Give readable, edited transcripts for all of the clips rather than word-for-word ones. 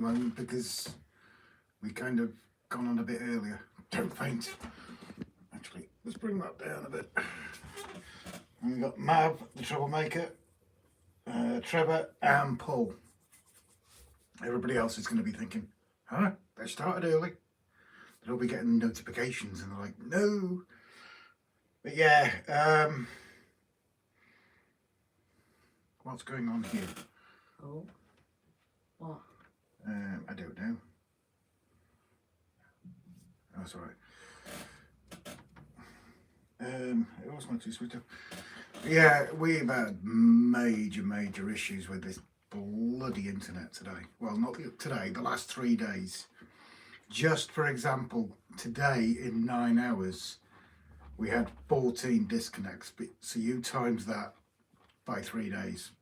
moment because we kind of gone on a bit earlier. Don't faint. Actually, let's bring that down a bit. And we've got Mav, the troublemaker, Trevor and Paul. Everybody else is going to be thinking, huh? They started early. They'll be getting notifications and they're like, no. But yeah, what's going on here? Oh, what? I don't know. Oh, sorry. It was not too sweet. Yeah, we've had major issues with this bloody internet today. Well, not today, the last 3 days. Just for example, today in 9 hours, we had 14 disconnects. So you times that by 3 days.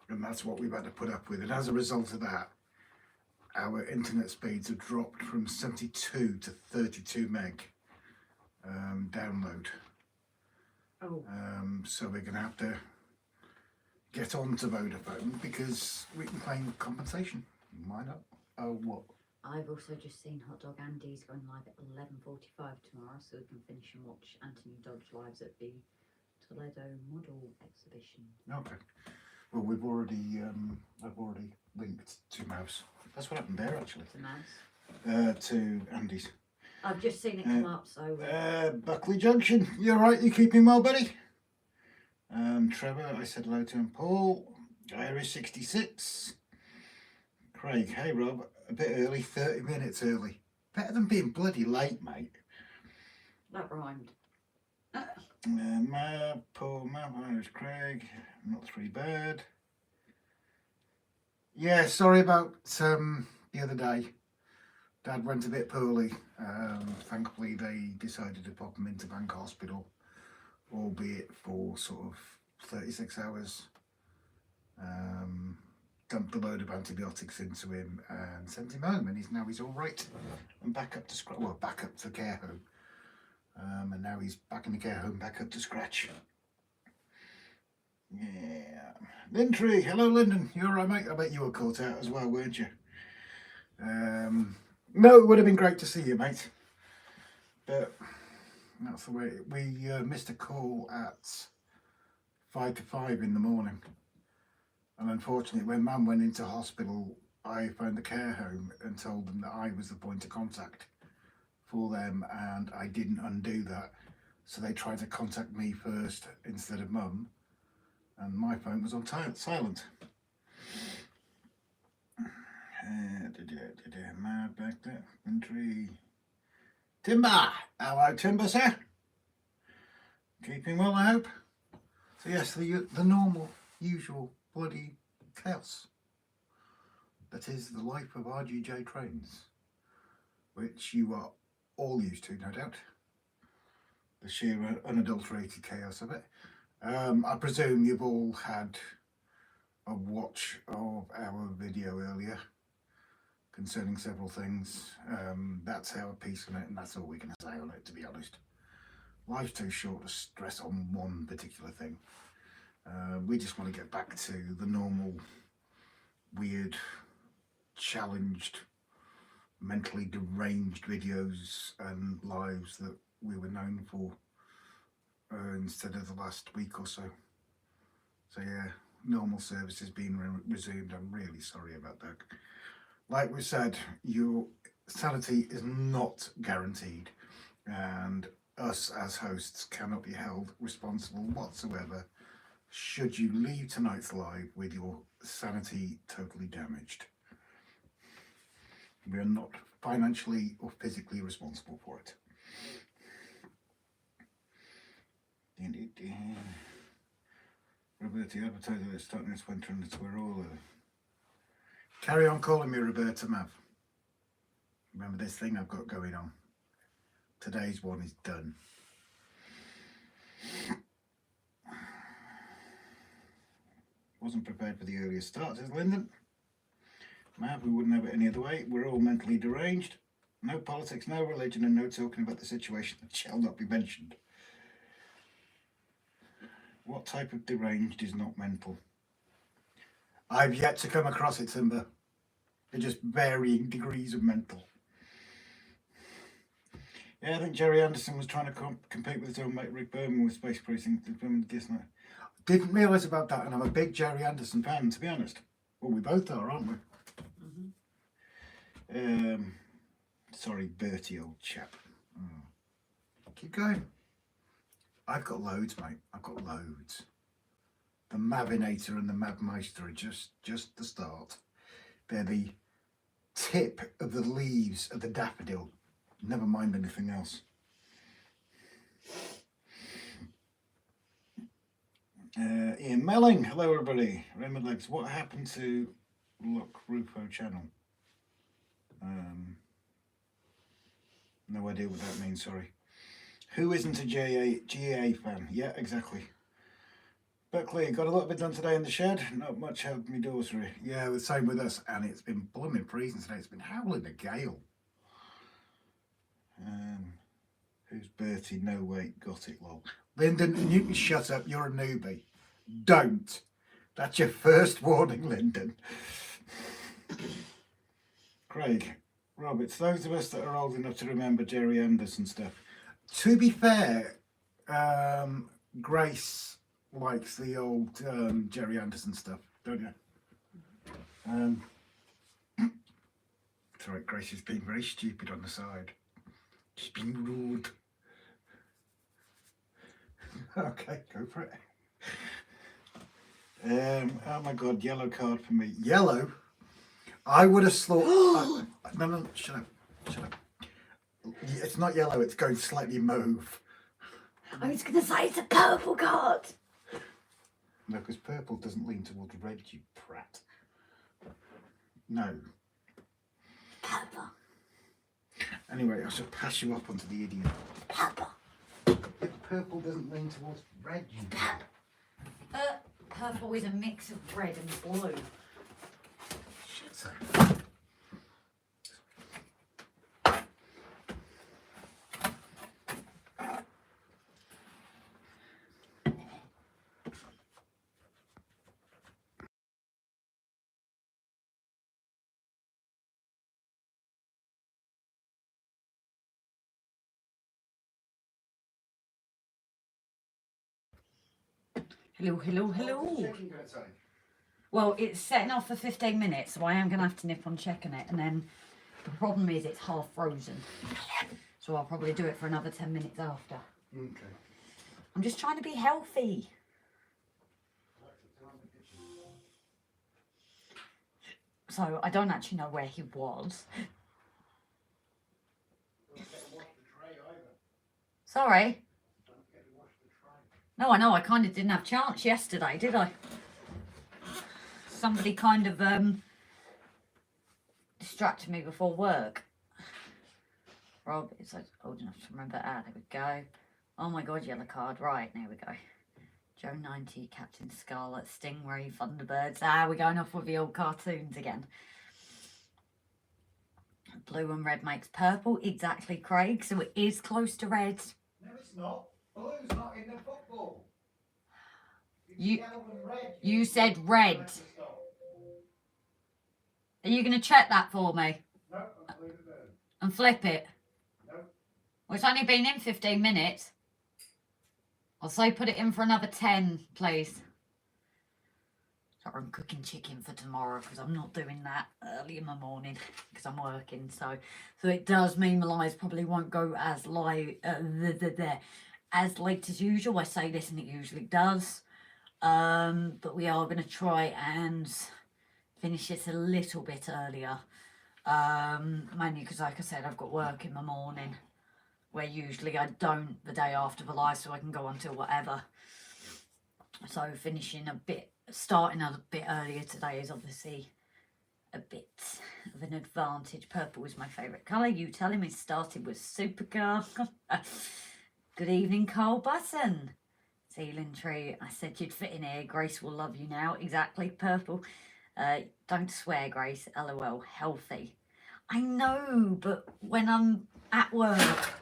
And that's what we've had to put up with. And as a result of that, our internet speeds have dropped from 72 to 32 meg download. Oh. So we're going to have to get on to Vodafone because we can claim compensation. Why not? Oh, what? I've also just seen Hot Dog Andy's going live at 11:45 tomorrow, so we can finish and watch Anthony Dodge lives at the Toledo Model Exhibition. Okay. Well, we've already, I've already linked to Mavs. That's what happened there, actually. To Mavs? To Andy's. I've just seen it come up, so... Buckley Junction, you alright? You keeping well, buddy? Trevor, I said hello to him. Paul, Irish 66. Craig, hey Rob, a bit early, 30 minutes early. Better than being bloody late, mate. That rhymed. Paul, Irish Craig, not three bad. Yeah, sorry about the other day. Dad went a bit poorly. Thankfully, they decided to pop him into Bank Hospital, albeit for sort of 36 hours. Dumped a load of antibiotics into him and sent him home, and he's all right and back up to scratch. Well, back up to the care home, and now he's back in the care home, back up to scratch. Yeah, Lindtree, hello Lyndon, you all right, mate? I bet you were caught out as well, weren't you? No, it would have been great to see you, mate. But that's the way. We missed a call at 5 to 5 in the morning. And unfortunately, when Mum went into hospital, I phoned the care home and told them that I was the point of contact for them, and I didn't undo that. So they tried to contact me first instead of Mum, and my phone was on silent. Mad back there. Entry. Timber! Hello, Timber, sir. Keeping well, I hope. So yes, the normal, usual bloody chaos that is the life of RGJ Trains, which you are all used to, no doubt. The sheer unadulterated chaos of it. I presume you've all had a watch of our video earlier concerning several things. That's our piece on it, and that's all we can say on it, to be honest. Life's too short to stress on one particular thing. We just want to get back to the normal, weird, challenged, mentally deranged videos and lives that we were known for instead of the last week or so. So yeah, normal services being resumed. I'm really sorry about that. Like we said, your sanity is not guaranteed, and us as hosts cannot be held responsible whatsoever should you leave tonight's live with your sanity totally damaged. We are not financially or physically responsible for it. Roberta, you advertised that it's starting this winter and it's where all Carry on calling me Roberta, Mav. Remember this thing I've got going on. Today's one is done. Wasn't prepared for the earlier start, says Lyndon. Mav, we wouldn't have it any other way. We're all mentally deranged. No politics, no religion, and no talking about the situation that shall not be mentioned. What type of deranged is not mental? I've yet to come across it, Timber. They're just varying degrees of mental. Yeah, I think Jerry Anderson was trying to compete with his own mate Rick Berman with Space Precinct. Didn't realise about that, and I'm a big Jerry Anderson fan, to be honest. Well, we both are, aren't we? Sorry, Bertie, old chap. Keep going. I've got loads, mate. I've got loads. The Mavinator and the Mavmeister are just the start. They're the tip of the leaves of the daffodil. Never mind anything else. Ian Melling, hello everybody. Raymond Leggs, what happened to Look Rupo channel? No idea what that means, sorry. Who isn't a GA fan? Yeah, exactly. Buckley, got a little bit done today in the shed. Not much helped me dorsary. Yeah, the same with us. And it's been blooming freezing today. It's been howling a gale. Who's Bertie? No, wait, got it, lol. Lyndon, you can shut up. You're a newbie. Don't. That's your first warning, Lyndon. Craig, Roberts, those of us that are old enough to remember Jerry Anderson stuff. To be fair, Grace likes the old Jerry Anderson stuff, don't you? Sorry, Grace has been very stupid on the side. She's been rude. Okay, go for it. Oh my god, yellow card for me. Yellow? I would have slaughtered. No, shut up. It's not yellow, it's going slightly mauve. I was going to say it's a purple card. No, because purple doesn't lean towards red, you prat. No. Purple. Anyway, I shall pass you up onto the idiot. Purple. If purple doesn't lean towards red, you Purple is a mix of red and blue. Shit, up. Hello. Well, it's setting off for 15 minutes, so I am going to have to nip on checking it. And then the problem is it's half frozen. So I'll probably do it for another 10 minutes after. Okay. I'm just trying to be healthy. So I don't actually know where he was. Sorry. No, I know, I kind of didn't have a chance yesterday, did I? Somebody kind of distracted me before work. Rob is old enough to remember. There we go. Oh my god, yellow card. Right, there we go. Joe 90, Captain Scarlet, Stingray, Thunderbirds. We're going off with the old cartoons again. Blue and red makes purple. Exactly, Craig. So it is close to red. No, it's not. Blue's not in the football. You said red. Are you going to check that for me? No, I'll leave it there. And flip it? No. Well, it's only been in 15 minutes. I'll say put it in for another 10, please. So I'm cooking chicken for tomorrow because I'm not doing that early in the morning because I'm working. So it does mean my lives probably won't go as live as late as usual. I say this and it usually does. But we are going to try and finish this a little bit earlier. Mainly because, like I said, I've got work in the morning where usually I don't the day after the live, so I can go on till whatever. So starting a bit earlier today is obviously a bit of an advantage. Purple is my favourite colour. You tell him it started with Supercar. Good evening, Carl Button. Ceiling tree. I said you'd fit in here. Grace will love you now. Exactly. Purple. Don't swear, Grace. LOL. Healthy. I know, but when I'm at work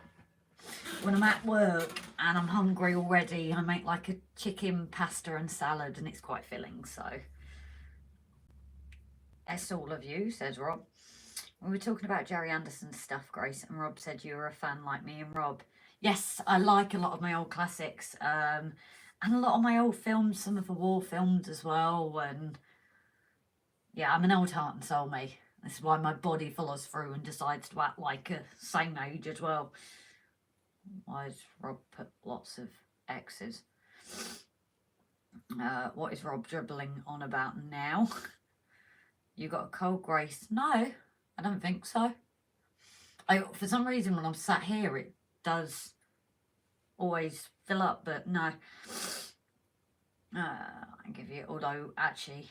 and I'm hungry already, I make like a chicken, pasta and salad and it's quite filling, so. That's all of you, says Rob. We were talking about Jerry Anderson's stuff, Grace, and Rob said you were a fan like me and Rob. Yes, I like a lot of my old classics, and a lot of my old films, some of the war films as well. And yeah, I'm an old heart and soul, me. This is why my body follows through and decides to act like a same age as well. Why has Rob put lots of X's? What is Rob dribbling on about now? You got a cold, Grace? No, I don't think so. For some reason, when I'm sat here, it does always fill up, but no. I give you, although actually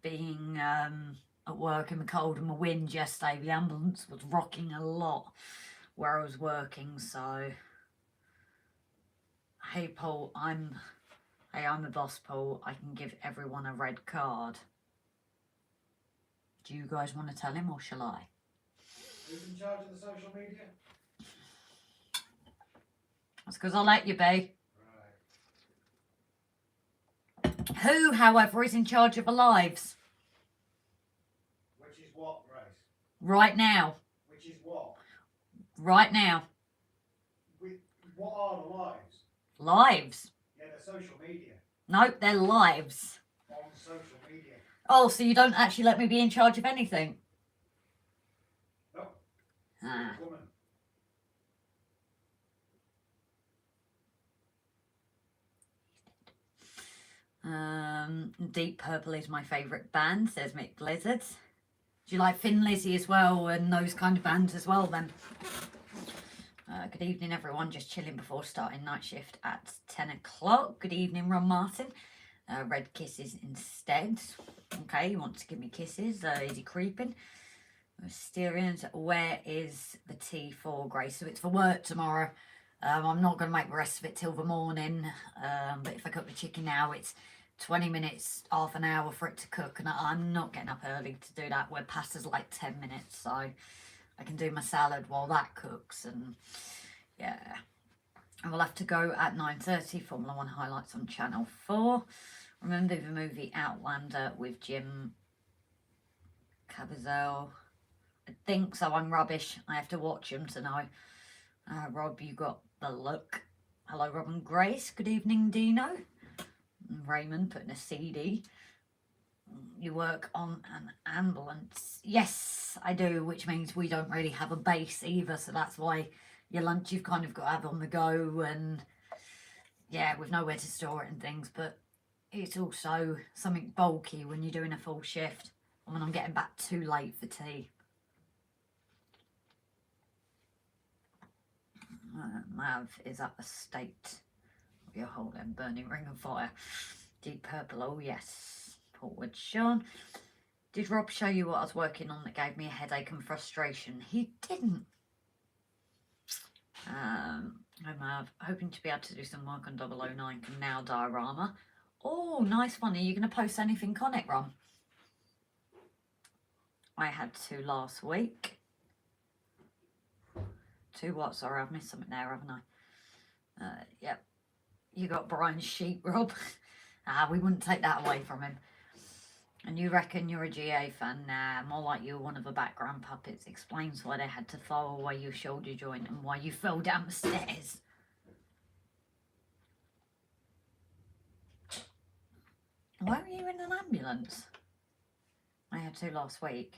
being at work in the cold and the wind yesterday, the ambulance was rocking a lot where I was working. So hey Paul, I'm the boss, Paul. I can give everyone a red card. Do you guys want to tell him or shall I? Who's in charge of the social media? That's because I let you be. Right. Who, however, is in charge of the lives? Which is what, Grace? Right now. Which is what? Right now. What are the lives? Lives? Yeah, they're social media. No, they're lives. On social media. Oh, so you don't actually let me be in charge of anything? No. Ah. Woman. Deep Purple is my favourite band, says Mick Blizzard. Do you like Thin Lizzy as well and those kind of bands as well then? Good evening everyone, just chilling before starting night shift at 10 o'clock. Good evening Ron Martin. Red kisses instead. Okay, he wants to give me kisses. Is he creeping? Mysterians, where is the tea for, Grace? So it's for work tomorrow. I'm not going to make the rest of it till the morning. But if I cook the chicken now, it's 20 minutes, half an hour for it to cook. And I'm not getting up early to do that. Where pasta's like 10 minutes. So I can do my salad while that cooks. And yeah. And we'll have to go at 9:30. Formula 1 highlights on Channel 4. Remember the movie Outlander with Jim Caviezel? I think so. I'm rubbish. I have to watch them to know. Rob, you got the look. Hello, Rob and Grace. Good evening, Dino. And Raymond putting a CD. You work on an ambulance. Yes, I do, which means we don't really have a base either. So that's why your lunch you've kind of got to have on the go. And yeah, with nowhere to store it and things. But it's also something bulky when you're doing a full shift. And when I'm getting back too late for tea. Mav is at the state of your whole burning ring of fire. Deep Purple, oh yes. Forward Sean. Did Rob show you what I was working on that gave me a headache and frustration? He didn't. I'm hoping to be able to do some work on 009 Canal diorama. Oh, nice one. Are you going to post anything on it, Ron? I had 2 last week. 2 what? Sorry, I've missed something there, haven't I? Yep. You got Brian's sheep, Rob. We wouldn't take that away from him. And you reckon you're a GA fan? Nah, more like you're one of the background puppets. Explains why they had to file away your shoulder joint and why you fell down the stairs. Why were you in an ambulance? I had 2 last week.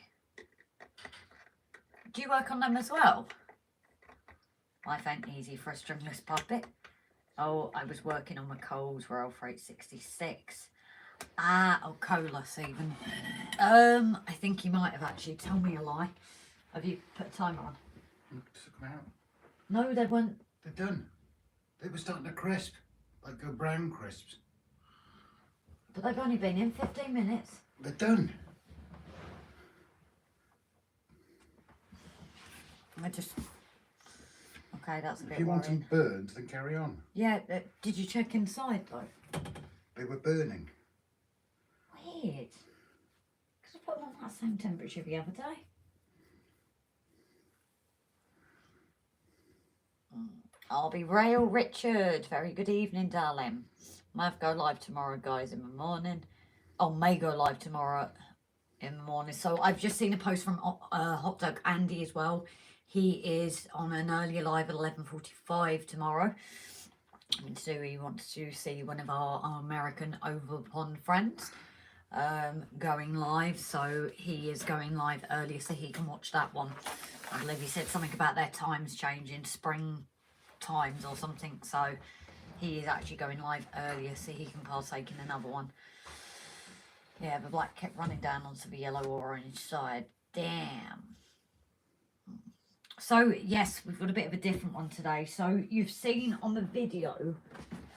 Do you work on them as well? Life ain't easy for a stringless puppet. Oh, I was working on my Coles Royal Freight 66. Oh, Colas even. I think you might have actually. Tell me a lie. Have you put a timer on? Took them out. No, they weren't. They're done. They were starting to crisp, like go brown crisps. But they've only been in 15 minutes. They're done. I just... Okay, that's a bit If you want them worrying. burned, then carry on. Yeah, did you check inside though? They were burning. Weird. Because I put them on that same temperature the other day. I'll be Rail Richard. Very good evening, darling. Might go live tomorrow, guys, in the morning. Oh, may go live tomorrow in the morning. So I've just seen a post from Hot Dog Andy as well. He is on an earlier live at 11:45 tomorrow. So he wants to see one of our American over pond friends going live. So he is going live earlier so he can watch that one. I believe he said something about their times changing, spring times or something. So he is actually going live earlier so he can partake in another one. Yeah, the black kept running down onto the yellow or orange side. Damn. So, yes, we've got a bit of a different one today. So, you've seen on the video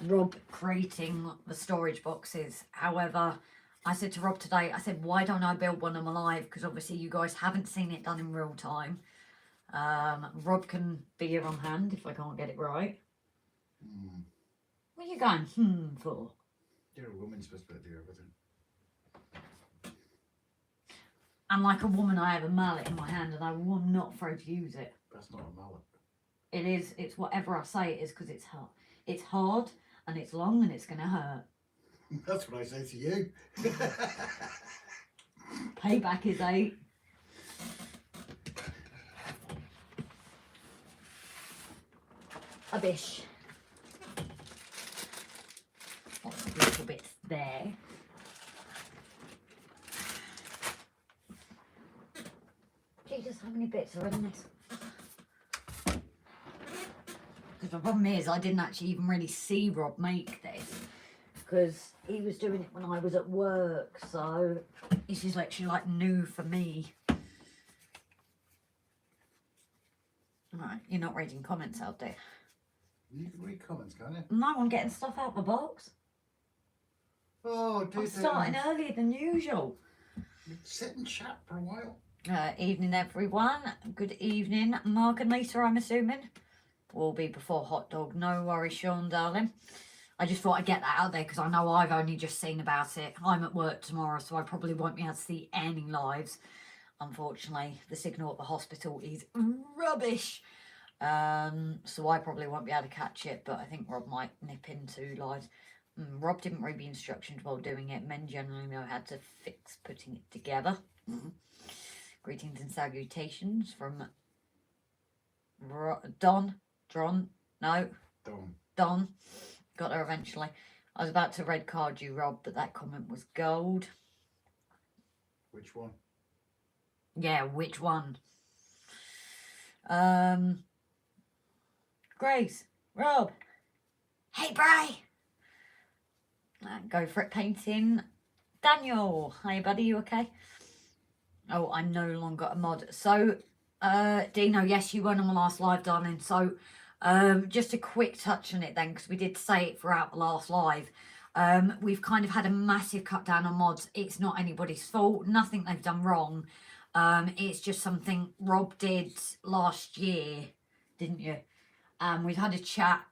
Rob creating the storage boxes. However, I said to Rob today, I said, why don't I build one of them live? Because obviously you guys haven't seen it done in real time. Rob can be here on hand if I can't get it right. What are you going, for? You're a woman, supposed to do everything. And like a woman, I have a mallet in my hand and I will not afraid to use it. That's not a mallet. It is. It's whatever I say it is because it's hard. It's hard and it's long and it's going to hurt. That's what I say to you. Payback is 8. A bish. Lots of little bits there. Jesus, how many bits are in this? Because the problem is I didn't actually even really see Rob make this because he was doing it when I was at work, so this is literally like new for me. Right, you're not reading comments out there. You can read comments, can't you? No, I'm getting stuff out of the box. Oh, I'm starting earlier than usual. Sit and chat for a while. Evening, everyone. Good evening, Mark and Lisa, I'm assuming. Will be before hot dog. No worries, Sean, darling. I just thought I'd get that out there because I know I've only just seen about it. I'm at work tomorrow, so I probably won't be able to see any lives. Unfortunately, the signal at the hospital is rubbish. So I probably won't be able to catch it, but I think Rob might nip into lives. Rob didn't read the instructions while doing it. Men generally know how to fix putting it together. Greetings and salutations from Don. Got there eventually. I was about to red card you, Rob, but that comment was gold. Which one? Yeah, which one? Grace, Rob. Hey, Bray. Go for it, painting. Daniel, hi, buddy, you okay? Oh, I'm no longer a mod. So, Dino, yes, you weren't on the last live, darling. So, just a quick touch on it then, because we did say it throughout the last live. We've kind of had a massive cut down on mods. It's not anybody's fault. Nothing they've done wrong. It's just something Rob did last year, didn't you? We've had a chat,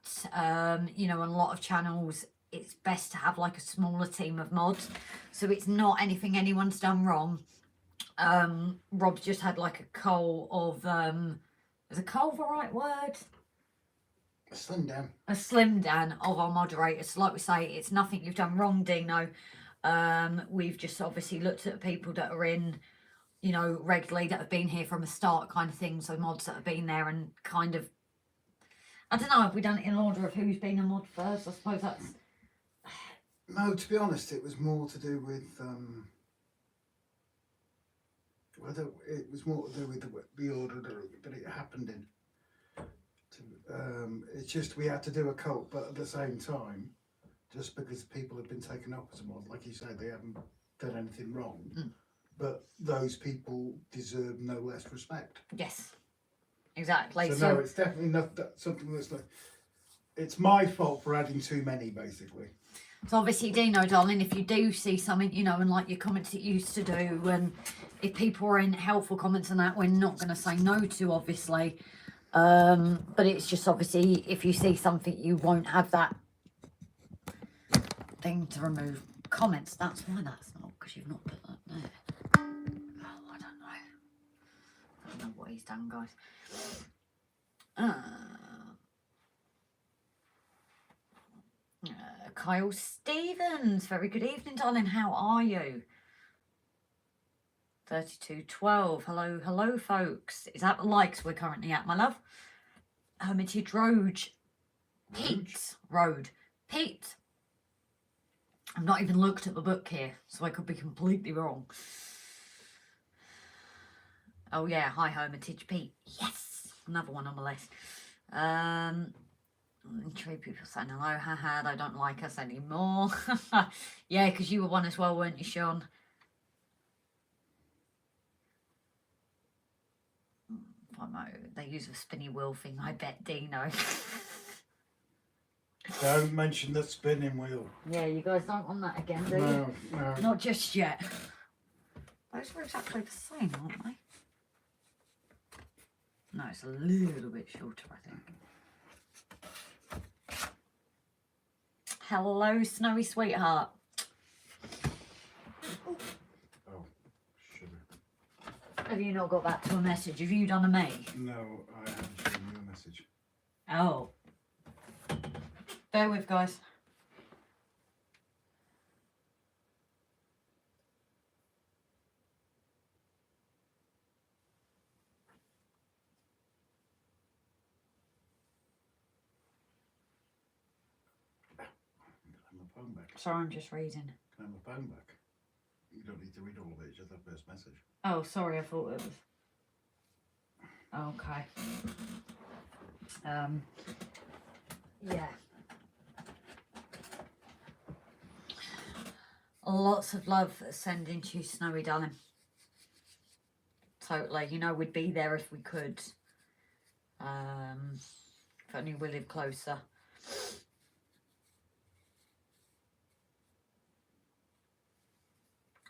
you know, on a lot of channels. It's best to have like a smaller team of mods. So it's not anything anyone's done wrong. Rob's just had like a cull of, is a cull the right word? A slim down. A slim down of our moderators. So like we say, it's nothing you've done wrong, Dino. We've just obviously looked at the people that are in, you know, regularly, that have been here from the start kind of thing. So mods that have been there and kind of, I don't know, have we done it in order of who's been a mod first? I suppose that's... No, to be honest, it was more to do with, whether it was more to do with the order that it happened in. It's just we had to do a cult, but at the same time, just because people have been taken up as a mod, like you say, they haven't done anything wrong, but those people deserve no less respect. Yes, exactly. So no, it's definitely not something that's like, it's my fault for adding too many, basically. So obviously, Dino, darling, if you do see something, you know, and like your comments that you used to do, and if people are in helpful comments and that, we're not going to say no to, obviously. But it's just obviously, if you see something, you won't have that thing to remove comments. That's why that's not, because you've not put that there. Oh, I don't know what he's done, guys. Kyle Stevens, very good evening, darling. How are you? 3212. Hello, hello, folks. Is that the likes we're currently at, my love? Hermitage Road. Pete Road. Pete. I've not even looked at the book here, so I could be completely wrong. Oh yeah, hi Hermitage Pete. Yes, another one on the list. True people saying hello. Haha, they don't like us anymore. Yeah, because you were one as well, weren't you, Sean? They use a spinny wheel thing, I bet Dino. Don't mention the spinning wheel. Yeah, you guys don't want that again, do you? No, no. Not just yet. Those were exactly the same, aren't they? No, it's a little bit shorter, I think. Hello, Snowy Sweetheart. Oh, sugar. Have you not got back to a message? Have you done a me? No, I haven't shown you a message. Oh. Bear with, guys. Can I have my phone back? Sorry, I'm just reading. Can I have my phone back? You don't need to read all of it, just the first message. Oh, sorry, I thought it was... Okay. Yeah. Lots of love sending to you, Snowy darling. Totally. You know, we'd be there if we could. If only we live closer.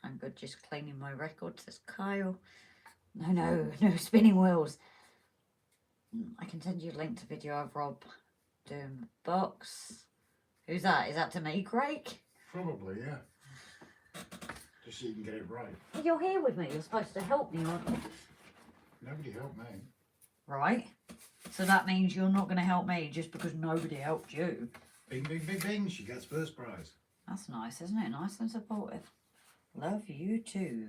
I'm good, just cleaning my record, says Kyle. No spinning wheels. I can send you a link to video of Rob doing box. Who's that? Is that to me, Craig? Probably, yeah. Just so you can get it right. You're here with me. You're supposed to help me, aren't you? Nobody helped me. Right. So that means you're not going to help me just because nobody helped you. Bing, bing, bing, bing. She gets first prize. That's nice, isn't it? Nice and supportive. Love you too.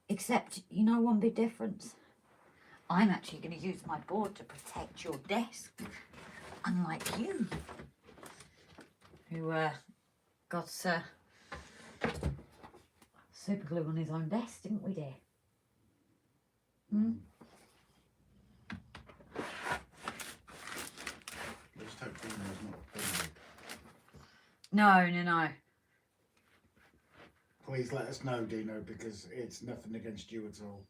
Except, you know one big difference? I'm actually going to use my board to protect your desk. Unlike you. Who got super glue on his own desk, didn't we, dear? Hmm? Just hope Dino's not offended. No. Please let us know, Dino, because it's nothing against you at all.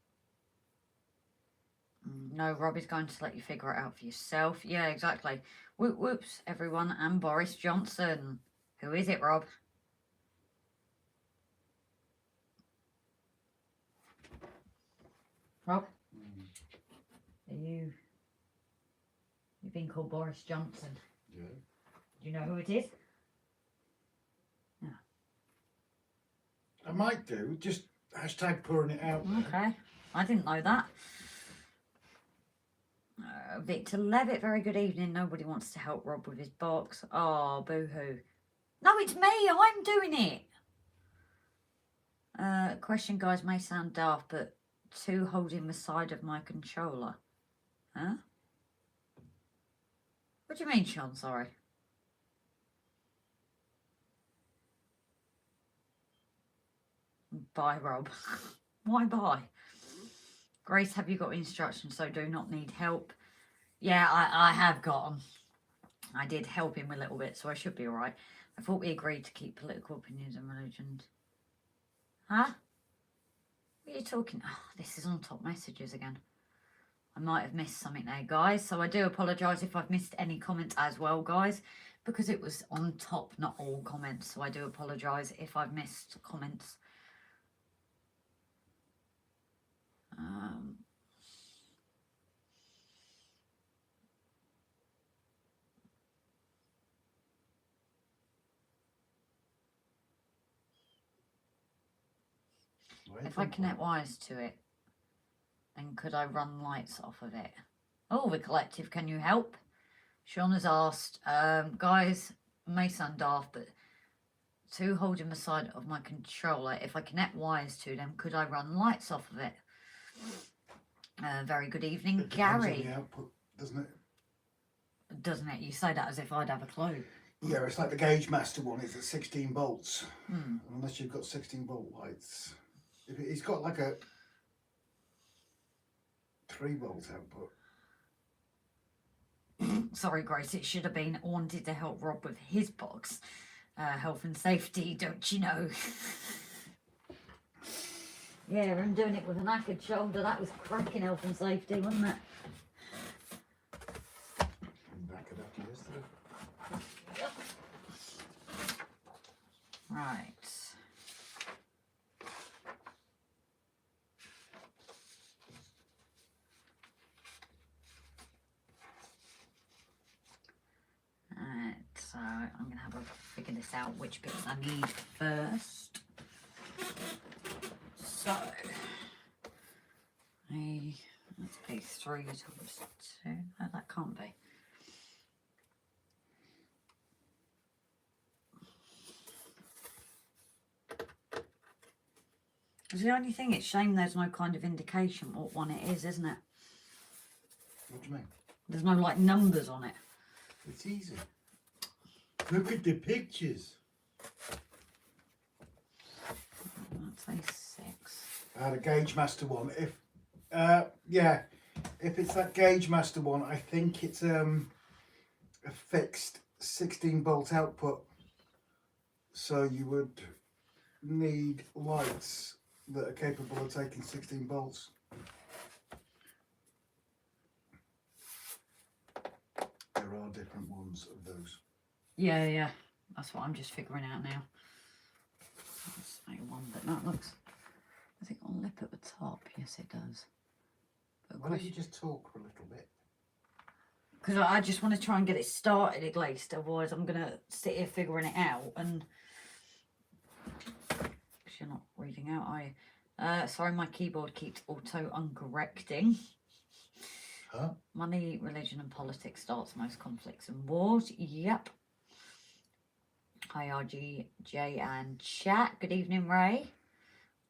No, Rob is going to let you figure it out for yourself. Yeah, exactly. Whoops, everyone, and Boris Johnson. Who is it, Rob? Rob? You've been called Boris Johnson. Yeah. Do you know who it is? No. I might do. Just hashtag pouring it out there. Okay. I didn't know that. Victor Levitt, very good evening. Nobody wants to help Rob with his box. Oh, boo-hoo. No, it's me. I'm doing it. Question, guys, may sound daft, but two holding the side of my controller. Huh? What do you mean, Sean? Sorry. Bye, Rob. Why bye? Grace, have you got instructions so do not need help? Yeah, I have got them. I did help him a little bit, so I should be alright. I thought we agreed to keep political opinions and religions. Huh? What are you talking? Oh, this is on top messages again. I might have missed something there, guys. So I do apologise if I've missed any comments as well, guys. Because it was on top, not all comments. So I do apologise if I've missed comments. If I connect wires to it, then could I run lights off of it? Oh, the collective, can you help? Sean has asked, guys, may sound daft, but Two holding the side of my controller. If I connect wires to them, could I run lights off of it? Very good evening, It depends on Gary. the output, doesn't it? Doesn't it? You say that as if I'd have a clue. Yeah, it's like the Gauge Master one. It's at 16 volts. Hmm. Unless you've got 16-volt lights. If he's got like a 3-volt output. Sorry, Grace, it should have been wanted to help Rob with his box. Health and safety, don't you know? Yeah, I'm doing it with a knackered shoulder. That was cracking health and safety, wasn't it? Back it up yesterday. Yep. Right. So I'm going to have a figure this out, which bits I need first. So, let's be 3 times 2. No, that can't be. It's the only thing, it's a shame there's no kind of indication what one it is, isn't it? What do you mean? There's no like numbers on it. It's easy. Look at the pictures. Let's say 6. The Gauge Master one. If yeah, if it's that Gauge Master one, I think it's a fixed 16-volt output. So you would need lights that are capable of taking 16 volts. There are different ones of those. Yeah, that's what I'm just figuring out now. Let's make one, but that looks, I think, on lip at the top. Yes, it does. Why don't you just talk for a little bit? Because I just want to try and get it started at least, otherwise I'm going to sit here figuring it out. And you're not reading out, are you? Sorry, my keyboard keeps auto-uncorrecting. Huh? Money, religion and politics starts most conflicts and wars. Yep. Hi RGJ and chat. Good evening, Ray.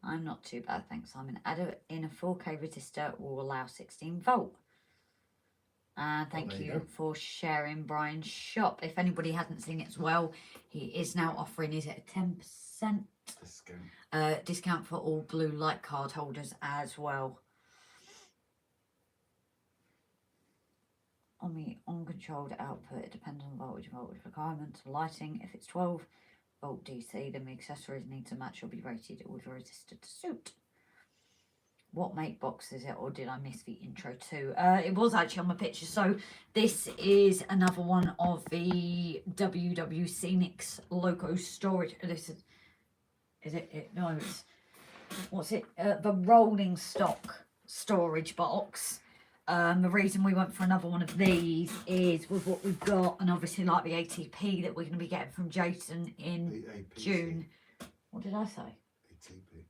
I'm not too bad, thanks. I'm an adult in a 4K resistor will allow 16 volt. And thank you for sharing Brian's shop. If anybody hasn't seen it as well, he is now offering, is it a 10% discount for all blue light card holders as well. On the uncontrolled output, it depends on the voltage requirements. Lighting, if it's 12 volt DC, then the accessories need to match or be rated with a resistor to suit. What make box is it, or did I miss the intro too? It was actually on my picture. So this is another one of the WW Scenics Loco storage. This is it? No, it's, what's it? The rolling stock storage box. The reason we went for another one of these is with what we've got, and obviously like the ATP that we're going to be getting from Jason in June. What did I say? ATP.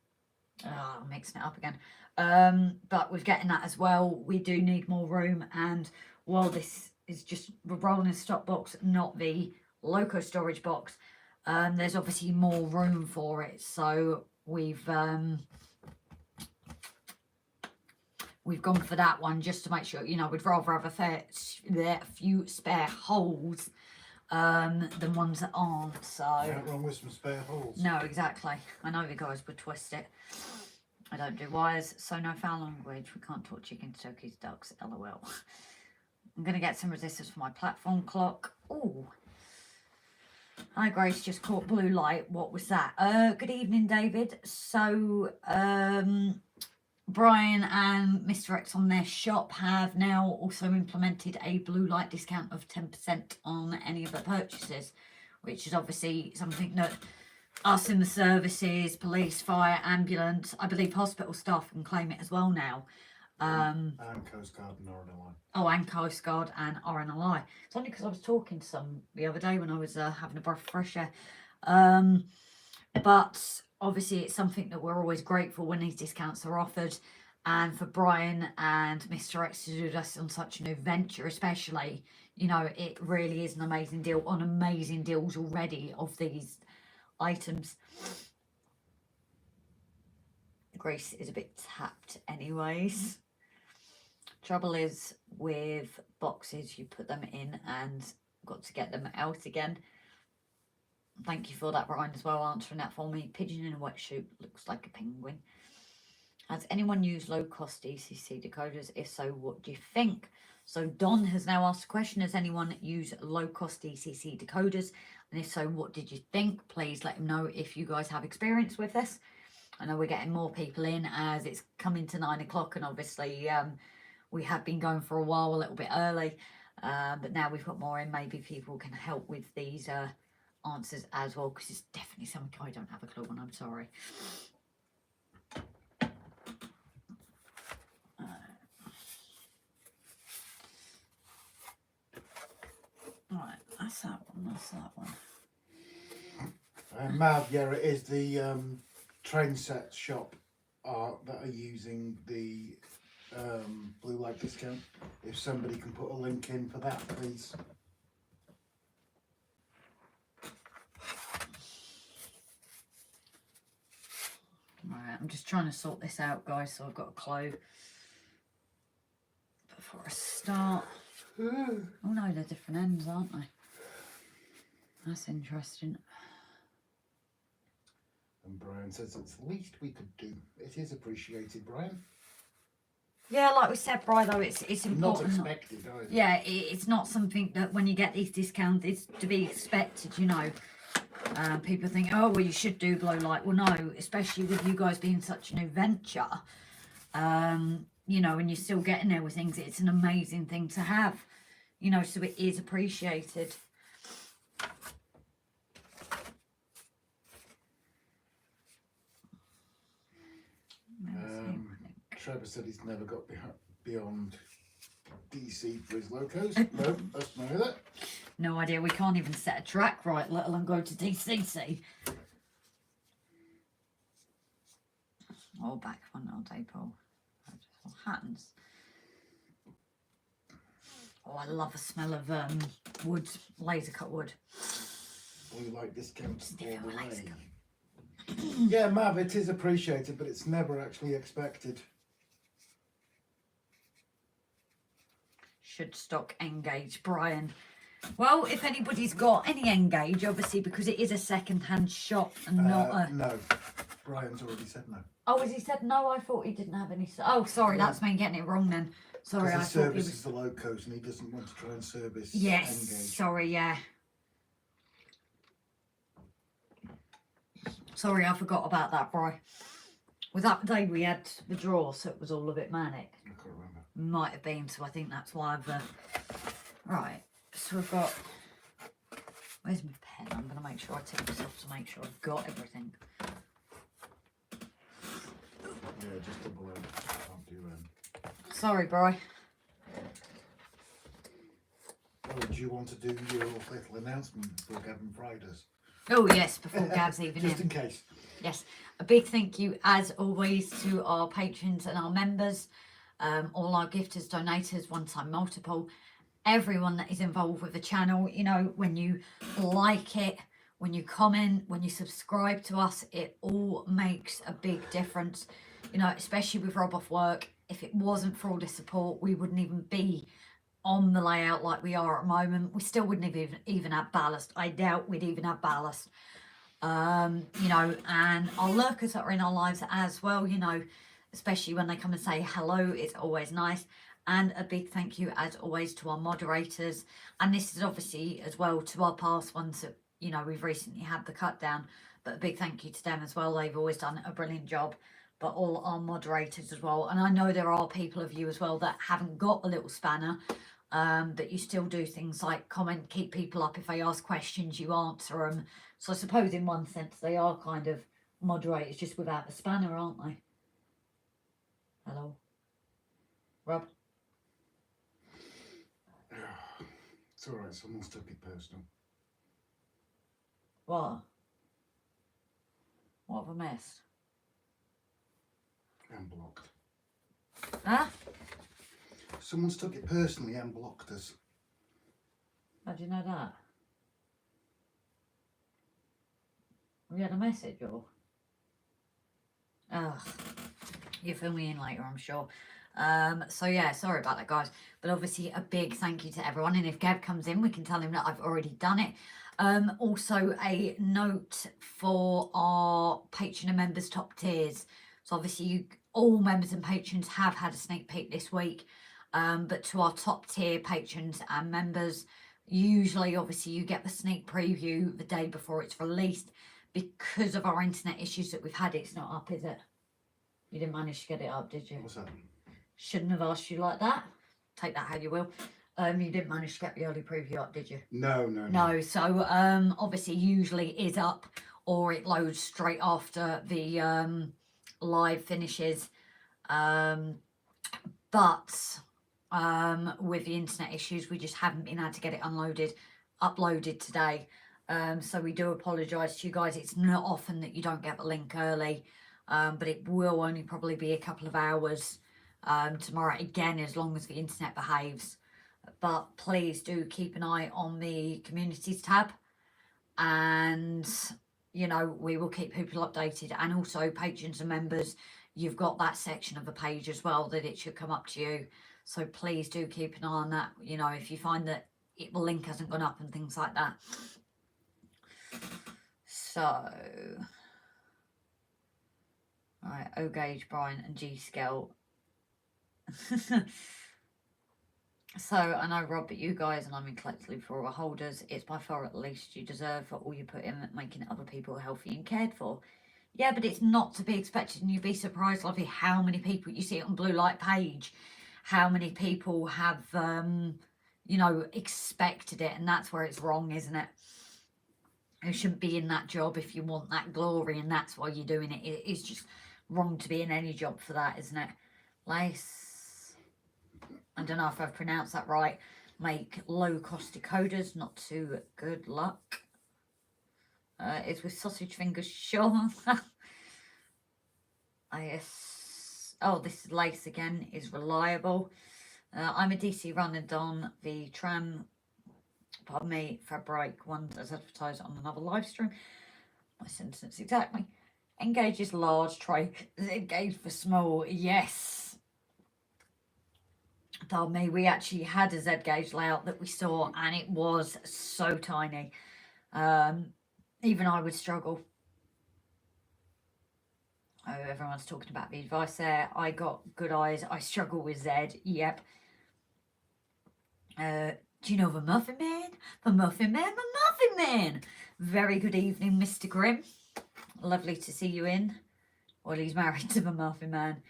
Oh, I'm mixing it up again. But with getting that as well, we do need more room. And while this is just the rolling stock box, not the Loco storage box, there's obviously more room for it. So we've gone for that one just to make sure, you know, we'd rather have a few spare holes than ones that aren't. So Nothing wrong with some spare holes. no, exactly. I know the guys would twist it. I don't do wires, so no foul language. We can't talk chickens, turkeys, ducks, lol. I'm going to get some resistors for my platform clock. Oh, hi Grace, just caught blue light. What was that? Good evening, David. So Brian and Mr. X on their shop have now also implemented a blue light discount of 10% on any of the purchases, which is obviously something that us in the services, police, fire, ambulance, I believe hospital staff can claim it as well now. And Coast Guard and RNLI. Oh, and Coast Guard and RNLI. It's only because I was talking to some the other day when I was having a breath of fresh air. But obviously it's something that we're always grateful when these discounts are offered. And for Brian and Mr. X to do this on such a new venture especially, you know, it really is an amazing deal on amazing deals already of these items. The grease is a bit tapped anyways. Trouble is with boxes, you put them in and got to get them out again. Thank you for that, Brian, as well, answering that for me. Pigeon in a wetsuit looks like a penguin. Has anyone used low-cost DCC decoders? If so, what do you think? So Don has now asked a question. Has anyone used low-cost DCC decoders? And if so, what did you think? Please let him know if you guys have experience with this. I know we're getting more people in as it's coming to 9 o'clock, and obviously we have been going for a while a little bit early. But now we've got more in. Maybe people can help with these answers as well, because it's definitely something I don't have a clue on. I'm sorry. Right, that's that one. That's that one. Mav, yeah, it is the train set shop that are using the blue light discount. If somebody can put a link in for that, please. Right, I'm just trying to sort this out, guys, so I've got a clue before I start. Oh no, they're different ends, aren't they? That's interesting. And Brian says it's the least we could do. It is appreciated, Brian. Yeah, like we said, Brian, though, it's important. Not expected, either. Yeah, it's not something that when you get these discounts, it's to be expected, you know. People think, oh, well, you should do blow light. Well, no, especially with you guys being such a new venture, you know, and you're still getting there with things. It's an amazing thing to have, you know, so it is appreciated. Trevor said he's never got beyond DC for his locos. No, that's none of that. No idea. We can't even set a track right, let alone go to DCC. Oh, back one old depot. Hands. Oh, I love the smell of wood, laser cut wood. We like discounts all the way. Laser cut. Yeah, Mav, it is appreciated, but it's never actually expected. Should stock Engage, Brian. Well, if anybody's got any Engage, obviously, because it is a second-hand shop and not a... No, Brian's already said no. Oh, has he said no? I thought he didn't have any... Oh, sorry, that's me getting it wrong then. Sorry, I he thought he services was... the locos and he doesn't want to try and service Yes, Engage. sorry, yeah. Sorry, I forgot about that, Brian. Was that the day we had the draw, so it was all a bit manic? I can't remember. Might have been, so I think that's why I've... Right, so we've got... Where's my pen? I'm going to make sure I take this off to make sure I've got everything. Yeah, just double over. Can't do Sorry, Bri. Oh, do you want to do your little announcement before Gavin Fry does? Oh, yes, before Gav's even Just in case. Yes, a big thank you, as always, to our patrons and our members, all our gifters, donators, one-time multiple, everyone that is involved with the channel. You know, when you like it, when you comment, when you subscribe to us, it all makes a big difference. You know, especially with Rob off work. If it wasn't for all the support, we wouldn't even be on the layout like we are at the moment. We still wouldn't have even have ballast. I doubt we'd even have ballast. You know, and our lurkers that are in our lives as well, you know, especially when they come and say hello, it's always nice. And a big thank you, as always, to our moderators. And this is obviously as well to our past ones that, you know, we've recently had the cut down. But a big thank you to them as well. They've always done a brilliant job. But all our moderators as well. And I know there are people of you as well that haven't got a little spanner, that you still do things like comment, keep people up. If they ask questions, you answer them. So I suppose in one sense they are kind of moderators, just without a spanner, aren't they? Hello, Rob. It's alright, someone's took it personal. What? What have I missed? And blocked. Huh? Someone's took it personally and blocked us. How do you know that? We had a message or? Ugh. You'll fill me in later, I'm sure. So yeah, sorry about that, guys. But obviously a big thank you to everyone. And if Gav comes in, we can tell him that I've already done it. Also a note for our patron and members top tiers. So obviously all members and patrons have had a sneak peek this week. But to our top tier patrons and members, usually obviously you get the sneak preview the day before it's released. Because of our internet issues that we've had, it's not up, is it? You didn't manage to get it up, did you? What's that? Shouldn't have asked you like that. Take that how you will. You didn't manage to get the early preview up, did you? No. So obviously usually is up, or it loads straight after the live finishes. But with the internet issues, we just haven't been able to get it uploaded today. So we do apologise to you guys. It's not often that you don't get the link early, but it will only probably be a couple of hours tomorrow, again, as long as the internet behaves. But please do keep an eye on the communities tab, and you know, we will keep people updated. And also patrons and members, you've got that section of the page as well that it should come up to you. So please do keep an eye on that, you know, if you find that the link hasn't gone up and things like that. So right, O Gauge, Brian and G Scale. So I know, Rob, but you guys, and I mean collectively for all holders, it's by far at least you deserve for all you put in at making other people healthy and cared for. Yeah, but it's not to be expected, and you'd be surprised, Lovey, how many people you see it on Blue Light page, how many people have you know, expected it, and that's where it's wrong, isn't it? You shouldn't be in that job if you want that glory, and that's why you're doing it. It is just wrong to be in any job for that, isn't it? Lace, I don't know if I've pronounced that right. Make low-cost decoders, not too good luck. It's with sausage fingers, sure. Yes. Oh, this is Lace again, is reliable. I'm a DC runner on the tram, pardon me, fabric one as advertised on another live stream. My sentence exactly. Engage is large, try engage for small. Yes. Pardon me, we actually had a Z gauge layout that we saw, and it was so tiny. Even I would struggle. Oh, everyone's talking about the advice there. I got good eyes. I struggle with Z. Yep. Do you know the Muffin Man? The Muffin Man, the Muffin Man. Very good evening, Mr. Grimm. Lovely to see you in. Well, he's married to the Muffin Man.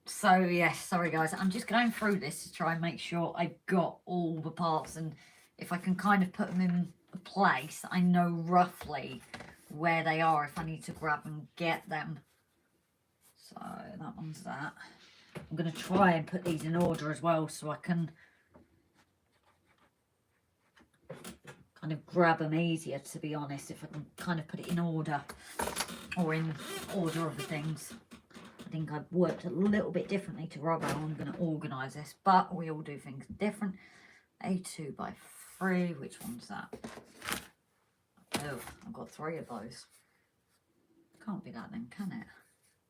So, yes, sorry guys. I'm just going through this to try and make sure I've got all the parts. And if I can kind of put them in place, I know roughly where they are if I need to grab and get them. So, that one's that. I'm going to try and put these in order as well so I can kind of grab them easier, to be honest, if I can kind of put it in order or in order of the things. I think I've worked a little bit differently to Rob how I'm going to organise this, but we all do things different. A2 by 3, which one's that? Oh, I've got 3 of those. Can't be that then, can it?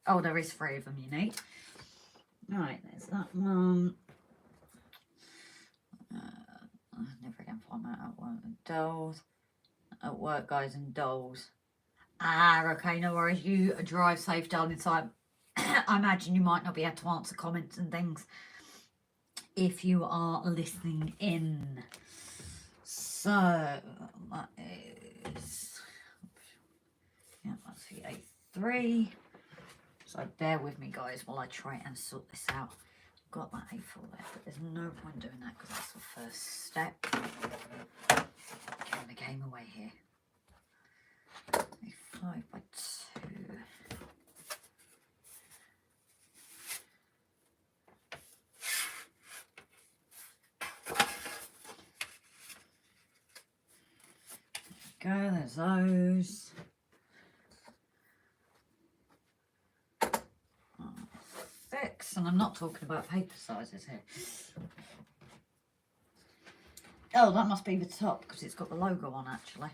Oh, there is 3 of them you need. Right, there's that one. Never again find that at work and dolls. At work, guys, and dolls. Ah, okay, no worries. You drive safe, darling. So I imagine you might not be able to answer comments and things if you are listening in. So that is, yeah, that's the A3. So bear with me, guys, while I try and sort this out. I've got that A4 there, but there's no point doing that because that's the first step. Getting the game away here. A5 by 2. There we go, there's those. And I'm not talking about paper sizes here. Oh, that must be the top because it's got the logo on actually.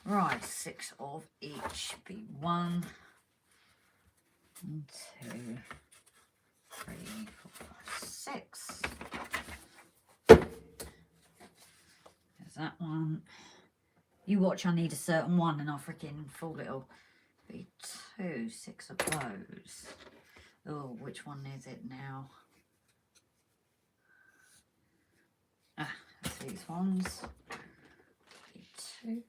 Right, 6 of each. Be 1, 2, 3, 4, 5, 6. There's that one. You watch, I need a certain one and I'll freaking fall it'll be 2, 6 of those. Oh, which one is it now? Ah, that's these ones. Be 2.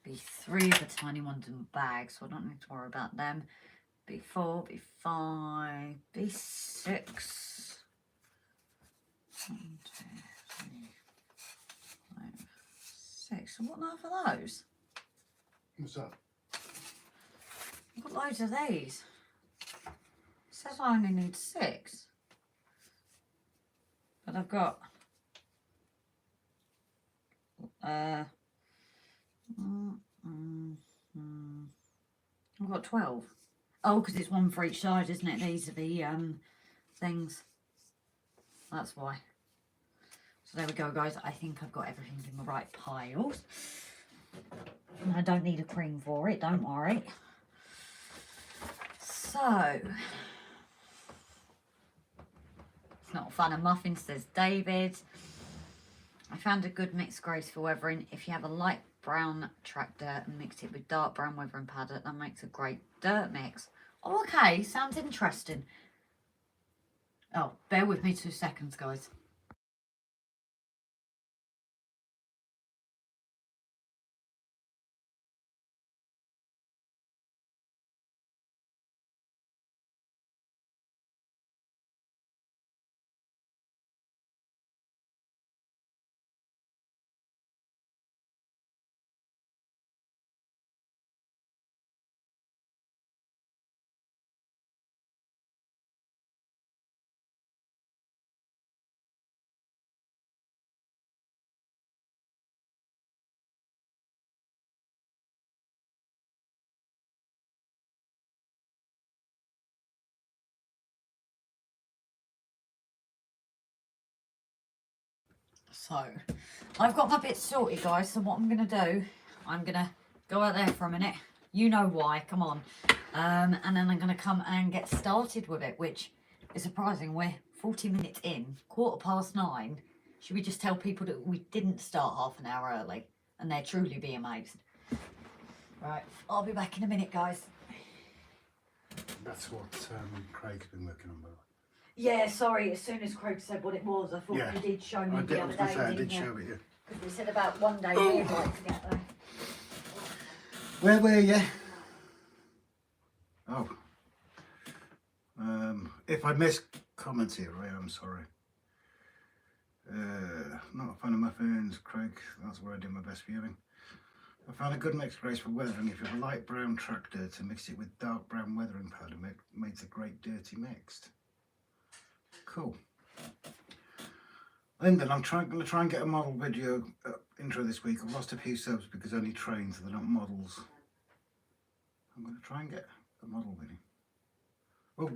Be 3 of the tiny ones in the bag, so I don't need to worry about them. Be 4, be 5, be 6. 1, 2, 3, 5, 6. And what on earth are those? What's that? I've got loads of these. It says I only need 6. But I've got I've got 12. Oh, because it's one for each side, isn't it? These are the things. That's why. So there we go, guys. I think I've got everything in the right piles. And I don't need a cream for it, don't worry. So, it's not a fan of muffins, says David. I found a good mixed graceful weathering. If you have a light brown tractor and mix it with dark brown weathering paddock, that makes a great dirt mix. Oh, okay, sounds interesting. Oh, bear with me 2 seconds, guys. So, I've got my bits sorted, guys. So what I'm going to do, I'm going to go out there for a minute. You know why, come on. And then I'm going to come and get started with it, which is surprising. We're 40 minutes in, 9:15. Should we just tell people that we didn't start half an hour early? And they'll truly be amazed. Right, I'll be back in a minute, guys. That's what Craig's been working on, by the way. Yeah, sorry, as soon as Craig said what it was, I thought you did show me the other day, I did show it you. Because we said about one day we'd like to get there. Where were you? Oh. If I missed comments here, I am sorry. Not a fan of muffins, Craig. That's where I did my best viewing. I found a good mixed graceful weathering. If you have a light brown tractor to mix it with dark brown weathering powder, makes a great dirty mixed. Cool. Lyndon, I'm going to try and get a model video intro this week. I've lost a few subs because only trains, they're not models. I'm going to try and get a model video. Well,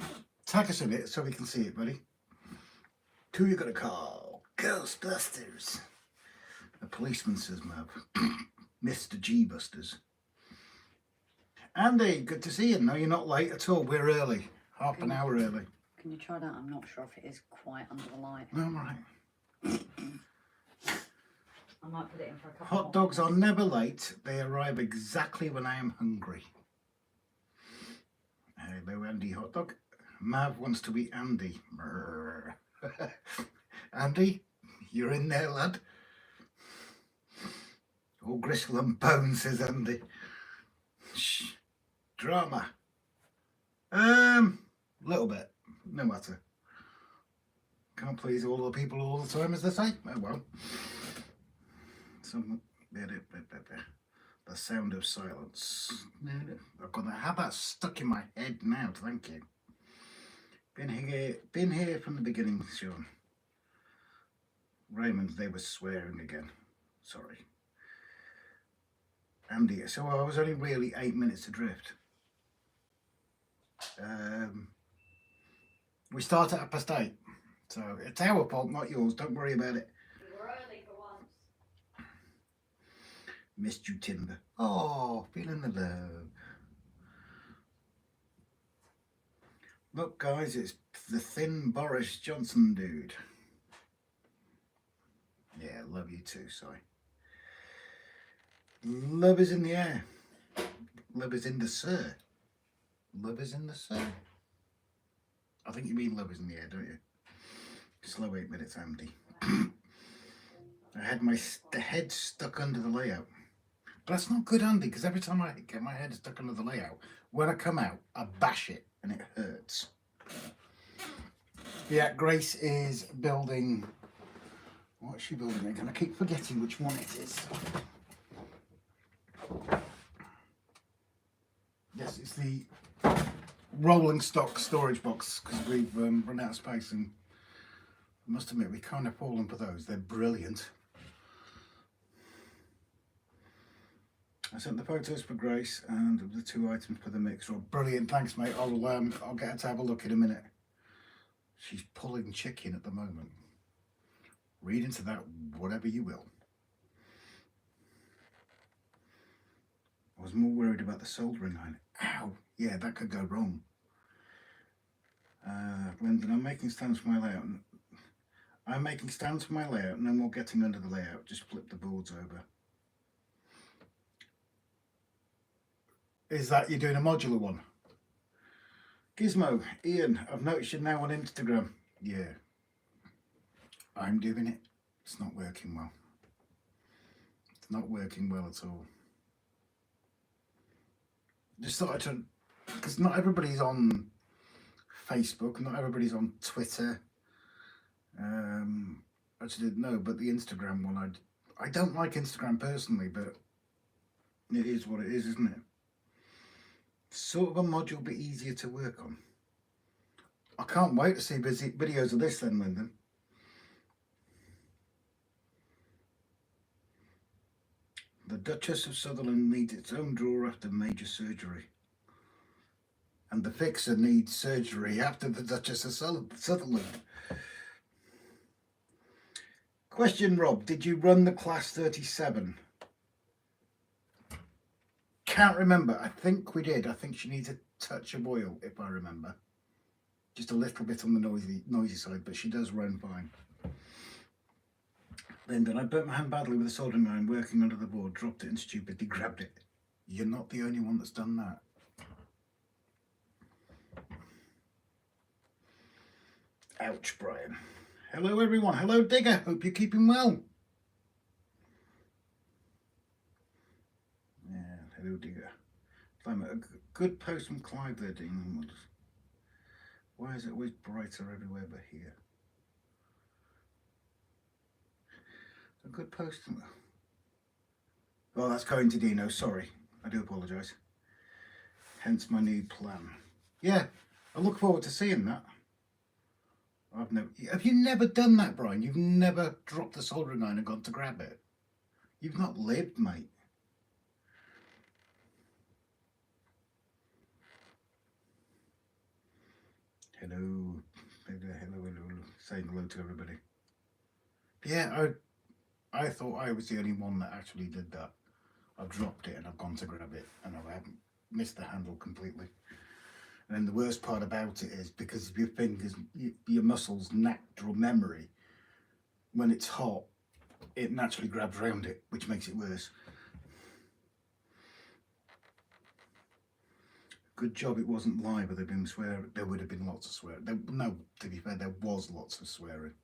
tag us in it so we can see it, buddy. Who you going to call? Ghostbusters. A policeman, says Mav. Mr. G-Busters. Andy, good to see you. No, you're not late at all. We're early. Half an hour early. Can you try that? I'm not sure if it is quite under the light. No, I'm alright. I might put it in for a couple Hot dogs are never late. They arrive exactly when I am hungry. Hello, Andy Hot Dog. Mav wants to be Andy. Andy, you're in there, lad. All gristle and bone, says Andy. Shh. Drama. Little bit. No matter. Can't please all the people all the time, as they say. Oh well. The sound of silence. I've got to have that stuck in my head now, thank you. Been here from the beginning, Sean. Raymond, they were swearing again. Sorry. Andy, so I was only really 8 minutes adrift. We start at 8:30, so it's our fault, not yours. Don't worry about it. Missed you, Timber. Oh, feeling the love. Look, guys, it's the thin Boris Johnson dude. Yeah, love you too, sorry. Love is in the air. Love is in the sir. Love is in the sir. I think you mean love is in the air, don't you? Slow 8 minutes, Andy. I had the head stuck under the layout. But that's not good, Andy, because every time I get my head stuck under the layout, when I come out, I bash it and it hurts. Yeah, Grace is building... What is she building again? I keep forgetting which one it is. Yes, it's the rolling stock storage box, because we've run out of space, and I must admit we can't have fallen for those. They're brilliant. I sent the photos for Grace and the 2 items for the mix. Oh, brilliant, thanks, mate. I'll get her to have a look in a minute. She's pulling chicken at the moment. Read into that whatever you will. I was more worried about the soldering iron. Ow! Yeah, that could go wrong. Lyndon, I'm making stands for my layout. I'm making stands for my layout. No more getting under the layout. Just flip the boards over. Is that you're doing a modular one? Gizmo, Ian, I've noticed you're now on Instagram. Yeah. I'm doing it. It's not working well. It's not working well at all. Just thought I'd, because not everybody's on Facebook, not everybody's on Twitter. I just didn't know, but the Instagram one, I don't like Instagram personally, but it is what it is, isn't it? Sort of a module, but easier to work on. I can't wait to see videos of this then, Lyndon. The Duchess of Sutherland needs its own drawer after major surgery. And the fixer needs surgery after the Duchess of Sutherland. Question, Rob, did you run the class 37? Can't remember. I think we did. I think she needs a touch of oil, if I remember. Just a little bit on the noisy side, but she does run fine. Lyndon, I burnt my hand badly with a soldering iron working under the board, dropped it and stupidly grabbed it. You're not the only one that's done that. Ouch, Brian. Hello, everyone. Hello, Digger. Hope you're keeping well. Yeah, hello, Digger. A good post from Clive there, Dean. Why is it always brighter everywhere but here? A good post. Oh, that's going to Dino. Sorry. I do apologise. Hence my new plan. Yeah, I look forward to seeing that. Have you never done that, Brian? You've never dropped the soldering iron and gone to grab it? You've not lived, mate. Hello. Hello. Saying hello to everybody. Yeah, I thought I was the only one that actually did that. I've dropped it and I've gone to grab it and I haven't missed the handle completely. And the worst part about it is because of your fingers, your muscles' natural memory, when it's hot, it naturally grabs around it, which makes it worse. Good job it wasn't live, or there'd been swearing. There would have been lots of swearing. No, to be fair, there was lots of swearing.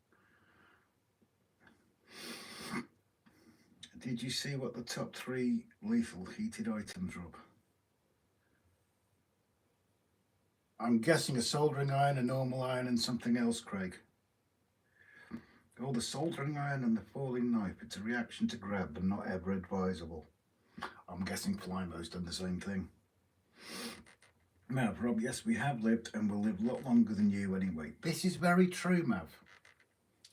Did you see what the top 3 lethal heated items, Rob? I'm guessing a soldering iron, a normal iron, and something else, Craig. Oh, the soldering iron and the falling knife. It's a reaction to grab, but not ever advisable. I'm guessing Flymo's done the same thing. Mav, Rob, yes, we have lived and will live a lot longer than you anyway. This is very true, Mav.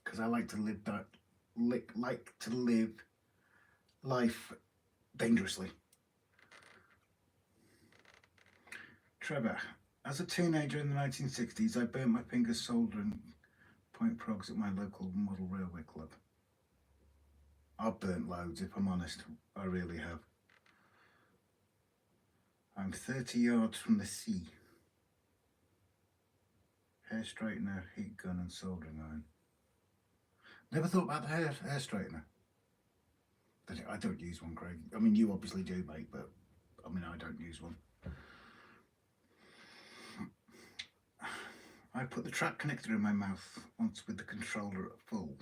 Because I like to live life dangerously. Trevor, as a teenager in the 1960s, I burnt my fingers soldering point progs at my local model railway club. I've burnt loads, if I'm honest. I really have. I'm 30 yards from the sea. Hair straightener, heat gun and soldering iron. Never thought about the hair straightener. I don't use one, Craig. I mean, you obviously do, mate, but I mean, I don't use one. I put the track connector in my mouth once with the controller at full.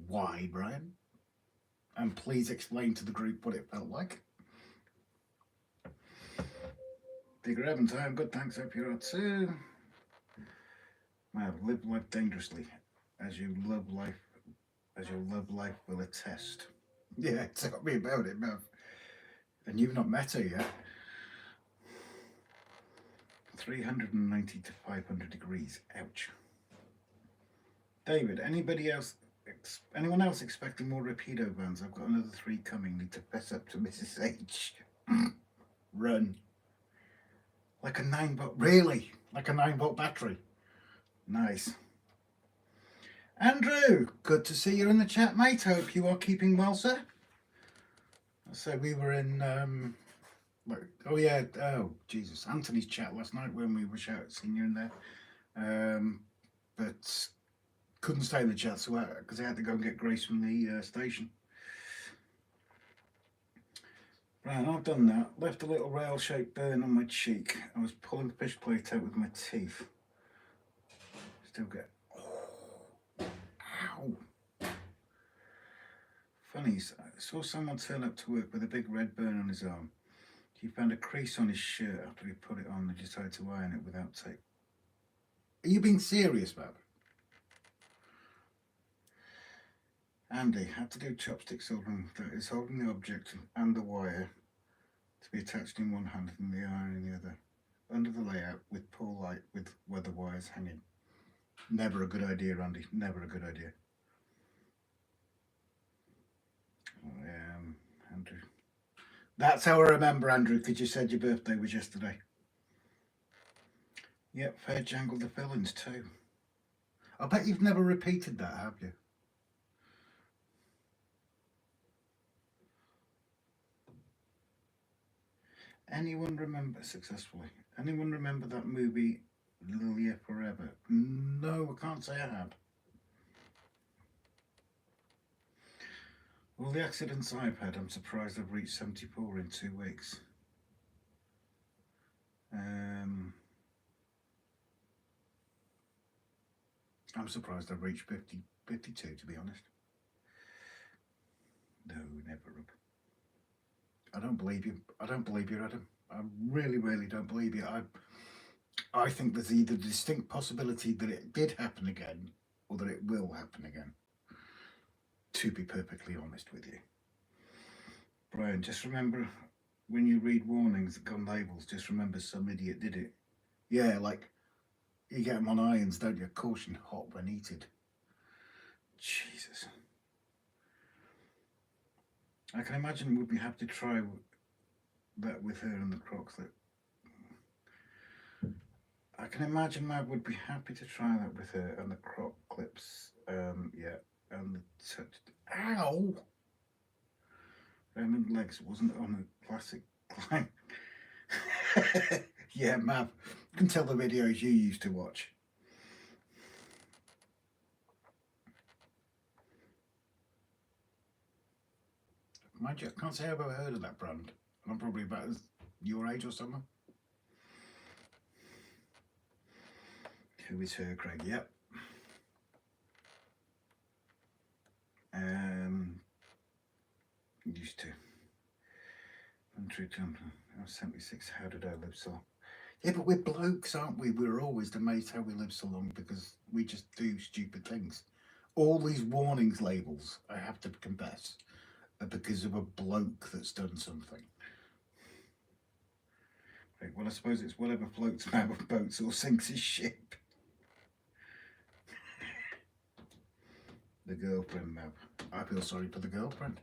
Why, Brian? And please explain to the group what it felt like. Digger Evans, I am good, thanks. Hope you're all too. Well, live life dangerously, as your love life will attest. Yeah, tell me about it, Mav. And you've not met her yet. 390 to 500 degrees. Ouch. David, anyone else expecting more rapido vans? I've got another 3 coming. Need to fess up to Mrs. H. Run. Like a 9-volt, really? Like a 9-volt battery. Nice. Andrew, good to see you in the chat, mate. Hope you are keeping well, sir. So we were in, oh yeah, oh Jesus, Anthony's chat last night when we were seeing you in there. But couldn't stay in the chat so because I had to go and get Grace from the station. Right, I've done that. Left a little rail-shaped burn on my cheek. I was pulling the fish plate out with my teeth. Still get... Oh, ow! Funny, I saw someone turn up to work with a big red burn on his arm. He found a crease on his shirt after he put it on and decided to iron it without tape. Are you being serious, Bab? Andy, had to do chopstick soldering, that is holding the object and the wire to be attached in one hand and the iron in the other, under the layout with poor light with weather wires hanging. Never a good idea, Andy, never a good idea. Andrew. That's how I remember, Andrew, because you said your birthday was yesterday. Yep, fair jangle the fillings too. I bet you've never repeated that, have you? Anyone remember successfully? Anyone remember that movie Lilia Forever? No, I can't say I have. All the accidents I've had, I'm surprised I've reached 74 in 2 weeks. I'm surprised I've reached 52 to be honest. No, never up. I don't believe you. I don't believe you, Adam. I really, really don't believe you. I think there's either a distinct possibility that it did happen again or that it will happen again, to be perfectly honest with you. Brian, just remember when you read warnings on labels, just remember some idiot did it. Yeah, like you get them on irons, don't you? Caution, hot when heated. Jesus. I can imagine we'd be happy to try that with her and the Crocs. I can imagine Mav would be happy to try that with her and the Croc clips. Yeah, and the touched. Ow! Raymond Legs wasn't on a classic climb. Yeah, Mav, you can tell the videos you used to watch. Mind you, I can't say I've ever heard of that brand. I'm probably about your age or something. Who is her, Craig? Yep. Used to. I'm 76. How did I live so long? Yeah, but we're blokes, aren't we? We're always amazed how we live so long because we just do stupid things. All these warnings labels, I have to confess, are because of a bloke that's done something. Right, well, I suppose it's whatever floats him out of boats or sinks his ship. The girlfriend map. I feel sorry for the girlfriend.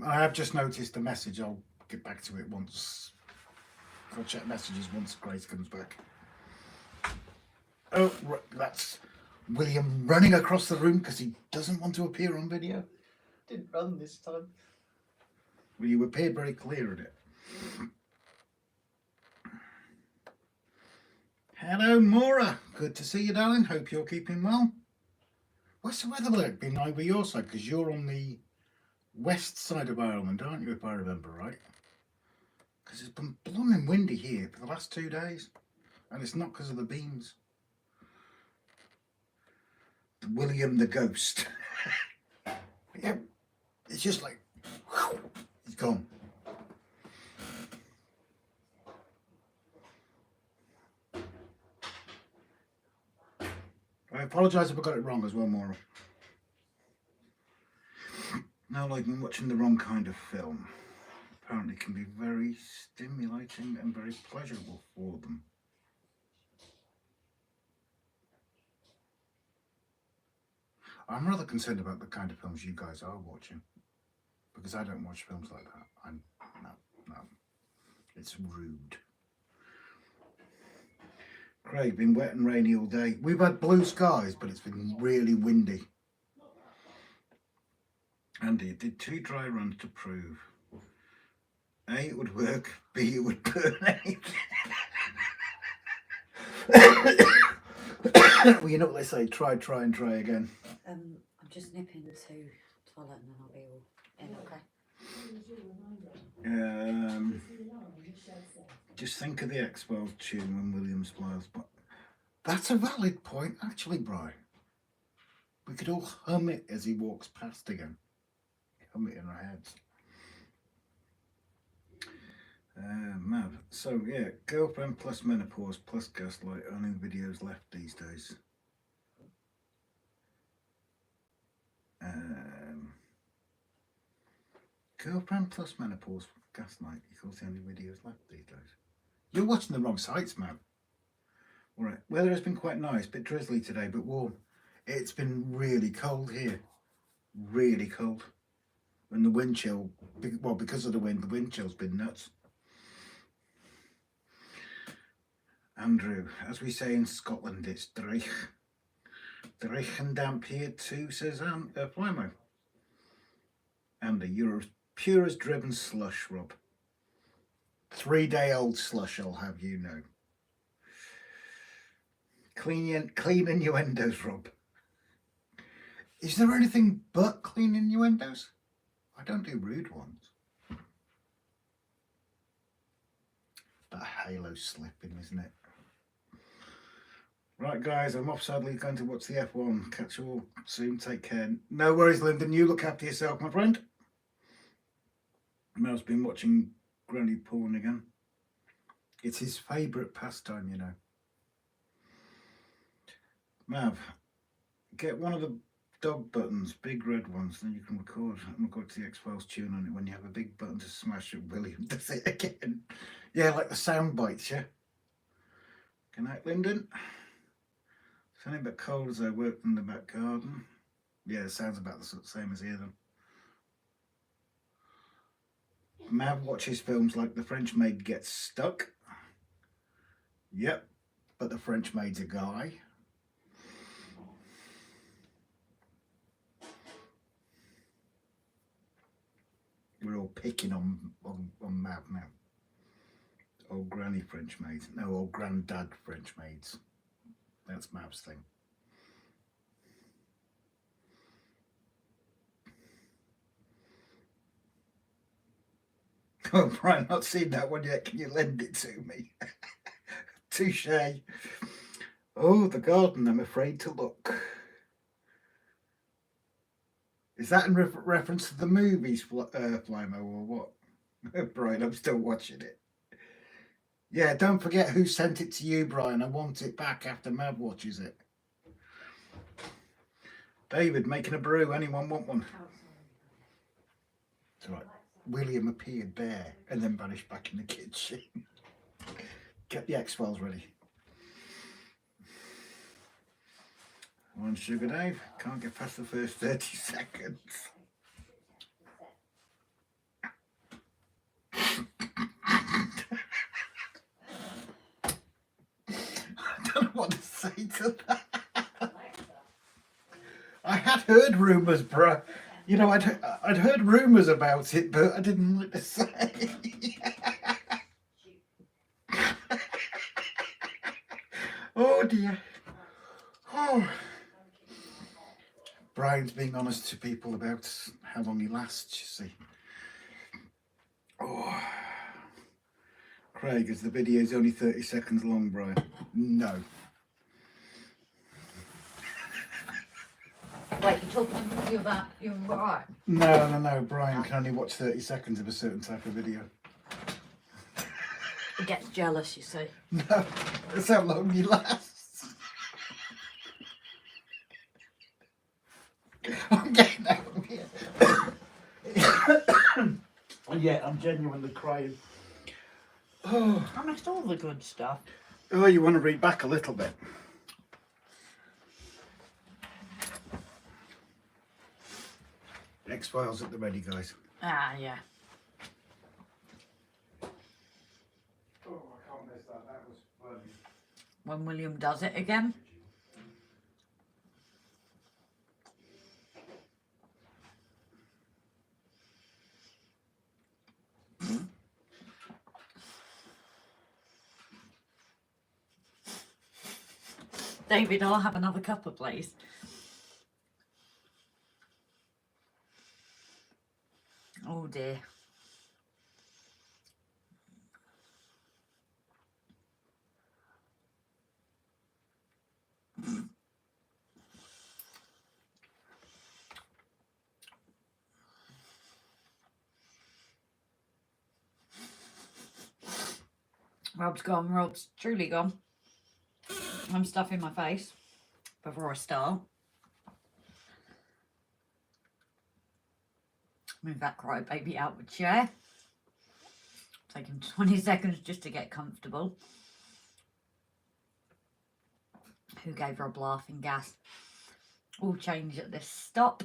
I have just noticed the message. I'll get back to it once. I'll check messages once Grace comes back. Oh, right, that's William running across the room because he doesn't want to appear on video. Didn't run this time. Well, you appeared very clear at it. Hello, Maura. Good to see you, darling. Hope you're keeping well. What's the weather like been over your side? Because you're on the west side of Ireland, aren't you, if I remember right? Because it's been blooming windy here for the last 2 days. And it's not because of the beams. William the Ghost. Yeah, it's just like, whew, he's gone. I apologise if I got it wrong as well, Maura. Now, like I'm watching the wrong kind of film. Apparently can be very stimulating and very pleasurable for them. I'm rather concerned about the kind of films you guys are watching, because I don't watch films like that. No, it's rude. Craig, been wet and rainy all day. We've had blue skies, but it's been really windy. Andy, it did 2 dry runs to prove A, it would work, B, it would burn out. Well, you know what they say, try and try again. I'm just nipping to toilet and then I'll be all in, okay? Just think of the X-Files tune when Williams smiles. But that's a valid point, actually, Brian. We could all hum it as he walks past again. Hum it in our heads. Mav. So, yeah, girlfriend plus menopause plus gaslight. Only videos left these days. Girlfriend plus menopause gaslight equals the only videos left these days. You're watching the wrong sites, man. Alright, weather has been quite nice, bit drizzly today, but warm. It's been really cold here. Really cold. And the wind chill, well, because of the wind chill's been nuts. Andrew, as we say in Scotland, it's dreich. Dreich and damp here too, says Flymo. Andy, you're as pure as driven slush, Rob. 3-day-old slush, I'll have you know. Clean innuendos, Rob. Is there anything but clean innuendos? I don't do rude ones. That halo slipping, isn't it? Right, guys, I'm off sadly going to watch the F1. Catch you all soon. Take care. No worries, Lyndon. You look after yourself, my friend. Mel's been watching granny porn again. It's his favourite pastime, you know. Mav, get one of the dog buttons, big red ones, then you can record to the X-Files tune on it when you have a big button to smash it. William does it again. Yeah, like the sound bites, yeah. Good night, Lyndon. It's only a bit cold as I worked in the back garden. Yeah, it sounds about the same as here then. Mav watches films like The French Maid Gets Stuck. Yep, but the French Maid's a guy. We're all picking on Mav now. Old granny French maids. No, old granddad French maids. That's Mav's thing. Oh, Brian, not seen that one yet. Can you lend it to me? Touche. Oh, the garden, I'm afraid to look. Is that in reference to the movies, Flymo, or what? Brian, I'm still watching it. Yeah, don't forget who sent it to you, Brian. I want it back after Mav watches it. David, making a brew. Anyone want one? It's all right. William appeared there and then vanished back in the kitchen. Get the X-Files ready. One sugar, Dave. Can't get past the first 30 seconds. I don't know what to say to that. I had heard rumours, bruh. You know, I'd heard rumours about it, but I didn't know what to say. Oh dear. Oh. Brian's being honest to people about how long he lasts, you see. Oh. Craig, is the video only 30 seconds long, Brian? No. Wait, you're talking to you about you're right. No. Brian can only watch 30 seconds of a certain type of video. He gets jealous, you see. No, that's how long he lasts. I'm getting out of here. Yeah, I'm genuinely crying. Oh. I missed all the good stuff. Oh, you want to read back a little bit? X-Files at the ready, guys. Ah, yeah. Oh, I can't miss that. That was funny. When William does it again. David, I'll have another cuppa, please. Oh dear. Rob's gone. Rob's truly gone. I'm stuffing my face before I start. Move that cry baby out of the chair. Taking 20 seconds just to get comfortable. Who gave Rob laughing gas? All change at this stop.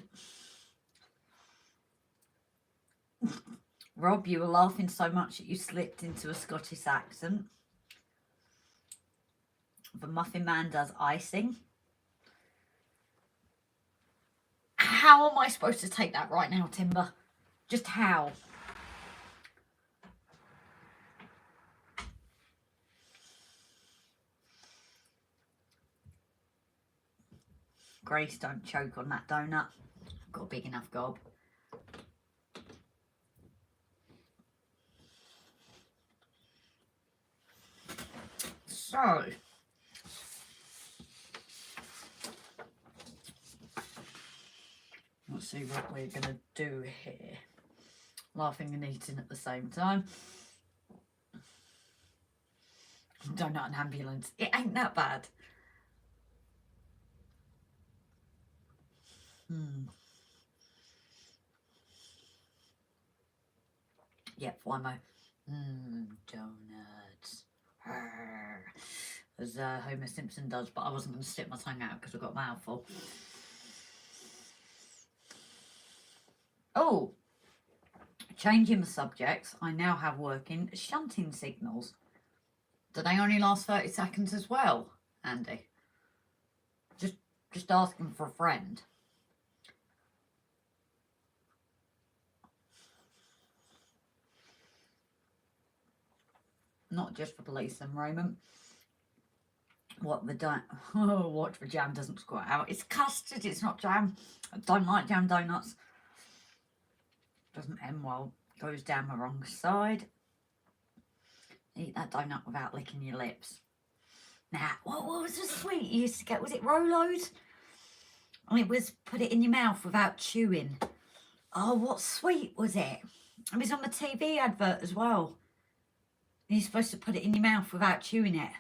Rob, you were laughing so much that you slipped into a Scottish accent. The Muffin Man does icing. How am I supposed to take that right now, Timber? Just how? Grace, don't choke on that donut. I've got a big enough gob. So, let's see what we're going to do here. Laughing and eating at the same time. Donut and ambulance. It ain't that bad. Yep, one more. Donuts. As Homer Simpson does, but I wasn't going to stick my tongue out because I've got a mouthful. Oh, changing the subjects, I now have working shunting signals. Do they only last 30 seconds as well, Andy? Just asking for a friend. Not just for police and Roman. What the jam doesn't squirt out. It's custard, it's not jam. I don't like jam donuts. Doesn't end well. Goes down the wrong side. Eat that donut without licking your lips. Now, what was the sweet you used to get? Was it Rolos? And it was put it in your mouth without chewing. Oh, what sweet was it? It was on the TV advert as well. You're supposed to put it in your mouth without chewing it.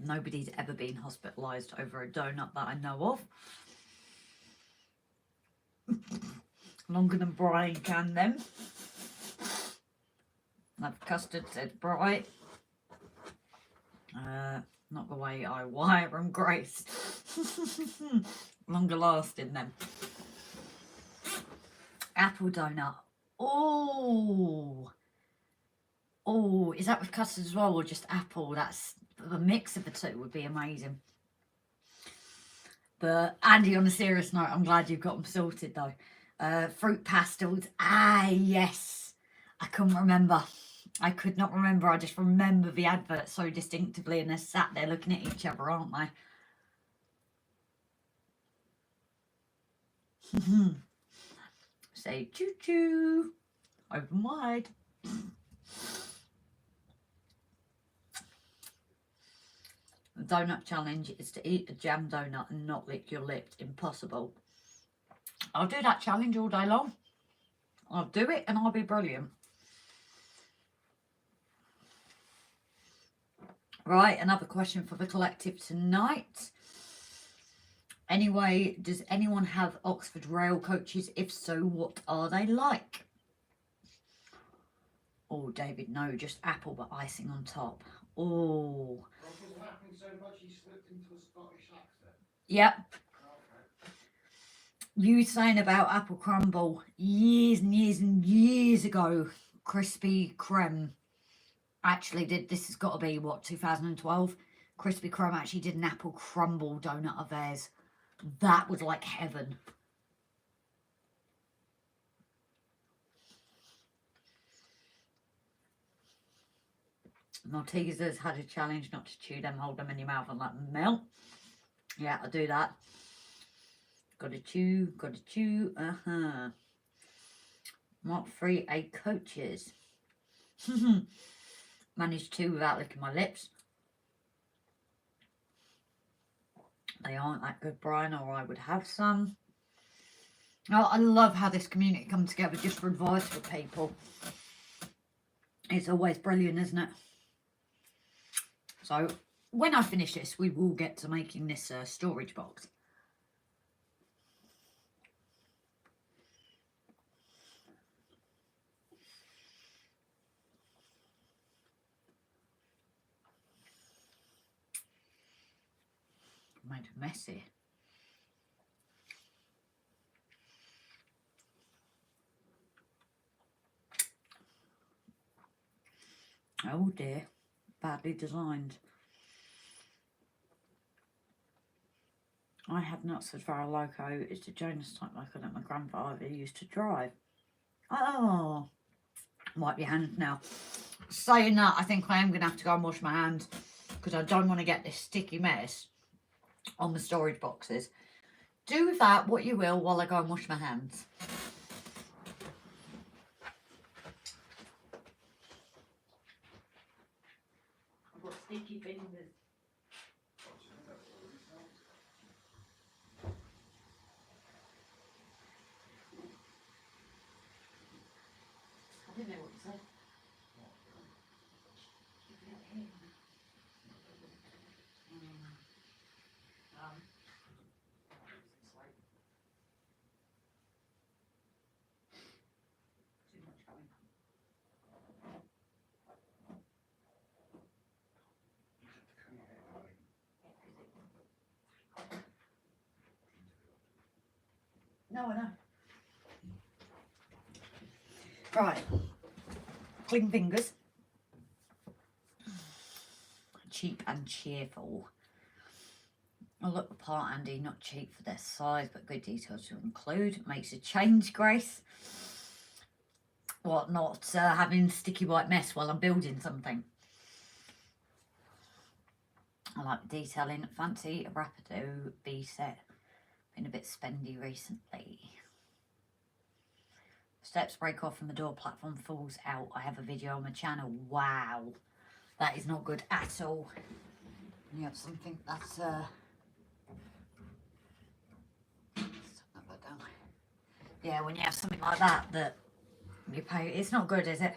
Nobody's ever been hospitalised over a donut that I know of. Longer than Brian can then. I've custard, said Bright. Not the way I wire and Grace. longer lasting then. Apple donut. Oh. Oh, is that with custard as well or just apple? That's a mix of the two would be amazing. But Andy, on a serious note, I'm glad you've got them sorted though. Fruit pastels. Ah, yes. I couldn't remember. I could not remember. I just remember the advert so distinctively, and they're sat there looking at each other, aren't they? Say choo choo. Open wide. The donut challenge is to eat a jam donut and not lick your lips. Impossible. I'll do that challenge all day long. I'll do it and I'll be brilliant. Right, another question for the collective tonight. Anyway, does anyone have Oxford rail coaches? If so, what are they like? Oh, David, no, just apple but icing on top. Oh. So much he slipped into a Scottish accent. Yep. Okay. You saying about apple crumble years and years and years ago, Krispy Kreme actually did, this has got to be what, 2012? Krispy Kreme actually did an apple crumble donut of theirs. That was like heaven. Maltesers had a challenge not to chew them, hold them in your mouth and let them melt. Yeah, I'll do that. Gotta chew, gotta chew. Mark 3A coaches. Managed to without licking my lips. They aren't that good, Brian, or I would have some. Oh, I love how this community comes together just for advice for people. It's always brilliant, isn't it? So, when I finish this, we will get to making this storage box. Made it messy. Oh dear, badly designed. I had an Oxford Farrell loco. It's a Jonas type loco that my grandfather used to drive. Oh, wipe your hands now. Saying that, I think I am going to have to go and wash my hands because I don't want to get this sticky mess on the storage boxes. Do with that what you will while I go and wash my hands. I've got sticky fingers. I didn't know what to say. Too much going on. No, I know. Right. Clean fingers. Cheap and cheerful. I look the part, Andy, not cheap for their size, but good details to include. Makes a change, Grace. What, not having sticky white mess while I'm building something. I like the detailing. Fancy a Rapido B set. Been a bit spendy recently. Steps break off and the door platform falls out. I have a video on my channel. Wow. That is not good at all. You have something that's yeah, when you have something like that that you pay, it's not good, is it?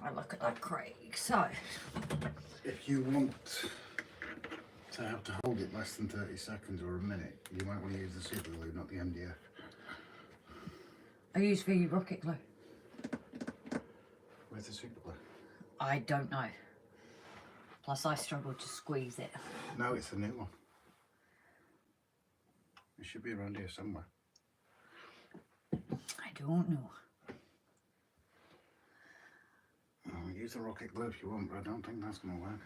I look at that, Craig. So, if you want to have to hold it less than 30 seconds or a minute, you might want to use the super glue, not the MDF. I use the rocket glue. Where's the super glue? I don't know. Plus I struggle to squeeze it. No, it's a new one. It should be around here somewhere. I don't know. Oh, use the rocket glue if you want, but I don't think that's going to work.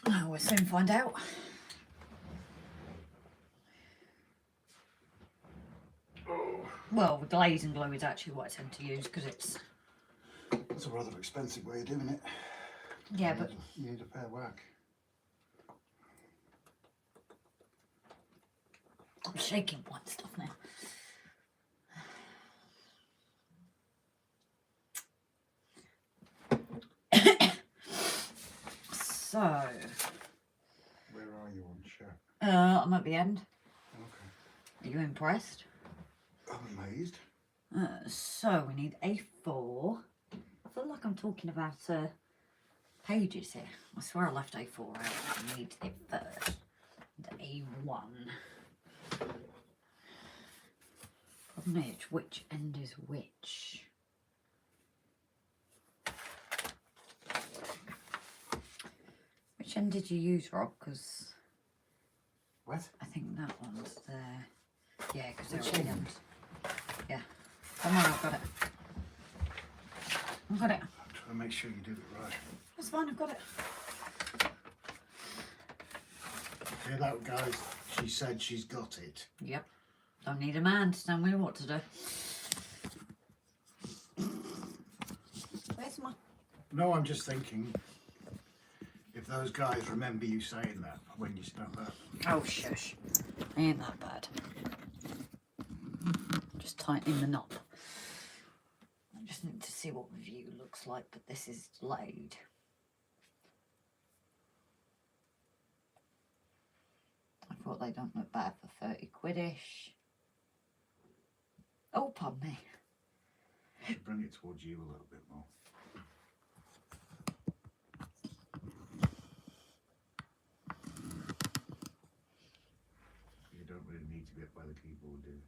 Oh, we'll soon find out. Well, the glazing glue is actually what I tend to use because it's... It's a rather expensive way of doing it. Yeah, but... You need a fair whack. I'm shaking white stuff now. So... Where are you on show? I'm at the end. Okay. Are you impressed? I'm amazed. So we need A4. I feel like I'm talking about pages here. I swear I left A4 out. I need it first. And A1. Problem is, which end is which? Which end did you use, Rob? Because What? I think that one's there. Yeah, because they're Which all end? ends. Yeah. Come on, I've got it. I've got it. I'm trying to make sure you do it right. That's fine, I've got it. Hear that, guys? She said she's got it. Yep. Don't need a man to tell me what to do. Where's my... No, I'm just thinking if those guys remember you saying that when you snap that. Oh, shush. Ain't that bad. Just tightening the knob. I just need to see what the view looks like, but this is delayed. I thought they don't look bad for 30 quid-ish. Oh, pardon me. Should bring it towards you a little bit more. You don't really need to be up by the keyboard, do you?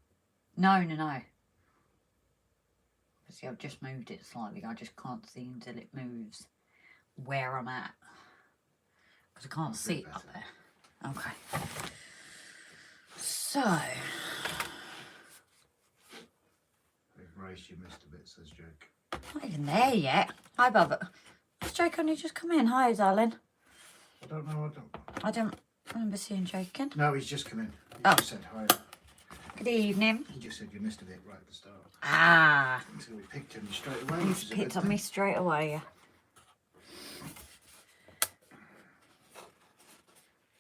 No, no, no. See, I've just moved it slightly. I just can't see until it moves where I'm at. Because I can't That's a see bit it up better. there. Okay. So, They've raised you missed a bit, says Jake. not even there yet. Hi, Bubba. Has Jake only just come in? Hi, darling. I don't know, I don't remember seeing Jake in. No, he's just come in. He Oh. just said hi. Good evening. He just said you missed a bit right at the start. Ah, So we picked him straight away. which he's is a picked good on thing. me straight away. Yeah.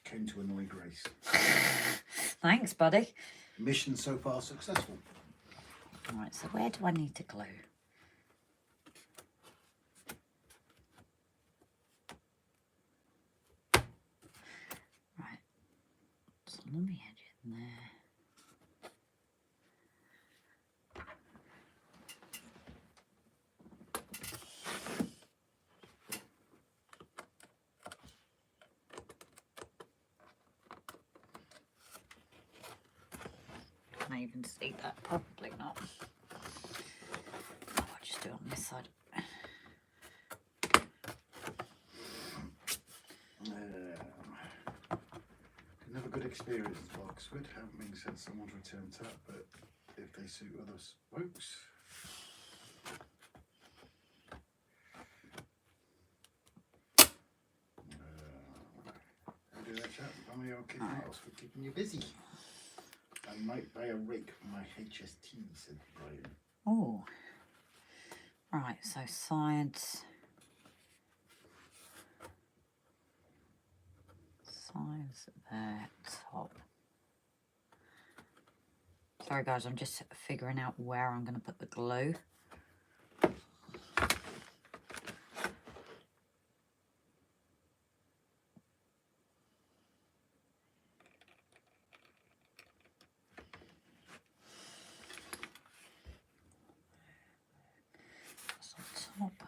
Came to annoy Grace. Thanks, buddy. Mission so far successful. Right, so where do I need to glue? Right, so let me edge in there. Can I even see that? Probably not. I'll just do it on this side. Didn't have a good experience at Oxford, having said someone's returned tap, but if they suit other folks. Do that chat. Family or kids house for keeping you busy. I might buy a rake for my HST, said Brian. Oh. Right, so sides. Sides there, top. Sorry guys, I'm just figuring out where I'm going to put the glue. That's on top.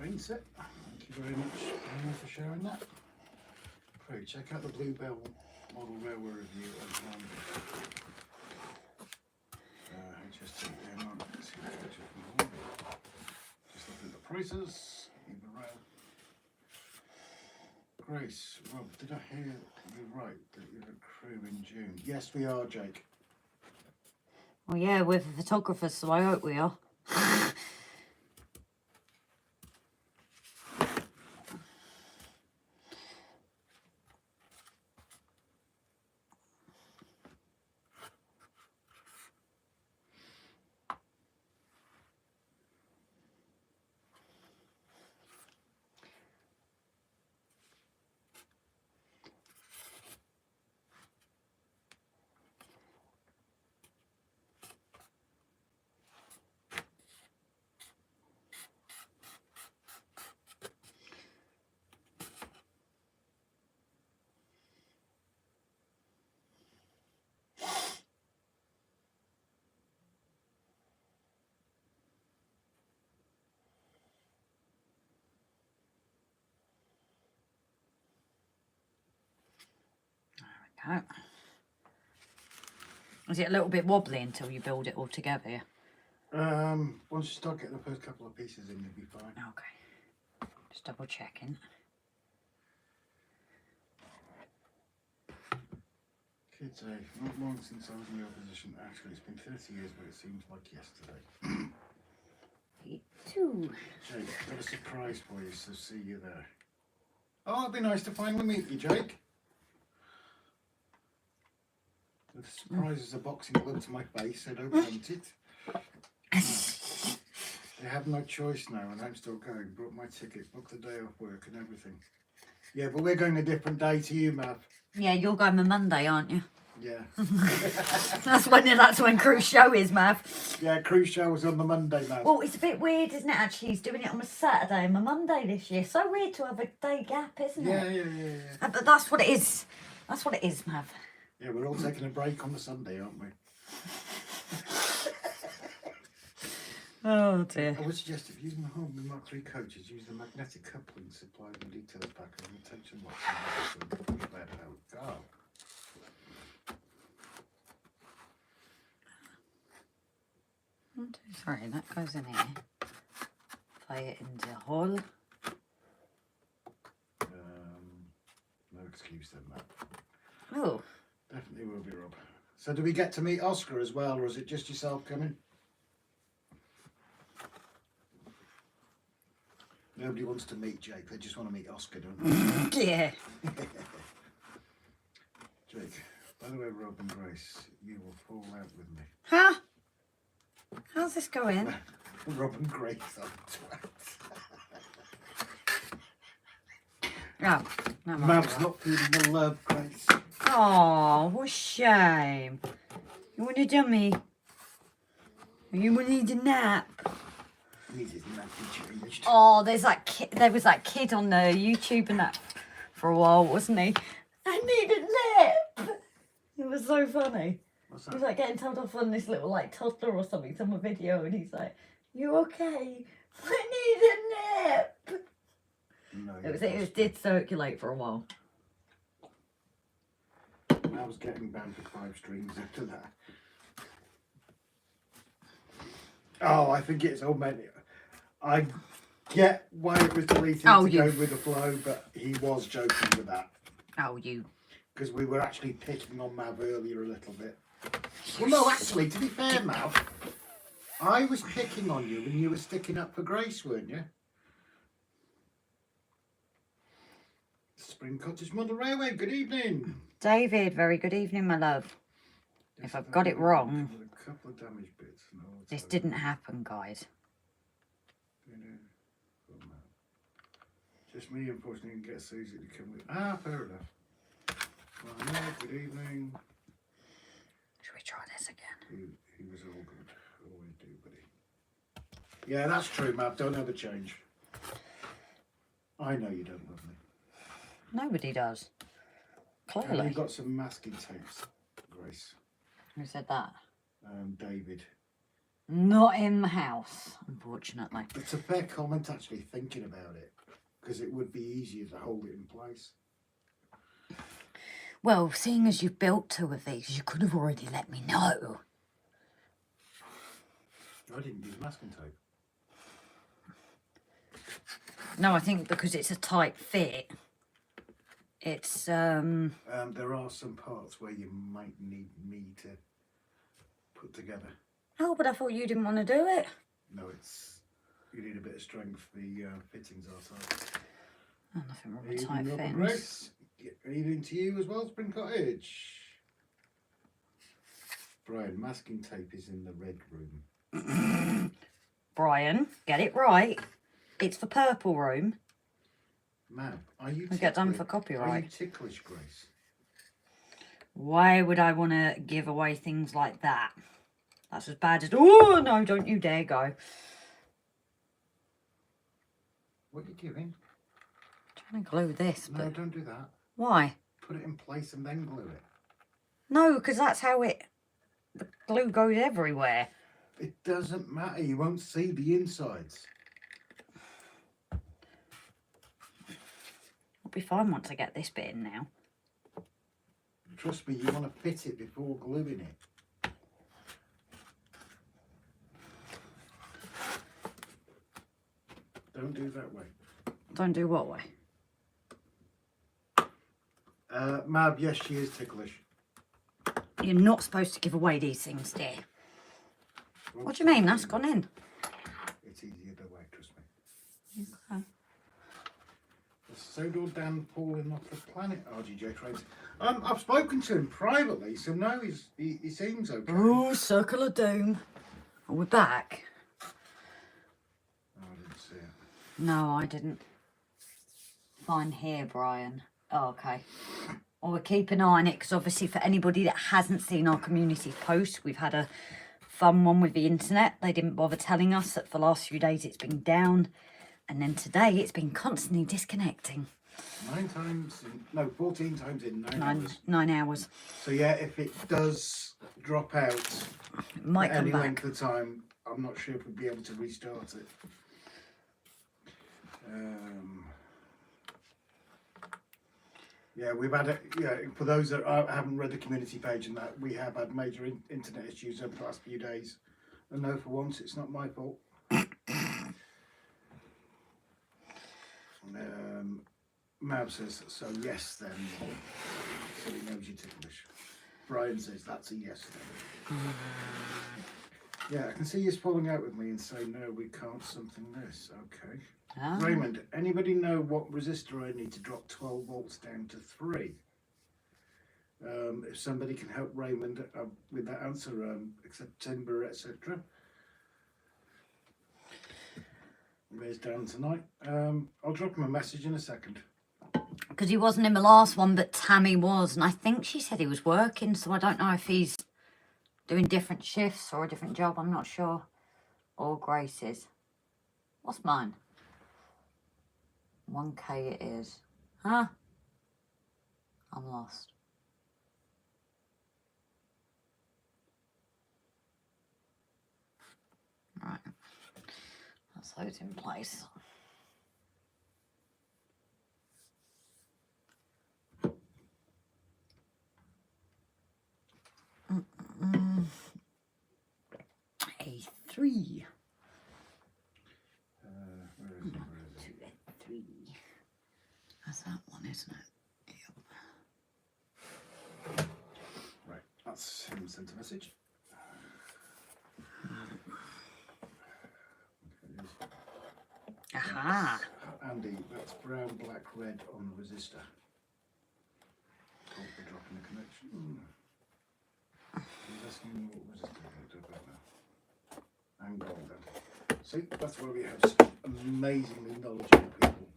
rinse it. Thank you very much, Emma, for sharing that. Great, check out the Bluebell model railway review on HST. Just looking at the prices. Even rail. Grace, Rob, did I hear you right that you're a crew in June? Yes, we are, Jake. Well, yeah, we're photographers, so I hope we are. There we go. Is it a little bit wobbly until you build it all together? Once you start getting the first couple of pieces in, you'll be fine. Okay. Just double checking. Kids, not long since I was in your position. Actually, it's been 30 years, but it seems like yesterday. Me too. Jake, I've got a surprise for you, so see you there. Oh, it'd be nice to finally meet you, Jake. The surprise is a boxing glove to my face, so don't want it. They have no choice now, and I'm still going. Brought my ticket, booked the day off work and everything. Yeah, but we're going a different day to you, Mav. Yeah, you're going on Monday, aren't you? Yeah. That's when cruise show is, Mav. Yeah, cruise show was on the Monday, Mav. Well, it's a bit weird, isn't it? Actually, he's doing it on a Saturday and a Monday this year. So weird to have a day gap, isn't it? Yeah. But that's what it is. That's what it is, Mav. Yeah, we're all taking a break on the Sunday, aren't we? Oh dear. I would suggest if using the Hillman Mark III coaches, use the magnetic coupling supplied in the details pack and the tension locks and push that out. Go. Sorry, that goes in here. Play it in the hole. No excuse then, Matt. Oh. Definitely will be, Rob. So do we get to meet Oscar as well, or is it just yourself coming? Nobody wants to meet Jake, they just want to meet Oscar, don't they? Yeah. Jake, by the way, Rob and Grace, you will fall out with me. Huh? How's this going? Rob and Grace are twats. Oh, no, Mav's not feeling the love, Grace. Oh, what a shame. You want a dummy? You want to need a nap? Needed a nappy changed. Oh, there was that kid on the YouTube and that for a while, wasn't he? I need a nap. It was so funny. What's He's that? like getting told off on this little like toddler or something from a video, and he's like, "You okay? I need a nap." No, It did circulate for a while. I was getting banned for 5 streams after that. Oh, I think it's all meant. I get why it was deleted to go with the flow, but he was joking with that. Oh, you. Because we were actually picking on Mav earlier a little bit. Well, no, actually, to be fair, Mav, I was picking on you when you were sticking up for Grace, weren't you? Spring Cottage Mother Railway, good evening. David, very good evening, my love. If I've got it wrong, A couple of damaged bits. this didn't happen, guys. Just me, unfortunately, didn't get Susie to come with. Ah, fair enough. Well, no, good evening. Should we try this again? He was all good. Always do, buddy. Yeah, that's true, Matt. Don't ever change. I know you don't love me. Nobody does. Have Clearly. you got some masking tapes, Grace? Who said that? David. Not in the house, unfortunately. It's a fair comment actually thinking about it, because it would be easier to hold it in place. Well, seeing as you've built 2 of these, you could have already let me know. I didn't use masking tape. No, I think because it's a tight fit. It's, There are some parts where you might need me to put together. Oh, but I thought you didn't want to do it. No, you need a bit of strength. The fittings are tight. Oh, nothing wrong with Evening, tight Robert fittings. Grace. Evening to you as well, Spring Cottage. Brian, masking tape is in the red room. Brian, get it right. It's the purple room. Ma'am, are you We get done for Are you copyright. ticklish, Grace? Why would I want to give away things like that? That's as bad as... Oh, no, don't you dare go. What are you doing? I'm trying to glue this, No, but... don't do that. Why? Put it in place and then glue it. No, because that's how it... The glue goes everywhere. It doesn't matter. You won't see the insides. I'll be fine once I get this bit in now. Trust me, you want to fit it before gluing it. Don't do that way. Don't do what way? Mab, yes, she is ticklish. You're not supposed to give away these things, dear. What do you mean? That's gone in. It's easier the way, trust me. Okay. So do Dan falling off the planet, RGJ Trains. I've spoken to him privately, so no, he seems okay. Oh, circle of doom. Are we back? Oh, I didn't see it. No, I didn't. Fine here, Brian. Oh, okay. Well, we'll keep an eye on it, because obviously for anybody that hasn't seen our community post, we've had a fun one with the internet. They didn't bother telling us that for the last few days it's been down. And then today it's been constantly disconnecting. 14 times in 9 hours. 9 hours. So yeah, if it does drop out It might for come any back. length of time, I'm not sure if we'll be able to restart it. Yeah, we've had for those that haven't read the community page and that, we have had major internet issues over the last few days. And no, for once, it's not my fault. Mab says, so yes then. So he knows you're ticklish. Brian says, that's a yes then. Yeah, I can see you falling out with me and say, no, we can't something this. Okay. Ah. Raymond, anybody know what resistor I need to drop 12 volts down to 3? If somebody can help Raymond with that answer, except timber, etc. Where's Dan tonight? I'll drop him a message in a second. Because he wasn't in the last one, but Tammy was. And I think she said he was working, so I don't know if he's doing different shifts or a different job. I'm not sure. Or Grace is. What's mine? 1K it is. Huh? I'm lost. Right. That's those in place. A3. Where is it? A3. That's that one, isn't it? Yep. Right, that's him sent a message. Aha. Andy, that's brown, black, red on the resistor. Oh, we're dropping the connection. He's asking me what resistor I don't know. And gold then. See, that's where we have some amazingly knowledgeable people.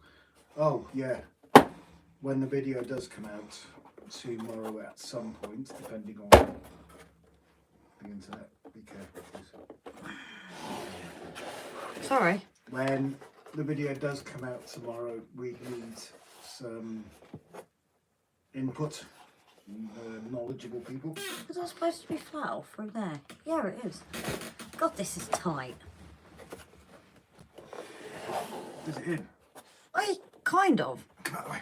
Oh, yeah. When the video does come out tomorrow at some point, depending on the internet, be careful, please. Sorry. When the video does come out tomorrow, we need some input, knowledgeable people. Was that supposed to be flat off through there? Yeah, it is. God, this is tight. Is it in? Hey, kind of. Come that way.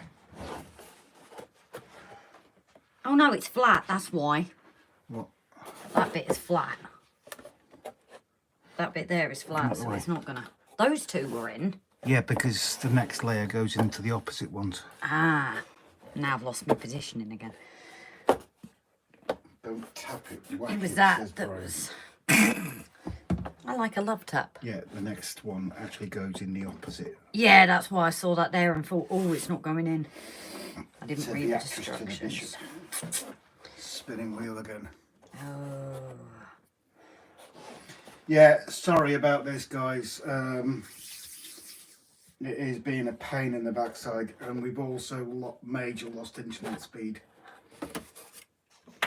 Oh no, it's flat, that's why. What? That bit is flat. That bit there is flat, Not so the way. it's not gonna... Those two were in. Yeah, because the next layer goes into the opposite ones. Ah, now I've lost my positioning again. Don't tap it. It was that that was... I like a love tap. Yeah, the next one actually goes in the opposite. Yeah, that's why I saw that there and thought, oh, it's not going in. I didn't Said read the the actress to the instructions. bishop. Spinning wheel again. Oh. Yeah, sorry about this, guys. It is being a pain in the backside, and we've also major lost internet speed,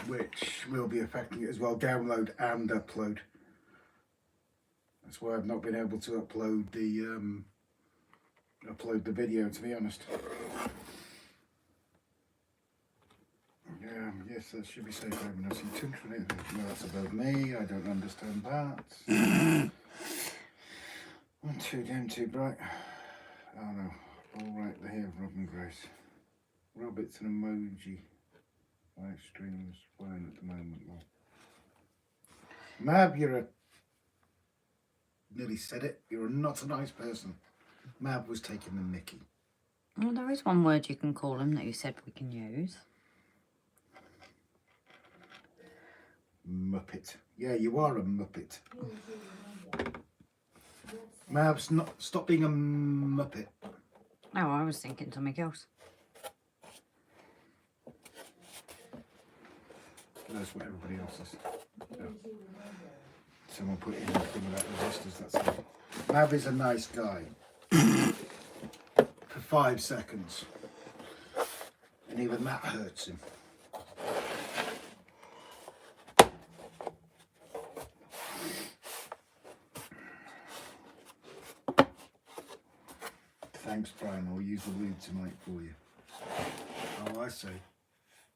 which will be affecting it as well. Download and upload. That's why I've not been able to upload the video, to be honest. Yes, that should be safe. I haven't seen 200. No, that's above me. I don't understand that. 1, 2, dim, too bright. Oh no. All right, the hair of Rob and Grace. Rob, it's an emoji. Live stream's fine at the moment. Mab, you're a... Nearly said it. You're not a nice person. Mab was taking the mickey. Well, there is one word you can call him that you said we can use. Muppet. Yeah, you are a muppet. Mabs, stop being a muppet. No, I was thinking something else. That's what everybody else is. Yeah. Someone put in the thing about resistors, that's it. Mab is a nice guy. For 5 seconds. And even that hurts him. Thanks, Brian. I'll use the lube tonight for you. Oh, I see.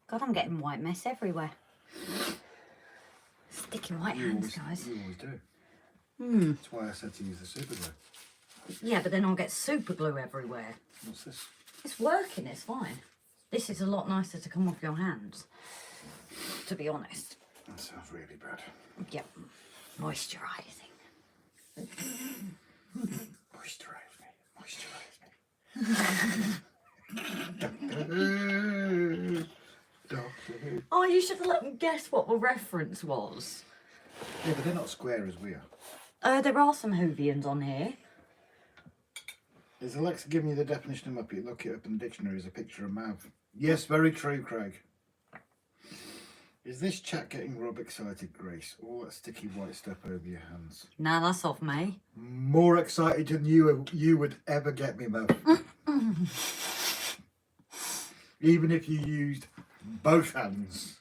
God, I'm getting white mess everywhere. Sticky white hands, guys. You always do. Hmm. That's why I said to use the super glue. Yeah, but then I'll get super glue everywhere. What's this? It's working, it's fine. This is a lot nicer to come off your hands, to be honest. That sounds really bad. Yep. Moisturising. Moisturise me. Moisturise me. Doctor. Oh, you should have let me guess what the reference was. Yeah, but they're not square as we are. There are some Hoovians on here. Is Alexa giving you the definition of Muppet? Look it up in the dictionary as a picture of Mav. Yes, very true, Craig. Is this chat getting Rob excited, Grace? All that sticky white stuff over your hands. Nah, that's off me. More excited than you would ever get me, Mav. Even if you used both hands.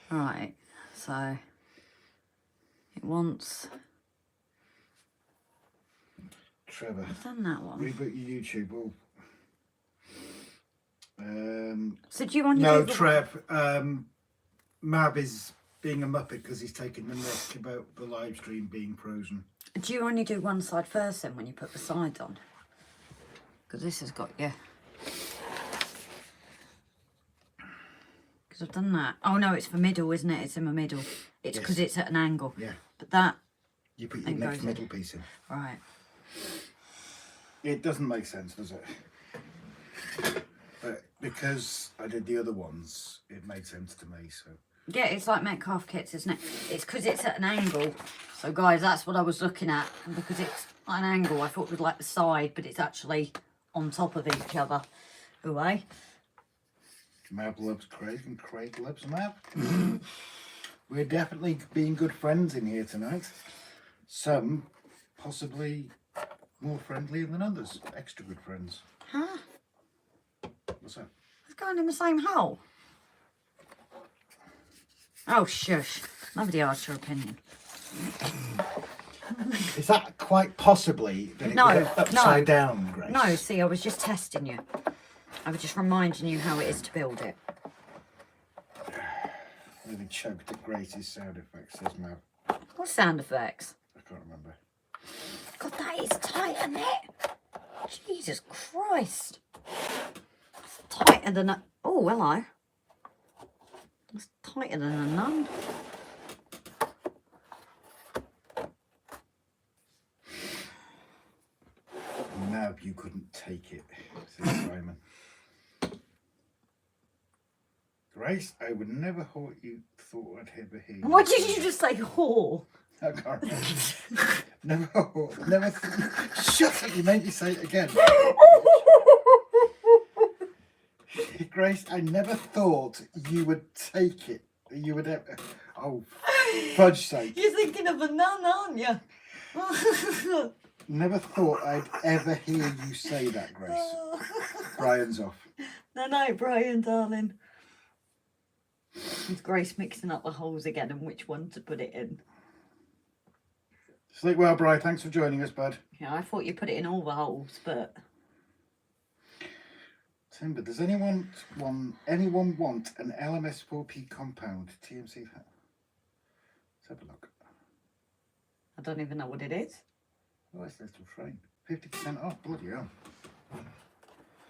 Right, so it wants... Trevor, I've done that one. reboot your YouTube. So do you want to No, do the... Trev. Mav is being a muppet because he's taking the risk about the live stream being frozen. Do you only do one side first then when you put the sides on? Because this has got, yeah. Because I've done that. Oh no, it's the middle, isn't it? It's in the middle. It's because Yes. it's at an angle. Yeah. But that, You put your And next goes middle in. piece in. right. It doesn't make sense, does it? But because I did the other ones, it made sense to me, so. Yeah, it's like Metcalf kits, isn't it? It's because it's at an angle. So guys, that's what I was looking at. And because it's at an angle, I thought it was like the side, but it's actually on top of each other. Away. Mav loves Craig and Craig loves Mav. We're definitely being good friends in here tonight. Some possibly more friendly than others. Extra good friends. Huh? What's that? It's going in the same hole. Oh, shush. Nobody asked your opinion. Is that quite possibly that it No, was upside no. down, Grace? No, see, I was just testing you. I was just reminding you how it is to build it. Really choked at Grace's sound effects, says Mav. What sound effects? can't remember. God, that is tight, isn't it? Jesus Christ. That's tighter than a... Oh, hello. That's tighter than a nun. Now you couldn't take it, says Simon. Grace, I would never thought I'd ever hear you. Why did you just say whore? I can't remember. never. Shut up! You made me say it again. Grace, I never thought you would take it. You would ever. Oh, fudge sake! You're thinking of a nun, aren't you? Never thought I'd ever hear you say that, Grace. Brian's off. No, Brian, darling. With Grace mixing up the holes again and which one to put it in. Sleep well, Brian. Thanks for joining us, bud. Yeah, I thought you put it in all the holes, but... Timber, does anyone want an LMS4P compound? TMC? Let's have a look. I don't even know what it is. Oh, it's a little train. 50% off, bloody hell.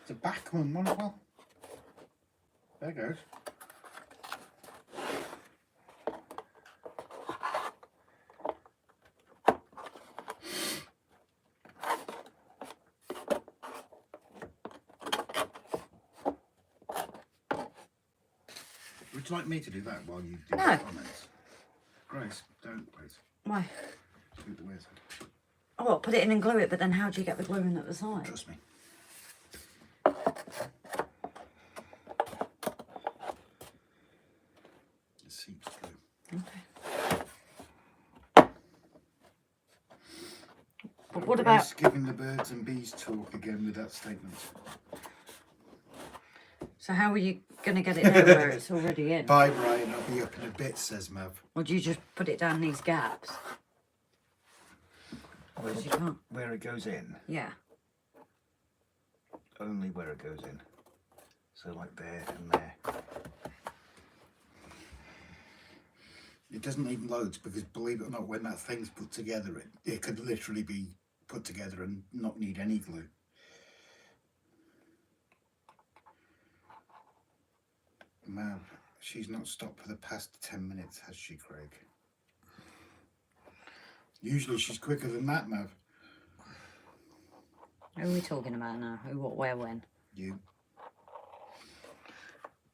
It's a Bachman one as well. There goes. Would you like me to do that while you do No. the comments? Grace, don't, please. Why? Do the weird. Oh, well, put it in and glue it, but then how do you get the glue in at the side? Trust me. It seeps through. Okay. But what about... Grace giving the birds and bees talk again with that statement. So how are you going to get it there where it's already in? Bye, Brian. I'll be up in a bit, says Mav. Or do you just put it down these gaps? Where, You can't. where it goes in, Yeah. only where it goes in. So like there and there. It doesn't need loads because, believe it or not, when that thing's put together, it could literally be put together and not need any glue. Mav, she's not stopped for the past 10 minutes, has she, Craig? Usually she's quicker than that, Mav. Who are we talking about now? Who, what, where, when? You.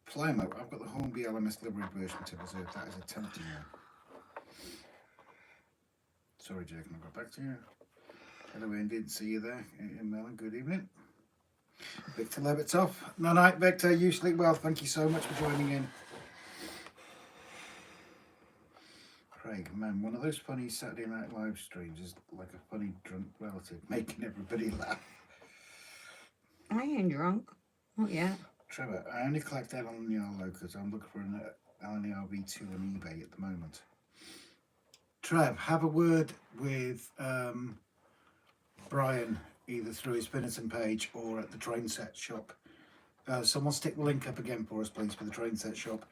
Plymouth, I've got the Hornby LMS livery version to reserve. That is a tempting one. Sorry, Jake, I'll go back to you. Hello, Ian, didn't see you there. Melon, good evening. Victor Levitt's off. No night, Victor. You sleep well. Thank you so much for joining in. Craig, man, one of those funny Saturday Night Live streams is like a funny drunk relative making everybody laugh. I ain't drunk. Not yet. Trevor, I only collect LNR locals. I'm looking for an LNR V2 on eBay at the moment. Trev, have a word with Brian, either through his Spinnerton page or at the train set shop. Someone stick the link up again for us, please, for the train set shop.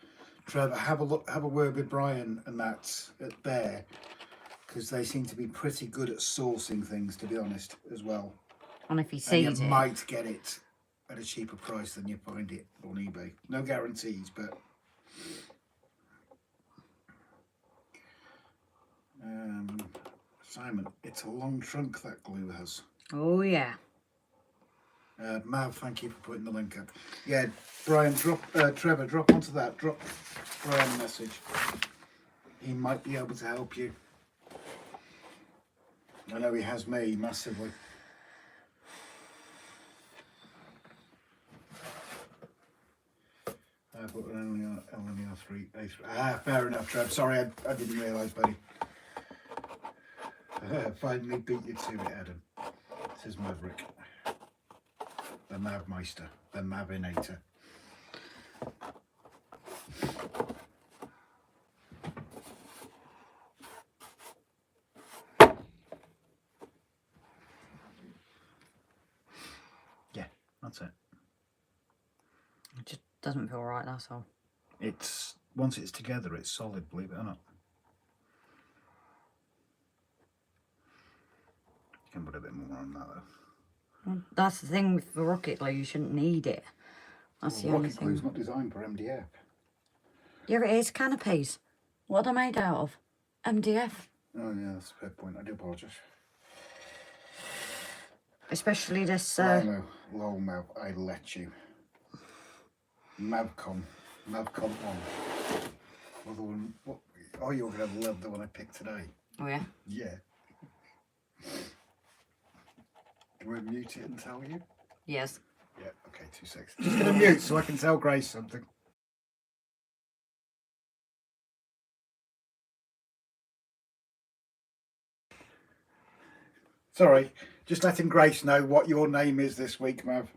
Trevor, have a word with Brian and that there, because they seem to be pretty good at sourcing things, to be honest, as well. And if he And sees you it. might get it at a cheaper price than you find it on eBay. No guarantees, but Simon, it's a long trunk that glue has. Oh, yeah. Mav, thank you for putting the link up. Yeah, Brian, Trevor, drop onto that. Drop Brian a message. He might be able to help you. I know he has me massively. But only R3, A3. Ah, fair enough, Trev. Sorry, I didn't realise, buddy. Finally beat you to it, Adam. Says Maverick. The Mavmeister. The Mavinator. Yeah, that's it. It just doesn't feel right, that's all. It's, once it's together, it's solid, believe it or not. put a bit more on that though. Well, that's the thing with the rocket glue, you shouldn't need it. That's the only Rocket glue's thing. not designed for MDF. Yeah, it is canopies. What are they made out of? MDF. Oh yeah, that's a fair point. I do apologise. Especially this... Limo, lol Mav, I let you. Mavcom 1. Well, the one, what, oh, you're going to love the one I picked today. Oh yeah? Yeah. Do I mute it and tell you? Yes. Yeah, okay, 2 seconds. Just going to mute so I can tell Grace something. Sorry, just letting Grace know what your name is this week, Mav.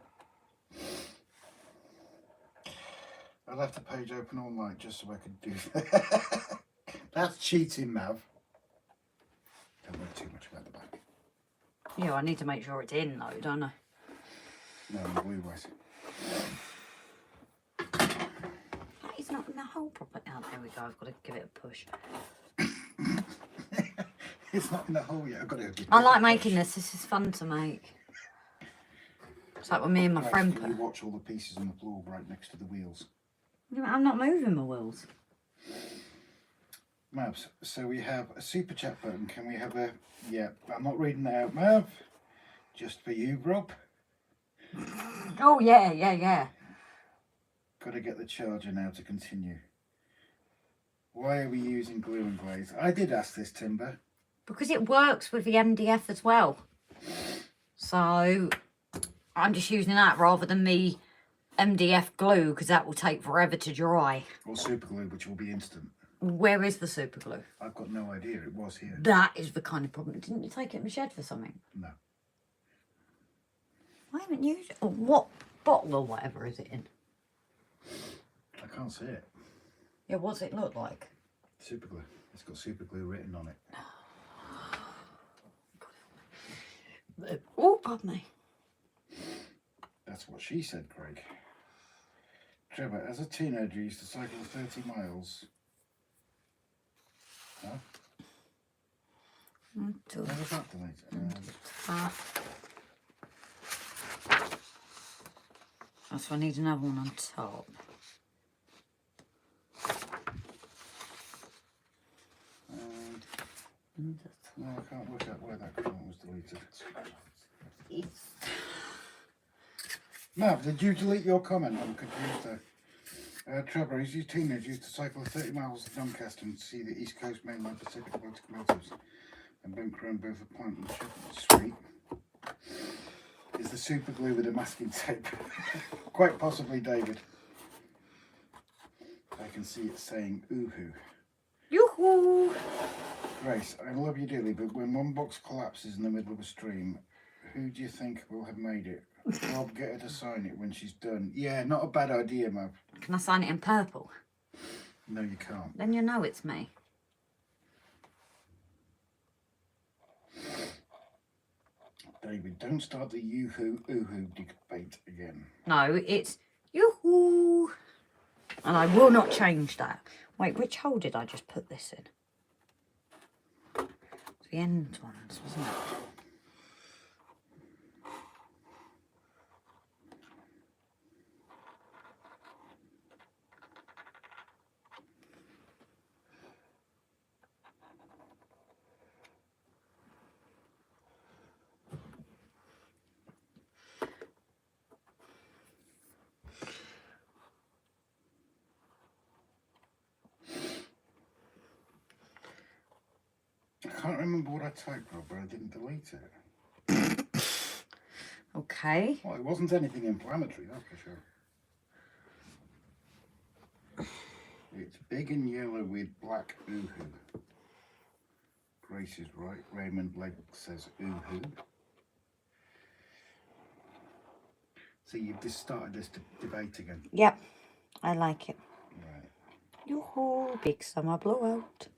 I left the page open all night just so I could do that. That's cheating, Mav. Don't worry too much about the back. Yeah, I need to make sure it's in though, don't I? No, the blue was. That is not in the hole properly. Oh, there we go. I've got to give it a push. It's not in the hole yet. I've got to give I it like a making push. this. This is fun to make. It's like when me and my Right, friend can put... you watch all the pieces on the floor right next to the wheels? I'm not moving my wheels. Mavs, so we have a super chat button. Can we have a... Yeah, I'm not reading that out, Mav. Just for you, Rob. Oh, yeah. Got to get the charger now to continue. Why are we using glue and glaze? I did ask this, Timber. Because it works with the MDF as well. So I'm just using that rather than me MDF glue because that will take forever to dry. Or super glue, which will be instant. Where is the super glue? I've got no idea. It was here. That is the kind of problem. Didn't you take it in the shed for something? No. I haven't used it. Or what bottle or whatever is it in? I can't see it. Yeah, what's it look like? Super glue. It's got super glue written on it. Oh, pardon me. That's what she said, Craig. Trevor, as a teenager, used to cycle 30 miles. Huh? Where was that deleted? So I need another one on top. No, I can't work out where that comment was deleted. Mav, did you delete your comment? I'm confused there. Trevor, as a teenager, used to cycle 30 miles to Doncaster and see the East Coast Mainline Pacific locomotives and bunker on both the point and Churchward Street. Is the super glue with the masking tape? Quite possibly, David. I can see it saying ooh-hoo. Yoo-hoo! Grace, I love you dearly, but when one box collapses in the middle of a stream, who do you think will have made it? Rob, get her to sign it when she's done. Yeah, not a bad idea, Mav. Can I sign it in purple? No, you can't. Then you know it's me. David, don't start the yoo-hoo, ooh-hoo debate again. No, it's yoo-hoo. And I will not change that. Wait, which hole did I just put this in? It's the end ones, wasn't it? I can't remember what I typed, Rob, but I didn't delete it. Okay. Well, it wasn't anything inflammatory, that's for sure. It's big and yellow with black ooh-hoo. Grace is right. Raymond Legg says ooh-hoo. So you've just started this debate again. Yep, I like it. Right. Yoo-hoo, big summer blowout.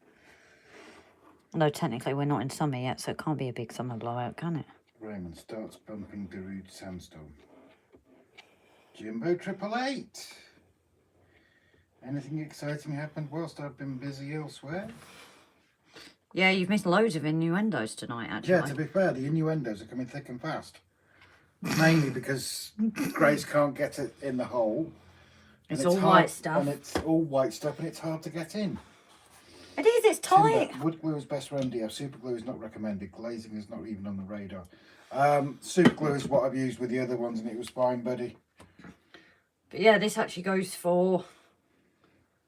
Although technically we're not in summer yet, so it can't be a big summer blowout, can it? Raymond starts bumping Darude Sandstone. Jimbo 888. Anything exciting happened whilst I've been busy elsewhere? Yeah, you've missed loads of innuendos tonight, actually. Yeah, to be fair, the innuendos are coming thick and fast. Mainly because Grace can't get it in the hole. It's and all white stuff. And it's all white stuff and it's hard to get in. It is, it's tight. Timber, wood glue is best for MDF. Super glue is not recommended. Glazing is not even on the radar. Super glue is what I've used with the other ones and it was fine, buddy. But yeah, this actually goes for...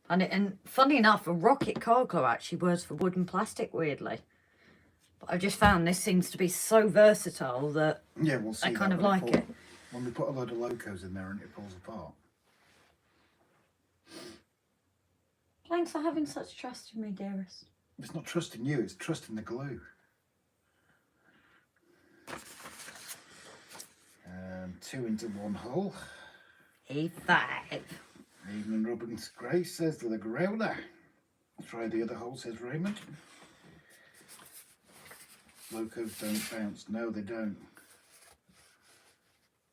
And funny enough, a rocket car glue actually works for wood and plastic, weirdly. But I've just found this seems to be so versatile that yeah, we'll see I kind of like it. When we put a load of locos in there and it falls apart. Thanks for having such trust in me, dearest. It's not trusting you, it's trusting the glue. 2 into 1 hole. E5. Evening, Robin's Grace says to the growler. Try the other hole, says Raymond. Locos don't bounce. No, they don't.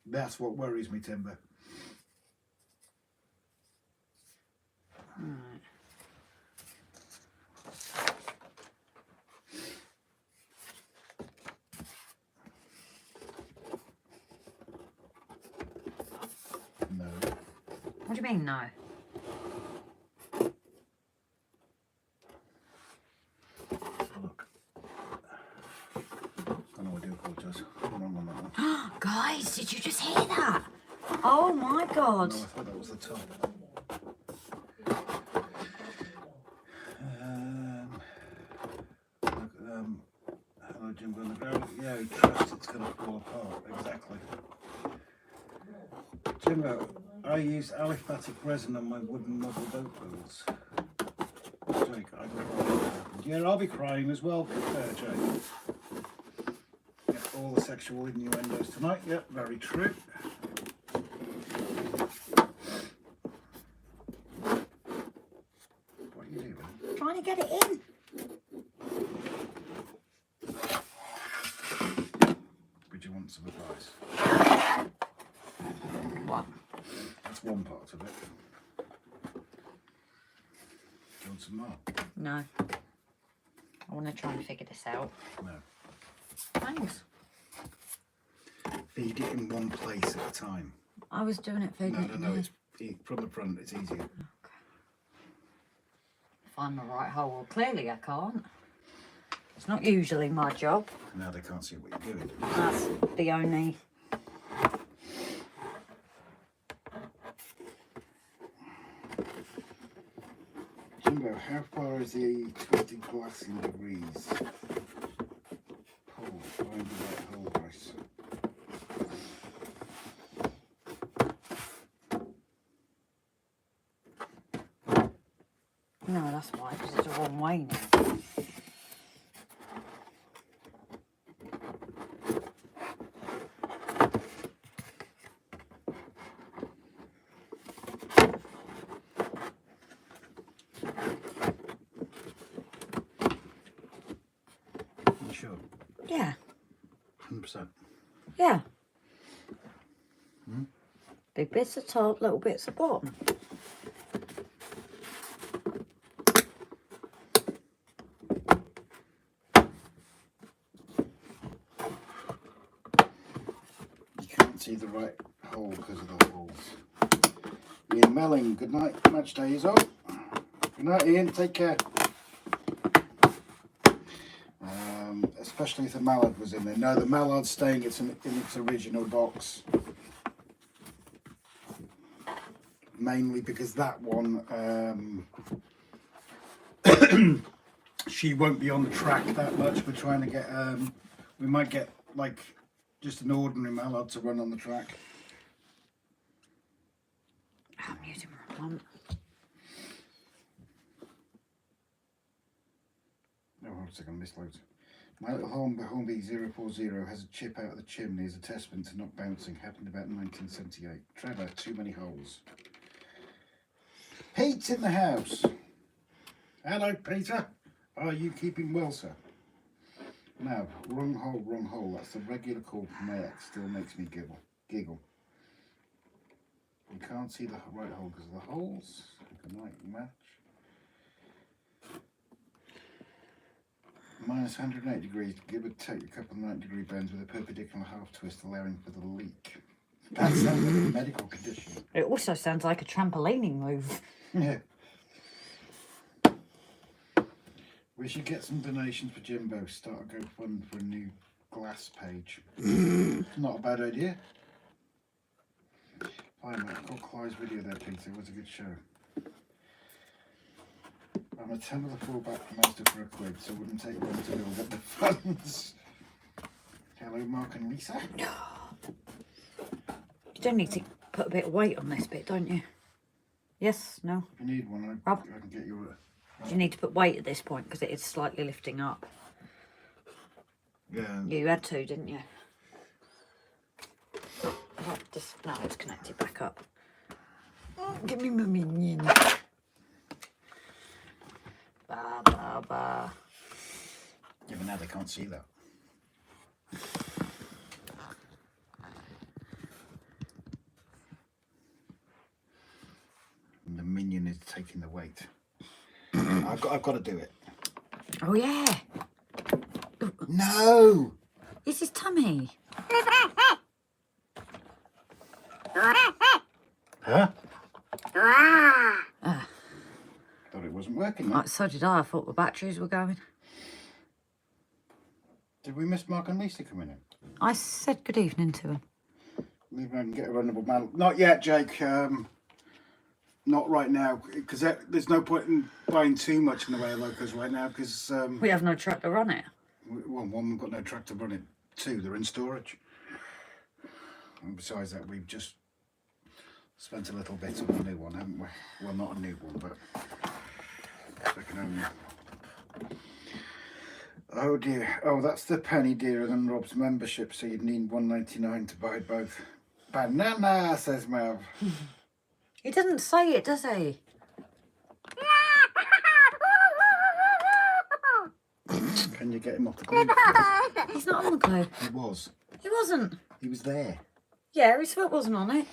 That's what worries me, Timber. Right. No. What do you mean, no? Look. I do apologise. Wrong on that one. Guys, did you just hear that? Oh my god. No, I thought that was the top. Look at them. Hello, Jim on the ground. Yeah, he trusts it's going to fall apart. Exactly. Jimbo, I use aliphatic resin on my wooden modelled oak wheels. Jake, I got yeah, I'll be crying as well, Jake. Yeah, all the sexual innuendos tonight. Yep, very true. What are you doing? Trying to get it in. Would you want some advice? What? That's one part of it. Do you want some more? No. I want to try and figure this out. No. Thanks. Feed it in one place at a time. I was doing it for No, it's from the front, it's easier. Find the right hole. Well, clearly I can't. It's not usually my job. Now they can't see what you're doing. That's the only... Jimbo, how far is the twisted glass in degrees? Pull, find the right hole, Bryce. No, that's why, because it's the wrong way now. You sure? Yeah. 100%. Yeah. Hmm? Big bits at top, little bits at bottom. You can't see the right hole because of the holes. Ian Melling, good night. Match day is on. Good night, Ian. Take care. Especially if the mallard was in there. No, the mallard's staying in its original box. Mainly because that one, she won't be on the track that much. We're trying to get, we might get like just an ordinary mallard to run on the track. I'm using the wrong one. Oh, hold on a second, I missed loads. My little Hornby 040 has a chip out of the chimney as a testament to not bouncing. Happened about 1978. Trevor, too many holes. Pete's in the house. Hello, Peter. Are you keeping well, sir? No, wrong hole, wrong hole. That's the regular call from my ex. Still makes me giggle. You can't see the right hole because of the holes. Good night, match. Minus 108 degrees, give or take a couple of 90-degree bends with a perpendicular half twist, allowing for the leak. That sounds like a medical condition. It also sounds like a trampolining move. Yeah. We should get some donations for Jimbo. Start a GoFund for a new glass page. Not a bad idea. Fine, mate. Got Clyde's video there, Peter. It was a good show. I'm a tenner the fullback master for £1, so it wouldn't take long to build up the funds. Hello, Mark and Lisa. You do need to put a bit of weight on this bit, don't you? Yes? No? If you need one, Rob? I can get you a... You need to put weight at this point because it is slightly lifting up. Yeah. You had to, didn't you? Oh, just now it's connected back up. Oh, give me my minion. Ba ba ba. Yeah, but now they can't see that. And the minion is taking the weight. I've got to do it. Oh yeah. No! It's his tummy. Huh? Ah. Thought it wasn't working. Right, so did I. I thought the batteries were going. Did we miss Mark and Lisa coming in? I said good evening to him. Maybe I can get a runnable medal. Not yet, Jake. Not right now, because there's no point in buying too much in the way of locos right now, because... We have no truck to run it. well, one, we've got no truck to run it. Two, they're in storage. And besides that, we've just spent a little bit on a new one, haven't we? Well, not a new one, but second hand. Oh dear. Oh, that's the penny dearer than Rob's membership, so you'd need $1.99 to buy both. Banana, says Mav. He doesn't say it, does he? Can you get him off the glue? He's not on the glue. He was. He wasn't. He was there. Yeah, his foot wasn't on it.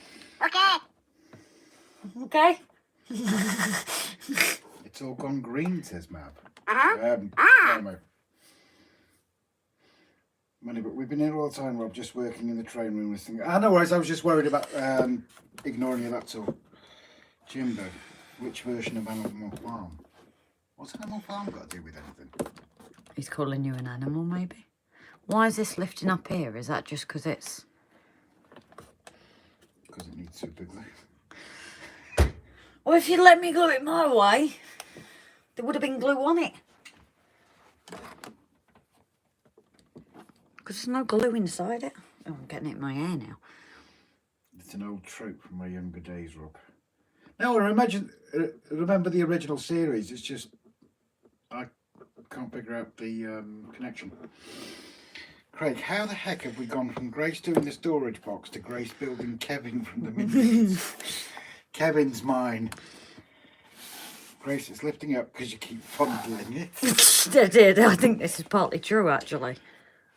Okay. It's all gone green, says Mav. Money, but we've been here all the time, Rob, just working in the train room listening. No worries, I was just worried about ignoring you, that's all. Jimbo, which version of Animal Farm? What's Animal Farm got to do with anything? He's calling you an animal, maybe. Why is this lifting up here? Is that just because it's... Because it needs super glue. Well, if you'd let me glue it my way, there would have been glue on it. Because there's no glue inside it. Oh, I'm getting it in my hair now. It's an old trope from my younger days, Rob. No, I remember the original series. It's just I can't figure out the connection. Craig, how the heck have we gone from Grace doing the storage box to Grace building Kevin from the Minions? Kevin's mine. Grace, it's lifting up because you keep fondling it. It did. I think this is partly true, actually.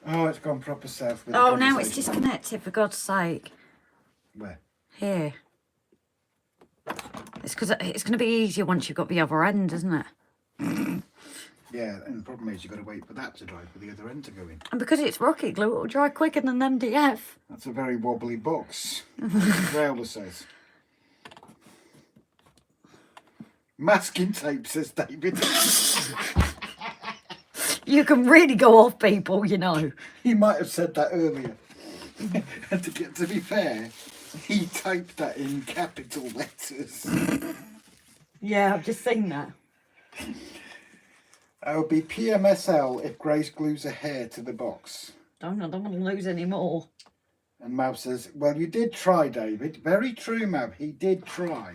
Oh, it's gone proper south. With Oh, now it's disconnected, for God's sake. Where? Here. It's because it's going to be easier once you've got the other end, isn't it? Yeah, and the problem is you've got to wait for that to dry for the other end to go in. And because it's rocket glue, it'll dry quicker than MDF. That's a very wobbly box, Railer says. Masking tape, says David. You can really go off people, you know. He might have said that earlier. And to be fair, he typed that in capital letters. Yeah, I've just seen that. I would be PMSL if Grace glues a hair to the box. I don't want to lose any more. And Mav says, well, you did try, David. Very true, Mav. He did try.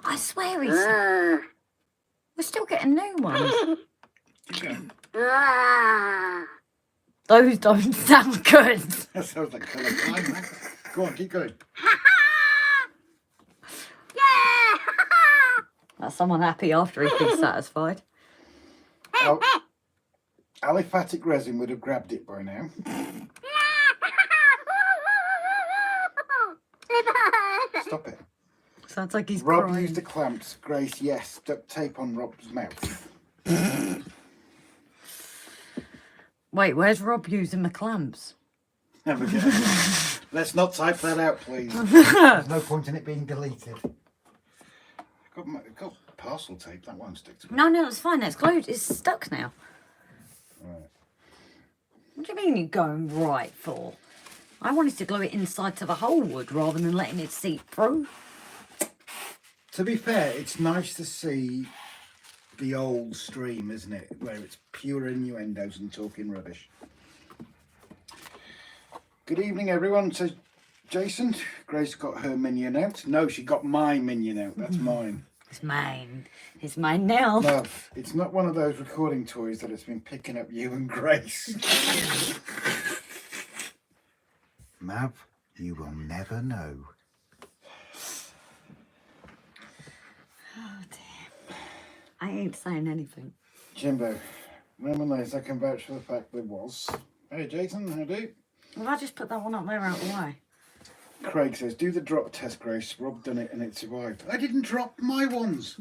I swear he's... We're still getting new ones. Keep going. Those don't sound good. That sounds like colour blind, man. Go on, keep going. That's someone happy after he's been satisfied. Oh, aliphatic resin would have grabbed it by now. Stop it. Sounds like he's Rob crying. used the clamps. Grace, yes. Duct tape on Rob's mouth. Wait, where's Rob using the clamps? There we go. Let's not type that out, please. There's no point in it being deleted. I've got parcel tape, that won't stick to it. No, it's fine. It's glued. It's stuck now. Right. What do you mean you're going right for? I wanted to glue it inside to the whole wood rather than letting it seep through. To be fair, it's nice to see the old stream, isn't it? Where it's pure innuendos and talking rubbish. Good evening, everyone. Says Jason. Grace got her minion out. No, she got my minion out. That's mine. It's mine. It's mine now. Love, it's not one of those recording toys that has been picking up you and Grace. Mav, you will never know. Oh, dear. I ain't saying anything. Jimbo, reminisce, I can vouch for the fact there was. Hey, Jason, how do? Well, I just put that one up there out of the way. Craig says, do the drop test, Grace. Rob done it and it survived. I didn't drop my ones.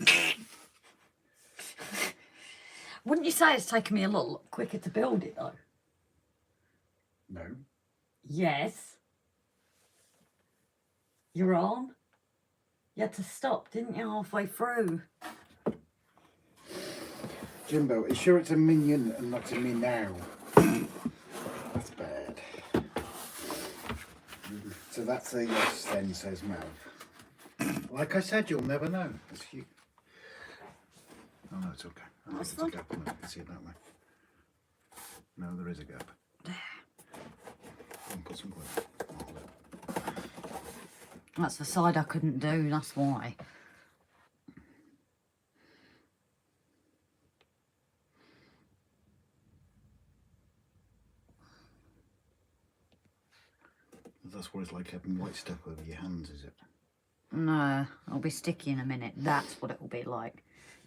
Wouldn't you say it's taken me a lot quicker to build it, though? No. Yes. You're on? You had to stop, didn't you, halfway through? Jimbo, are you sure it's a minion and not a me now? That's bad. So that's a yes then, says Mav. Like I said, you'll never know. It's you. Oh no, it's okay. Oh, That's there's a fine. gap. No, I can see it that way. No, there is a gap. And put some glue. Oh, look. That's the side I couldn't do, that's why. That's what it's like having white stuff over your hands, is it? No, it'll be sticky in a minute. That's what it'll be like.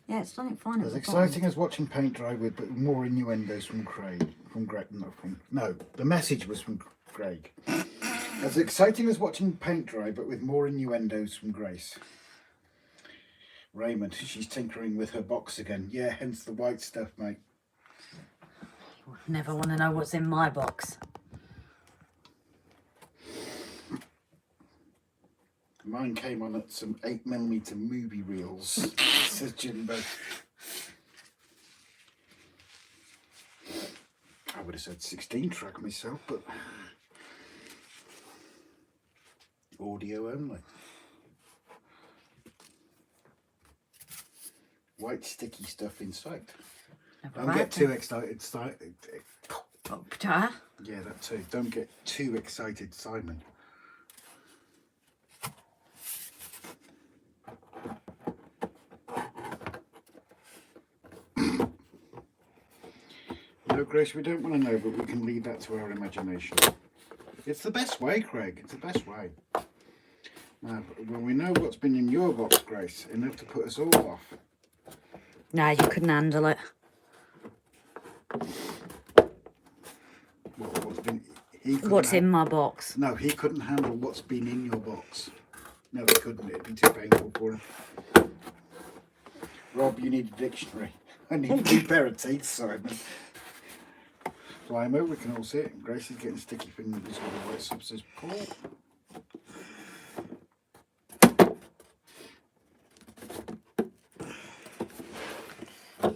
Yeah, it's done it fine. As exciting as watching paint dry with, but more innuendos from Craig. No, the message was from Craig. As exciting as watching paint dry, but with more innuendos from Grace. Raymond, she's tinkering with her box again. Yeah, hence the white stuff, mate. Never want to know what's in my box. Mine came on at some 8mm movie reels, says Jimbo. I would have said 16 track myself, but audio only. White sticky stuff inside. Never Don't had get to. too excited. Doctor. Yeah, that too. Don't get too excited, Simon. No, Grace, we don't want to know, but we can leave that to our imagination. It's the best way, Craig. It's the best way. Now, when we know what's been in your box, Grace, enough to put us all off. No, you couldn't handle it. What's been? He couldn't What's in my box? No, he couldn't handle what's been in your box. No, he couldn't. It'd be too painful for him. Rob, you need a dictionary. I need a new pair of teeth, Simon. Fly him over, we can all see it. Grace is getting sticky fingers with the white sub says, Paul.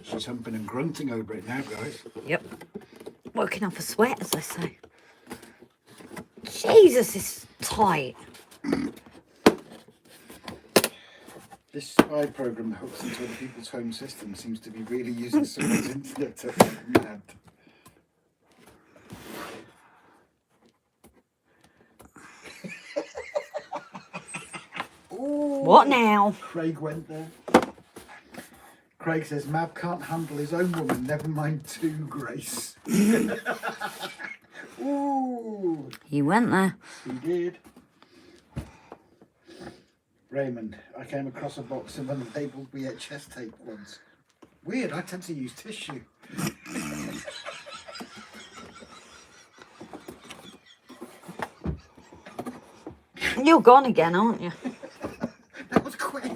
She's humping and grunting over it now, guys. Yep. Working up a sweat, as I say. Jesus, it's tight. This spy program that hooks into other people's home system seems to be really using someone's internet to mad. What now? Craig went there. Craig says Mav can't handle his own woman, never mind two, Grace. Ooh, He went there. he did. Raymond, I came across a box of unlabelled VHS tape once. Weird, I tend to use tissue. You're gone again, aren't you? That was quick.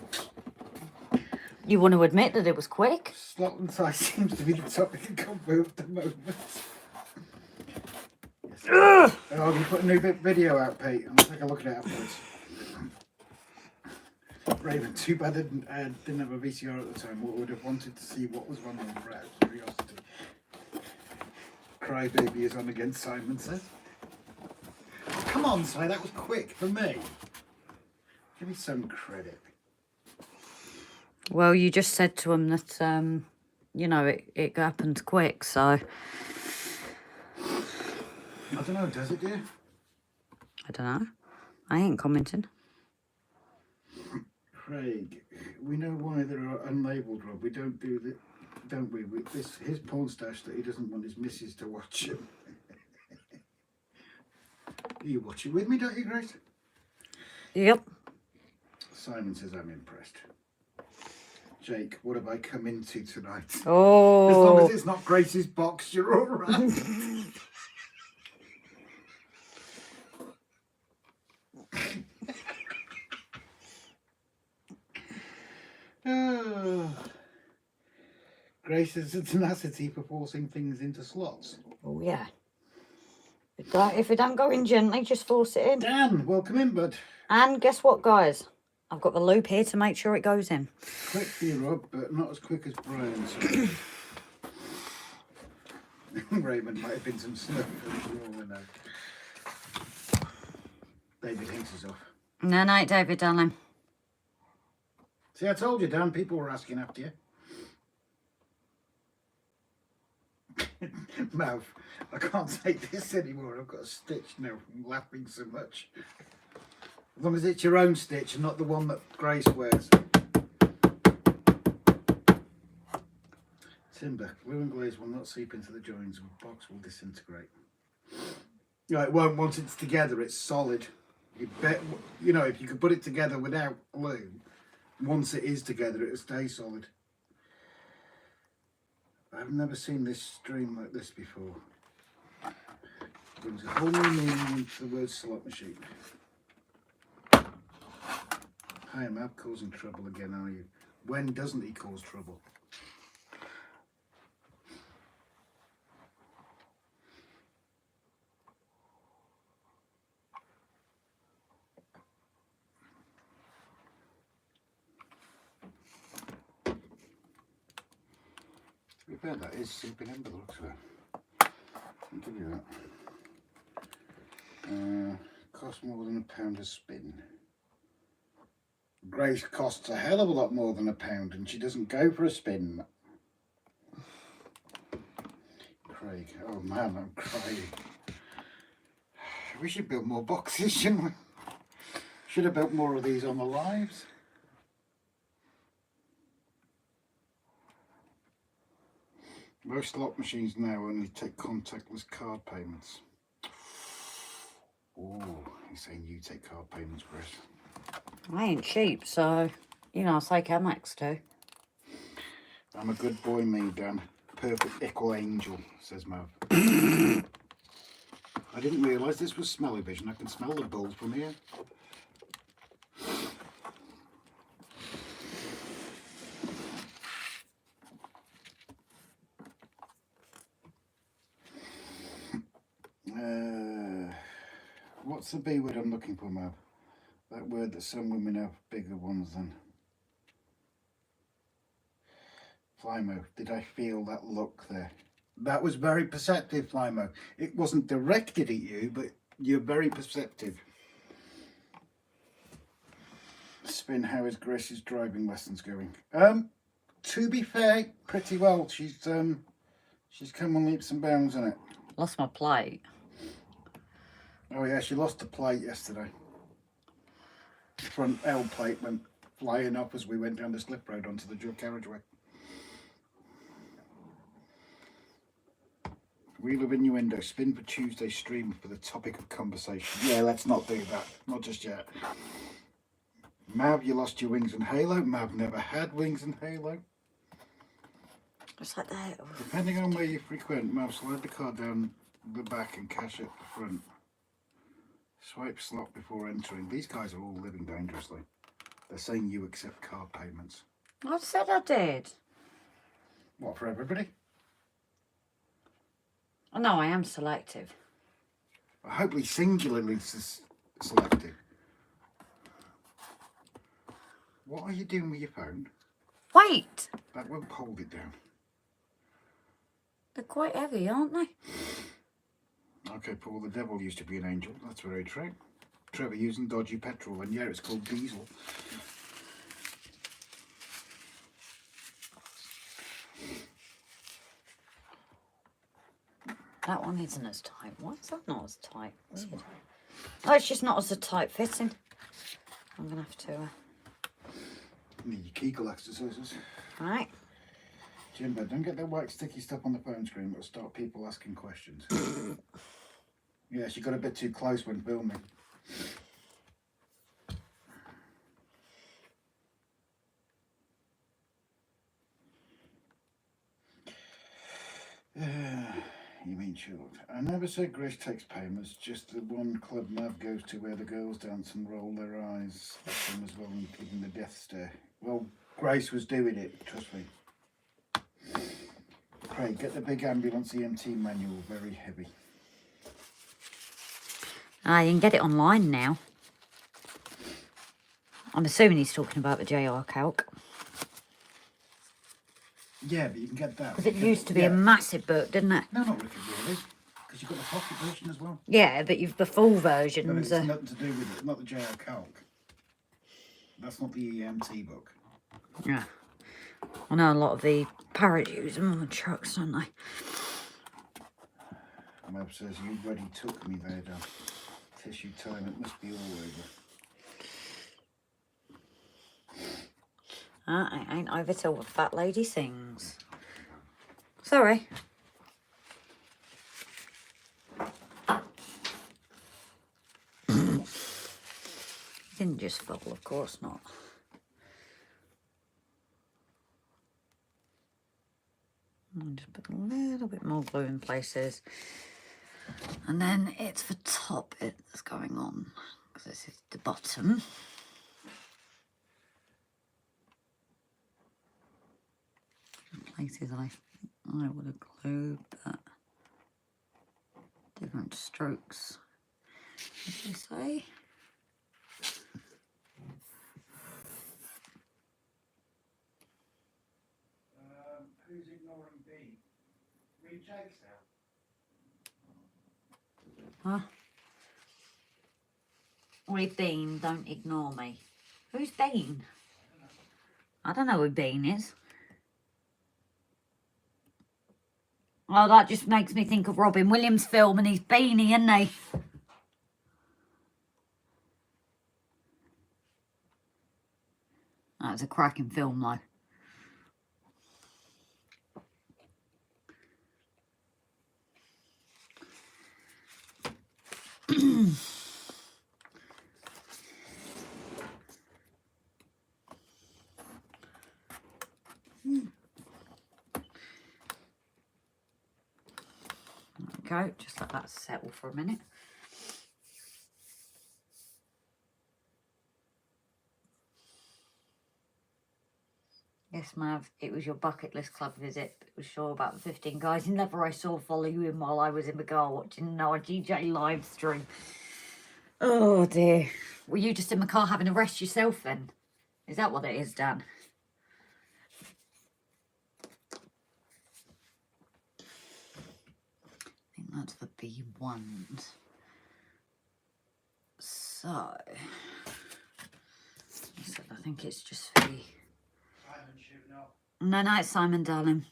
You want to admit that it was quick? slot and size seems to be the topic of convo at the moment. Yes. Oh, we put a new video out, Pete. I'll take a look at it afterwards. Raven, too bad I didn't have a VCR at the time. What would have wanted to see what was wrong with Brad. Curiosity. Crybaby is on again, Simon says. Oh, come on, Si, that was quick for me. Give me some credit. Well, you just said to him that, you know, it happened quick, so... I don't know, does it, dear? I don't know. I ain't commenting. Craig, we know why there are unlabelled, Rob. We don't do that, don't we? His porn stash that he doesn't want his missus to watch him. You watch it with me, don't you, Grace? Yep. Simon says I'm impressed. Jake, what have I come into tonight? Oh. As long as it's not Grace's box, you're all right. Grace has a tenacity for forcing things into slots. Oh, yeah. If it don't go in gently, just force it in. Dan, welcome in, bud. And guess what, guys? I've got the loop here to make sure it goes in. Quick for you, Rob, but not as quick as Brian. Raymond might have been some snuff. David hates us off. No, no, David, darling. See, I told you, Dan, people were asking after you. Mav, I can't take this anymore. I've got a stitch now from laughing so much. As long as it's your own stitch and not the one that Grace wears. Timber, glue and glaze will not seep into the joins. The box will disintegrate. Yeah, it won't once it's together. It's solid. You bet. You know, if you could put it together without glue, once it is together, it'll stay solid. I've never seen this stream like this before. Brings a whole new meaning into the word slot machine. Hi, am I causing trouble again, are you? When doesn't he cause trouble? To be fair, that is seeping in by the looks of it. I'll give you that. Cost more than £1 a spin. Grace costs a hell of a lot more than £1 and she doesn't go for a spin. Craig, oh man, I'm crying. We should build more boxes, shouldn't we? Should have built more of these on the lives. Most slot machines now only take contactless card payments. Oh, he's saying you take card payments, Chris. I ain't cheap, so, you know, I'll take Amex too. I'm a good boy, me, Dan. Perfect equal angel, says Mav. I didn't realise this was smelly vision. I can smell the bulls from here. What's the B word I'm looking for, Mav? That word that some women have bigger ones than. Flymo, did I feel that look there? That was very perceptive, Flymo. It wasn't directed at you, but you're very perceptive. Spin, how is Grace's driving lessons going? To be fair, pretty well. She's come on leaps and bounds on it. Lost my plate. Oh yeah, she lost the plate yesterday. The front L plate went flying up as we went down the slip road onto the dual carriageway. Wheel of innuendo, spin for Tuesday stream for the topic of conversation. Yeah, let's not do that. Not just yet. Mav, you lost your wings and halo. Mav never had wings and halo. What's that there? Depending on where you frequent, Mav, slide the card down the back and cash at the front. Swipe slot before entering. These guys are all living dangerously. They're saying you accept card payments. I said I did. What, for everybody? Oh, no, I am selective. Hopefully singularly selective. What are you doing with your phone? Wait! That won't hold it down. They're quite heavy, aren't they? Okay, Paul, the devil used to be an angel. That's very true. Trevor using dodgy petrol, and yeah, it's called diesel. That one isn't as tight. Why is that not as tight? Weird. Oh, it's just not as a tight fitting. I'm going to have to... Need your Kegel exercises. Right. Jimbo, don't get that white sticky stuff on the phone screen. It'll start people asking questions. Yes, you got a bit too close when filming. You mean short? I never said Grace takes payments, just the one club Mav goes to where the girls dance and roll their eyes at them as well and give them the death stare. Well, Grace was doing it, trust me. Craig, get the big ambulance EMT manual, very heavy. Ah, you can get it online now. I'm assuming he's talking about the JR calc. Yeah, but you can get that. Because it used to be a massive book, didn't it? No, not really. Because you've got the pocket version as well. Yeah, but you've the full But versions. it's nothing to do with it, not the JR calc. That's not the EMT book. Yeah. I know a lot of the parrots use them on the trucks, don't they? Mab says, you already took me there, Dan. Tissue time, it must be all over. I ain't over till the fat lady sings. Sorry. Didn't just fall, of course not. I'll just put a little bit more glue in places. And then it's the top bit that's going on, because this is the bottom. Places I would have glued, but different strokes, as you say. Who's ignoring B? Read Jake's now. Huh? We've been, don't ignore me. Who's Bean? I don't know who Bean is. Oh, that just makes me think of Robin Williams' film and he's Beanie, isn't he? That's a cracking film, though. Go, just let that settle for a minute. Yes, Mav, it was your bucket list club visit. It was sure about the 15 guys in leather I saw follow you in while I was in the car watching an RGJ live stream. Oh dear. Were you just in the car having a rest yourself then? Is that what it is, Dan? I think that's the B1s. So, I think it's just the... Simon shooting up. No, it's Simon, darling.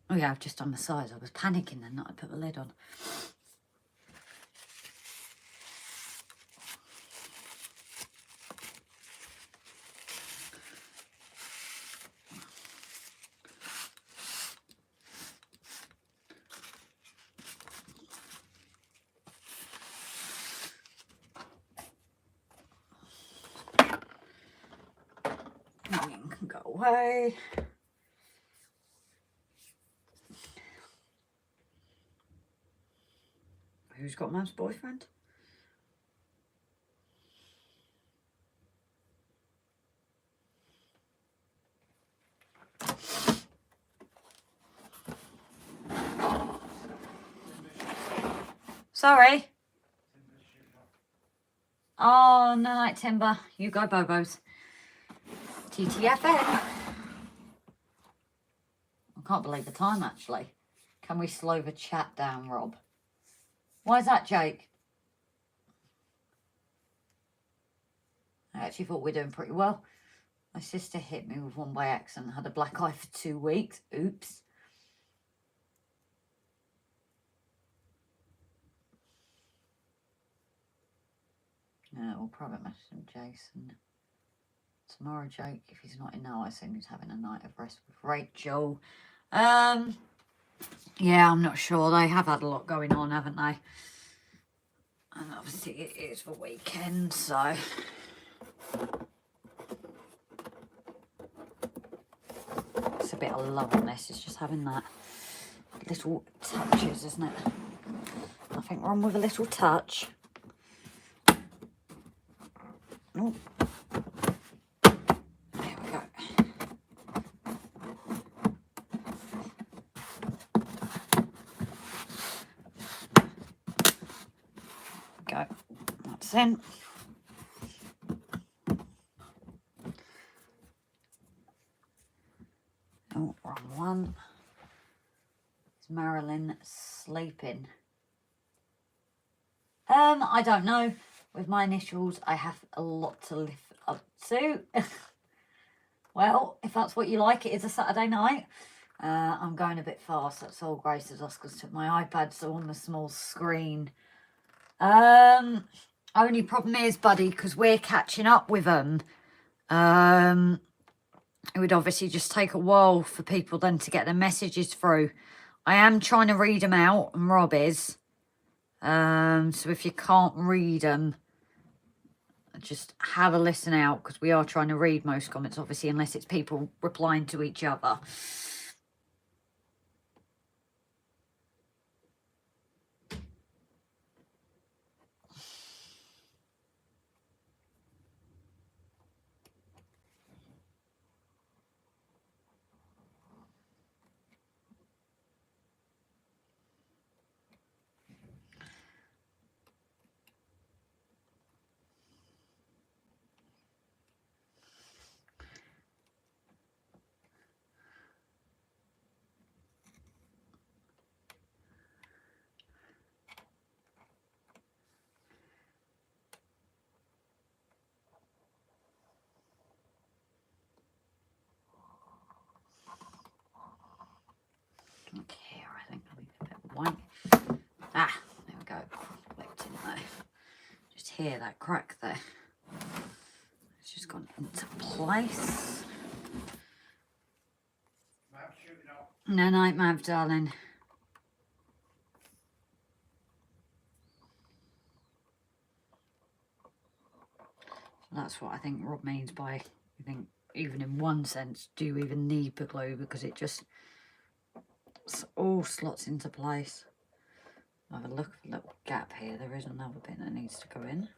Oh yeah, I've just done the size. I was panicking then that I put the lid on. Oh, yeah. away. Who's got Mav's boyfriend? Sorry. Oh, no, night Timber. You go, Bobos. TTFN. I can't believe the time, actually. Can we slow the chat down, Rob? Why is that, Jake? I actually thought we were doing pretty well. My sister hit me with one by accident. Had a black eye for 2 weeks. Oops. We'll private message him, Jason. Tomorrow, Jake, if he's not in now, I assume he's having a night of rest with Rachel. Yeah, I'm not sure. They have had a lot going on, haven't they? And obviously it is the weekend, so... It's a bit of love on this. It's just having that little touches, isn't it? Nothing wrong with a little touch. Oh. There we go. Go. That's in. Oh, wrong one. Is Marilyn sleeping? I don't know. With my initials, I have a lot to live up to. Well, if that's what you like, it is a Saturday night. I'm going a bit fast. That's all Grace's Oscars took my iPad, so on the small screen. Only problem is, buddy, because we're catching up with them. It would obviously just take a while for people then to get their messages through. I am trying to read them out, and Rob is. So if you can't read them, just have a listen out, because we are trying to read most comments, obviously, unless it's people replying to each other. Okay, I think I need a bit of white. Ah, there we go. Clicked in there. Just hear that crack there. It's just gone into place. No night, Mav, darling. That's what I think Rob means by, I think, even in one sense, do you even need the glue, because it just all slots into place. Have a look at the little gap here. There is another bit that needs to go in.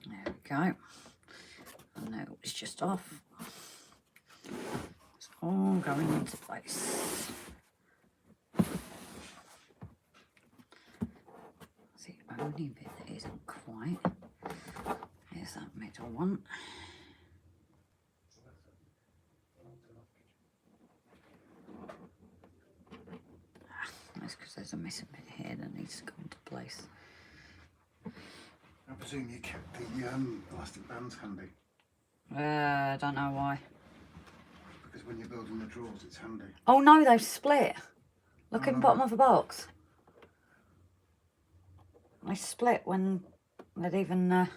There we go. And now it's just off. It's all going into place. The only bit that isn't quite is that middle one. That's because there's a missing bit here that needs to come into place. I presume you kept the elastic bands handy. I don't know why. Because when you're building the drawers, it's handy. Oh no, they've split. Look in the bottom of the box. They split when They'd even,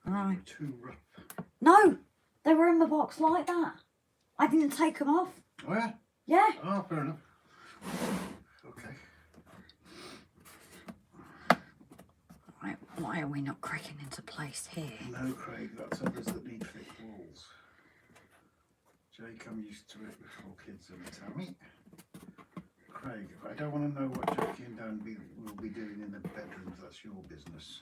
right. Too rough. No, they were in the box like that. I didn't take them off. Oh yeah? Yeah. Oh, fair enough. Okay. Right, why are we not cracking into place here? No, Craig, that's others that need thick walls. Jake, I'm used to it before kids and Tammy. Craig, I don't want to know what Jackie and Dan will be doing in the bedrooms. That's your business.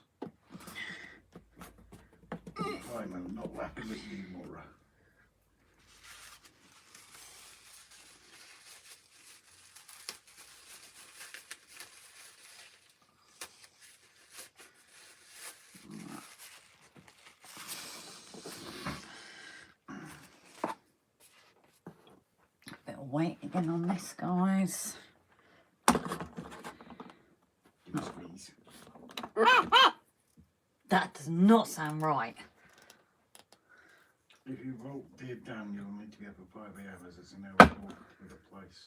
I'm not laughing at you, Maura. Bit of weight again on this, guys. Give me a squeeze. That does not sound right. If you vote dear Dan, you'll need to be up at 5 AM as it's an hour walk to the place.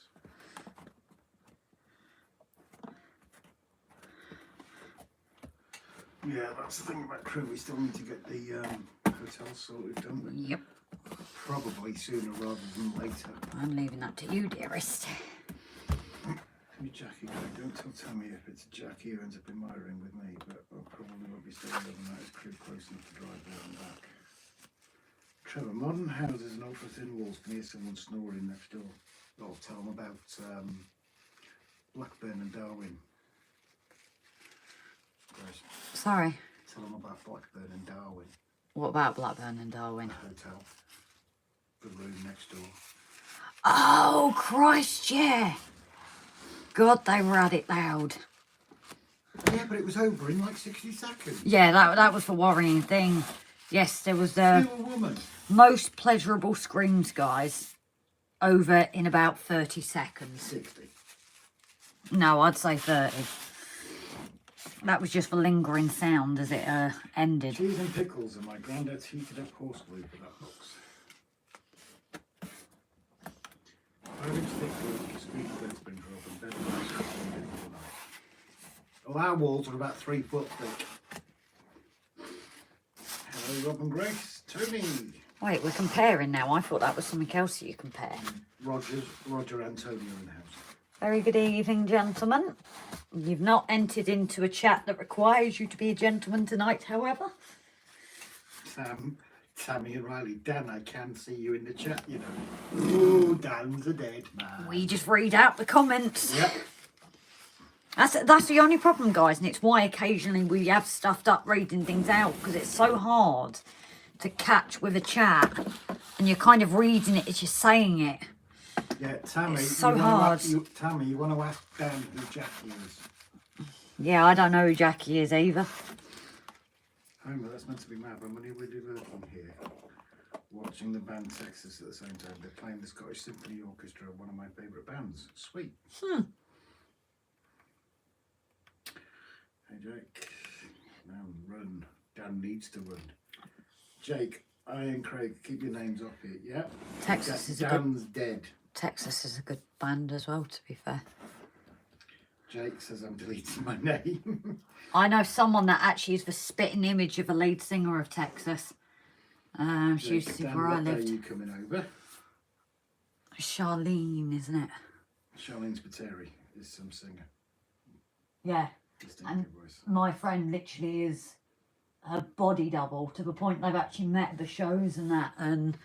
Yeah, that's the thing about crew. We still need to get the hotel sorted, don't we? Yep. Probably sooner rather than later. I'm leaving that to you, dearest. Me, Jackie, don't tell Tammy if it's Jackie who ends up in my ring with me, but I probably won't be staying overnight as crew close enough to drive there and back. Trevor, modern houses and ultra thin walls can hear someone snoring next door. I'll tell them about Blackburn and Darwin. Grace, Sorry. tell them about Blackburn and Darwin, What about Blackburn and Darwin? the hotel, the room next door. Oh, Christ, yeah. God, they were at it loud. Yeah, but it was over in like 60 seconds. Yeah, that was the worrying thing. Yes, there was the You a woman. most pleasurable screams, guys, over in about 30 seconds. 60. No, I'd say 30. That was just the lingering sound as it ended. Cheese and pickles and my granddad's heated up horse glue for that box. 5-inch thick wood, speed bed sprinkler up and bed all night. Well, our walls are about 3 foot thick. Hello, Rob and Grace. Tony. Wait, we're comparing now. I thought that was something else that you compare. Roger Antonio in the house. Very good evening, gentlemen. You've not entered into a chat that requires you to be a gentleman tonight, however. Tammy and Riley. Dan, I can see you in the chat, you know. Oh, Dan's a dead man. We just read out the comments. Yep. That's the only problem, guys, and it's why occasionally we have stuffed up reading things out, because it's so hard to catch with a chat, and you're kind of reading it as you're saying it. Yeah, Tammy. It's so hard. Tammy, you want to ask Dan who Jackie is? Yeah, I don't know who Jackie is either. Homer, that's meant to be mad. But when we do Virgin here, watching the band Texas at the same time, they're playing the Scottish Symphony Orchestra, one of my favourite bands. Sweet. Hey, Jake. Now run. Dan needs to run. Jake, I and Craig, keep your names off here, yeah? Texas is Dan's dead. Texas is a good band as well, to be fair. Jake says I'm deleting my name. I know someone that actually is the spitting image of the lead singer of Texas. She used to see Dan, where I what day are lived. you coming over? Charlene, isn't it? Charlene Spiteri is some singer. Yeah. Distinctive voice. My friend literally is a body double to the point they've actually met at the shows and that. And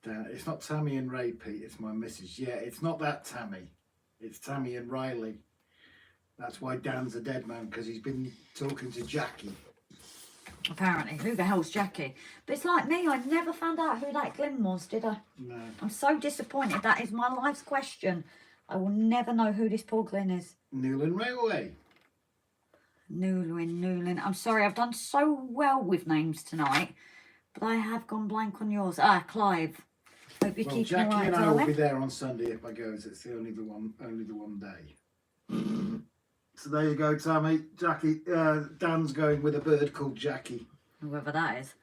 Dan, it's not Tammy and Ray, Pete, it's my missus. Yeah, it's not that Tammy. It's Tammy and Riley. That's why Dan's a dead man, because he's been talking to Jackie. apparently, who the hell's Jackie? But it's like me, I never found out who that Glyn was, did I? No. I'm so disappointed. That is my life's question. I will never know who this poor Glyn is. Newland Railway. Newlyn. I'm sorry, I've done so well with names tonight, but I have gone blank on yours. Clive. Hope you're Well, keeping Jackie alright, and I will be darling. there on Sunday if I go, as it's only the one day. So there you go, Tammy. Jackie, Dan's going with a bird called Jackie. Whoever that is.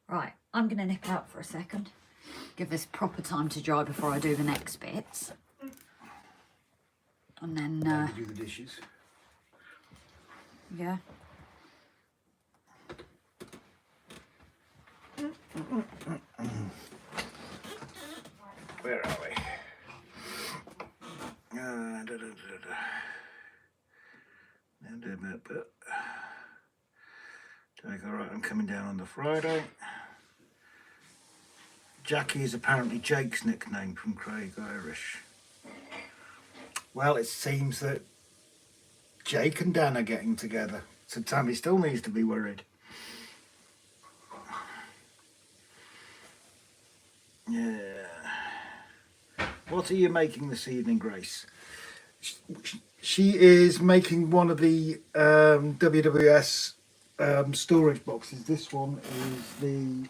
Right, I'm going to nip out for a second. Give this proper time to dry before I do the next bits. And then, Do the dishes. Yeah. Where are we? Alright, I'm coming down on the Friday. Jackie is apparently Jake's nickname from Craig Irish. Well, it seems that Jake and Dan are getting together, so Tammy still needs to be worried. Yeah. What are you making this evening, Grace? She is making one of the WWS storage boxes. This one is the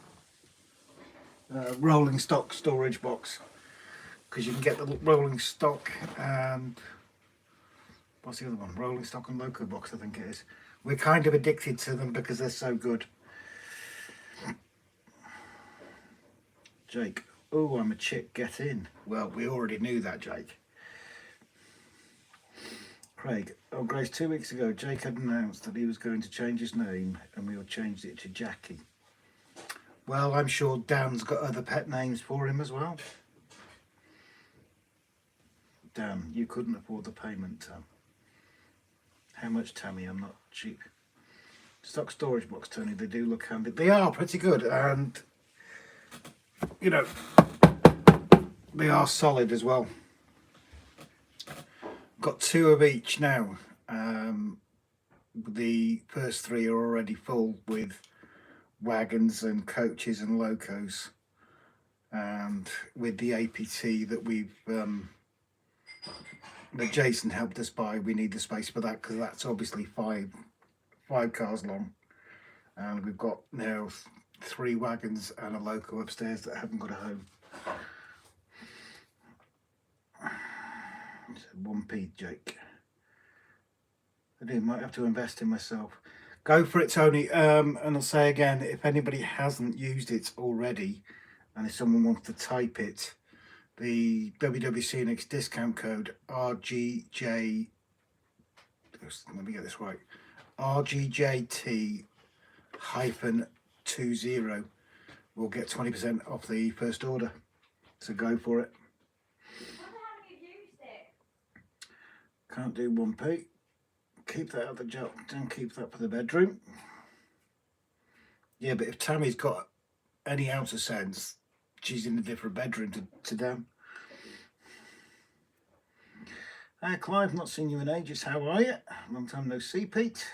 rolling stock storage box, because you can get the rolling stock and what's the other one? Rolling stock and loco box, I think it is. We're kind of addicted to them because they're so good. Jake, oh, I'm a chick, get in. Well, we already knew that, Jake. Craig, oh Grace, 2 weeks ago Jake had announced that he was going to change his name and we all changed it to Jackie. Well, I'm sure Dan's got other pet names for him as well. Dan, you couldn't afford the payment, Tam. How much, Tammy? I'm not cheap. Stock storage box, Tony, they do look handy. They are pretty good, and you know, they are solid as well. Got 2 of each now. The first 3 are already full with wagons and coaches and locos, and with the APT that we've that Jason helped us buy, we need the space for that because that's obviously five cars long, and we've got now 3 wagons and a loco upstairs that haven't got a home. 1p, Jake. I do, might have to invest in myself. Go for it, Tony. And I'll say again, if anybody hasn't used it already, and if someone wants to type it, the WWCNX discount code RGJ, let me get this right, RGJT-20 will get 20% off the first order. So go for it. Can't do 1p. Keep that at the job. Don't keep that for the bedroom. Yeah, but if Tammy's got any ounce of sense, she's in a different bedroom to Dan. Clive, not seen you in ages. How are you? Long time no see, Pete.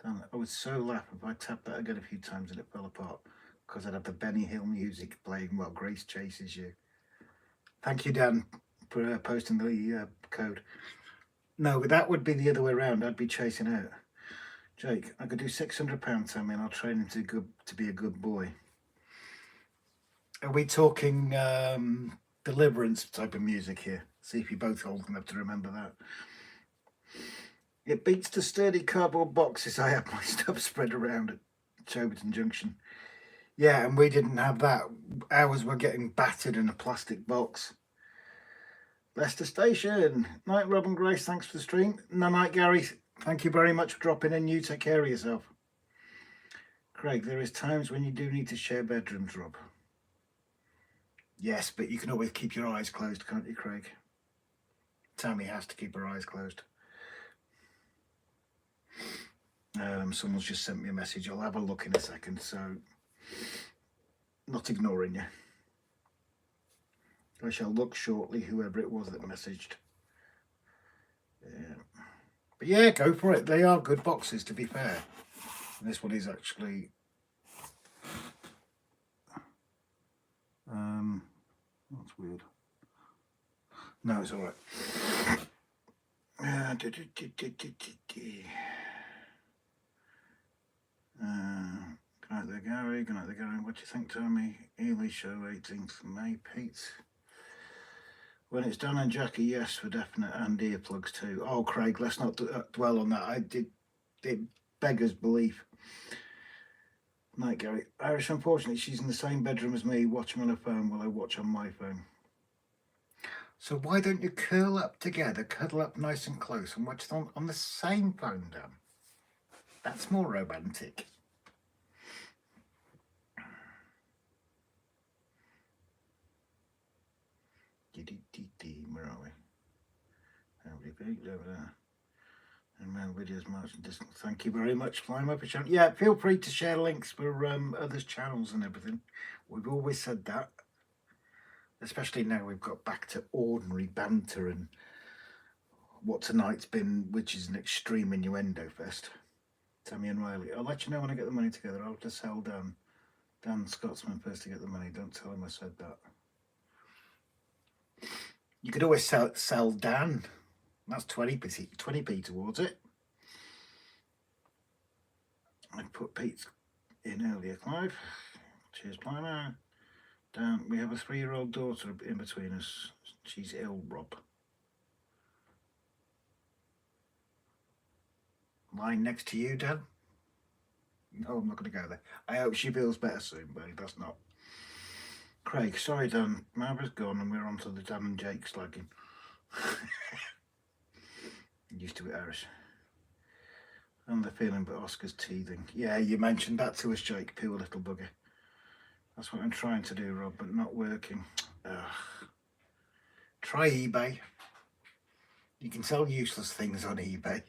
Damn, I would so laugh if I tapped that again a few times and it fell apart, because I'd have the Benny Hill music playing while Grace chases you. Thank you, Dan, for posting the code. No, but that would be the other way around. I'd be chasing out. Jake, I could do £600, Tammy, and I'll train him to be a good boy. Are we talking Deliverance type of music here? See if you're both old enough to remember that. It beats the sturdy cardboard boxes I have my stuff spread around at Choberton Junction. Yeah, and we didn't have that. Ours were getting battered in a plastic box. Leicester Station. Night, Rob and Grace. Thanks for the stream. No, night, Gary. Thank you very much for dropping in. You take care of yourself. Craig, there is times when you do need to share bedrooms, Rob. Yes, but you can always keep your eyes closed, can't you, Craig? Tammy has to keep her eyes closed. Someone's just sent me a message. I'll have a look in a second, so not ignoring you. I shall look shortly, whoever it was that messaged. Yeah. But yeah, go for it. They are good boxes, to be fair. And this one is actually... that's weird. No, it's all right. Good night there, Gary. Good night there, Gary. What do you think, Tommy? Ely show 18th May, Pete. When it's Dan and Jackie, yes, for definite, and earplugs too. Oh, Craig, let's not dwell on that. It beggars belief. Night, Gary. Irish, unfortunately, she's in the same bedroom as me, watching on her phone while I watch on my phone. So why don't you curl up together, cuddle up nice and close, and watch them on the same phone, Dan? That's more romantic. Where are we? Howdy, Pete, over there. And my videos much distant. Thank you very much, Climb Up a Channel. Yeah, feel free to share links for others' channels and everything. We've always said that. Especially now we've got back to ordinary banter and what tonight's been, which is an extreme innuendo fest. Tammy and Riley. I'll let you know when I get the money together. I'll just tell Dan Scotsman first to get the money. Don't tell him I said that. You could always sell Dan. That's 20p towards it. I put Pete in earlier, Clive. Cheers, Plano. Dan, we have a 3-year-old daughter in between us. She's ill, Rob. Lying next to you, Dan? No, I'm not going to go there. I hope she feels better soon, but that's not. Craig, sorry, Dan. Maverick's gone and we're on to the Dan and Jake slagging. Used to it, Irish. And the feeling, but Oscar's teething. Yeah, you mentioned that to us, Jake. Poor little bugger. That's what I'm trying to do, Rob, but not working. Ugh. Try eBay. You can sell useless things on eBay.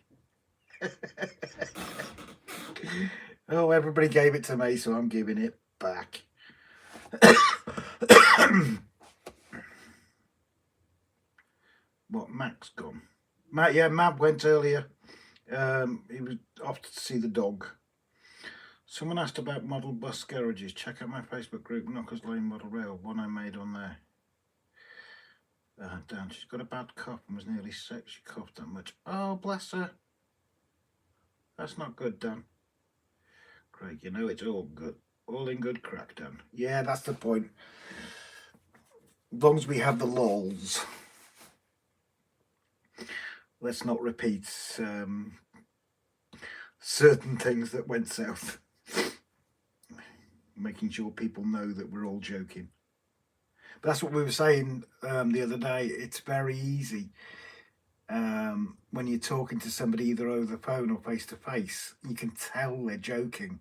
Oh, everybody gave it to me, so I'm giving it back. What, Mac's gone? Matt, yeah, Matt went earlier. He was off to see the dog. Someone asked about model bus garages. Check out my Facebook group, Knockers Lane Model Rail, one I made on there. Dan, she's got a bad cough and was nearly sick. She coughed that much. Oh, bless her. That's not good, Dan. Craig, you know it's all good. All in good crack, Dan. Yeah, that's the point. As long as we have the lulls. Let's not repeat certain things that went south. Making sure people know that we're all joking. But that's what we were saying the other day. It's very easy when you're talking to somebody either over the phone or face to face. You can tell they're joking.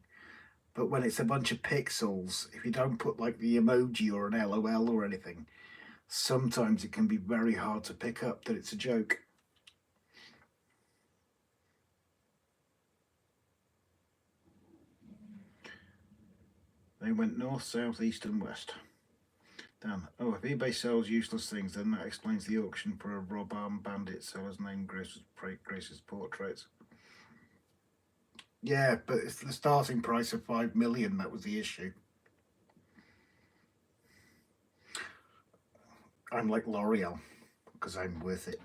But when it's a bunch of pixels, if you don't put like the emoji or an LOL or anything, sometimes it can be very hard to pick up that it's a joke. They went north, south, east and west. Dan, oh, if eBay sells useless things, then that explains the auction for a Rob Arm Bandit seller's name Grace's portraits. Yeah, but it's the starting price of 5 million, that was the issue. I'm like L'Oreal, because I'm worth it.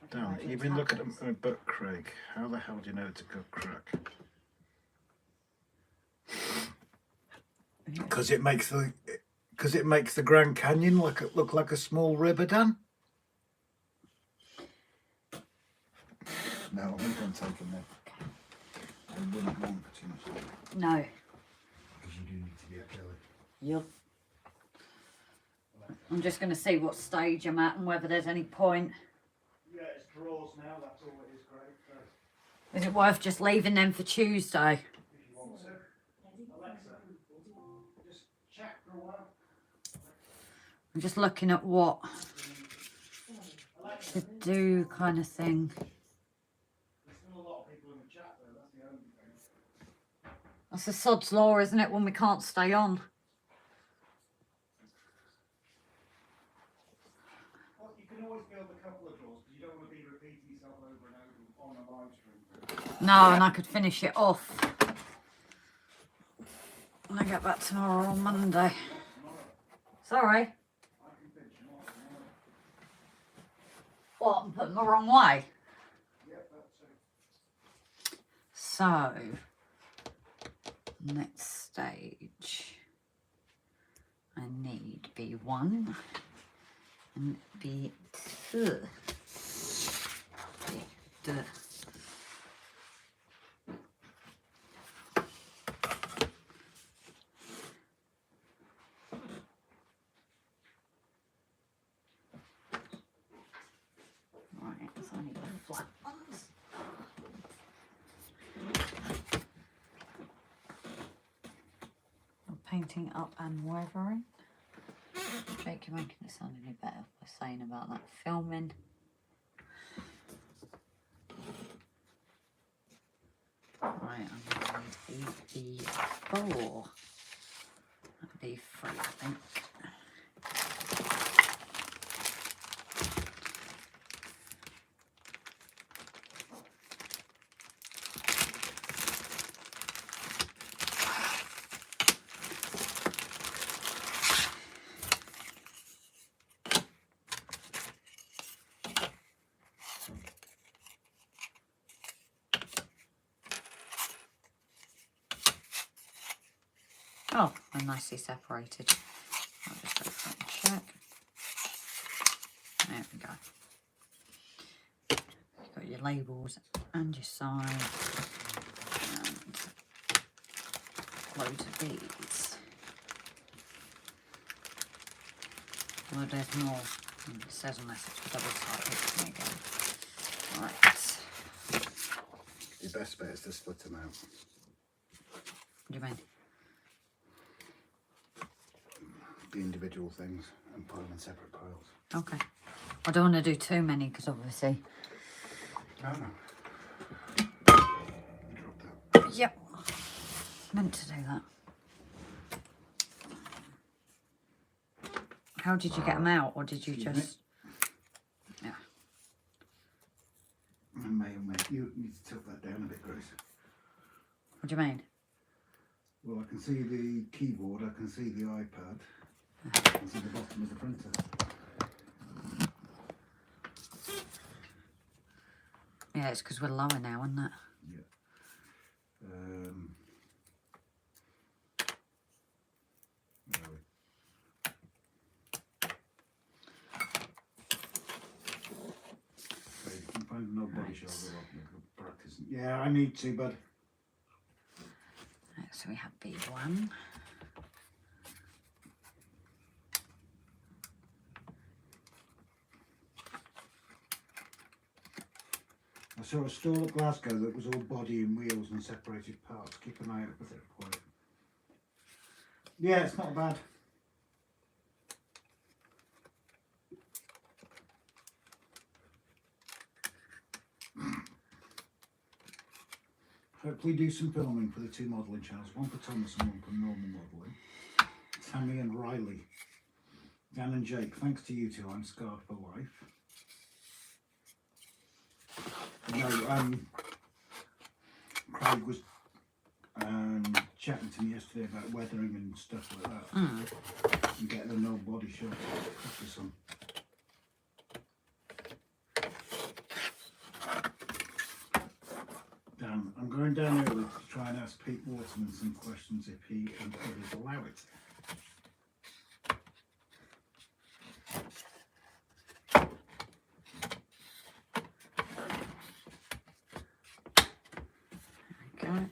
Dan, you've been looking at my butt, Craig. How the hell do you know it's a good crack? Because it makes the Grand Canyon look like a small river, Dan. No, I think I'm taking that. I wouldn't want too much. No. Because you do need to get jelly. Yep. I'm just going to see what stage I'm at and whether there's any point. Yeah, it's draws now, that's all it is, Craig. So, Is it worth just leaving them for Tuesday? if you want to. Alexa, just chat for a while. I'm just looking at what Alexa, to do kind of thing. there's still a lot of people in the chat though, that's the only thing. That's a sod's law, isn't it, when we can't stay on? Well, you can always build a couple of draws, because you don't want to be repeating yourself over and over on a live stream. No, and I could finish it off when I get back tomorrow on Monday. Sorry. I can finish them off tomorrow. What, I'm putting the wrong way? Yep, that's it. So, next stage, I need B1 and B2. B2. painting up and weathering. Jake, you're making it sound any better by saying about that filming. Right, I'm going to need B4. B3, I think. Oh, they're nicely separated. I'll just go for it and check. There we go. You've got your labels and your side and loads of these. Although there's more. It says unless it's double-sided. There you go. Right. Your best bet is to split them out. What do you mean? The individual things and put them in separate piles. Okay. I don't want to do too many because obviously. No. Drop that. Yep. Meant to do that. How did you get them out, or did you just? Yeah. I may or may. You need to tilt that down a bit, Grace. What do you mean? Well, I can see the keyboard. I can see the iPad. I can see the bottom of the printer. Yeah, it's because we're lower now, isn't it? Yeah. Where are we? So you can find no body shoulder up practice. Yeah, I need to, bud. Right, so we have B1. I saw a stall at Glasgow that was all body and wheels and separated parts. Keep an eye out with it for it. Yeah, it's not bad. Hopefully do some filming for the two modelling channels, one for Thomas and one for normal modelling. Tammy and Riley. Dan and Jake, thanks to you two, I'm scarred for life. No, Craig was chatting to me yesterday about weathering and stuff like that. And getting a no body shot after some. Dan, I'm going down early to try and ask Pete Waterman some questions if he and others allow it. Okay.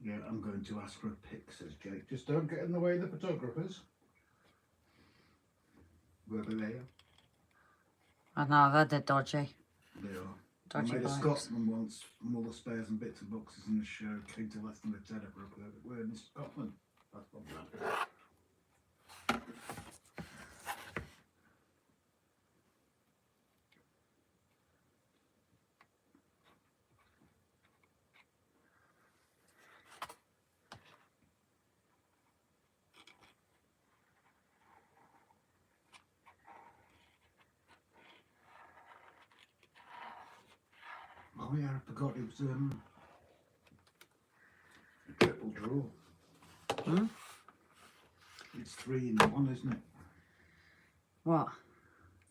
Yeah, I'm going to ask for a pic, says Jake. Just don't get in the way of the photographers. Wherever they are. I know, I've heard they're dodgy. They are. Dodgy I made a bikes. Scotsman once from all the spares and bits and boxes in the show came to less than a tenner for a perfect word in Scotland. That's not bad. Oh yeah, I forgot it was a triple draw. Hmm? It's 3 in 1, isn't it? What?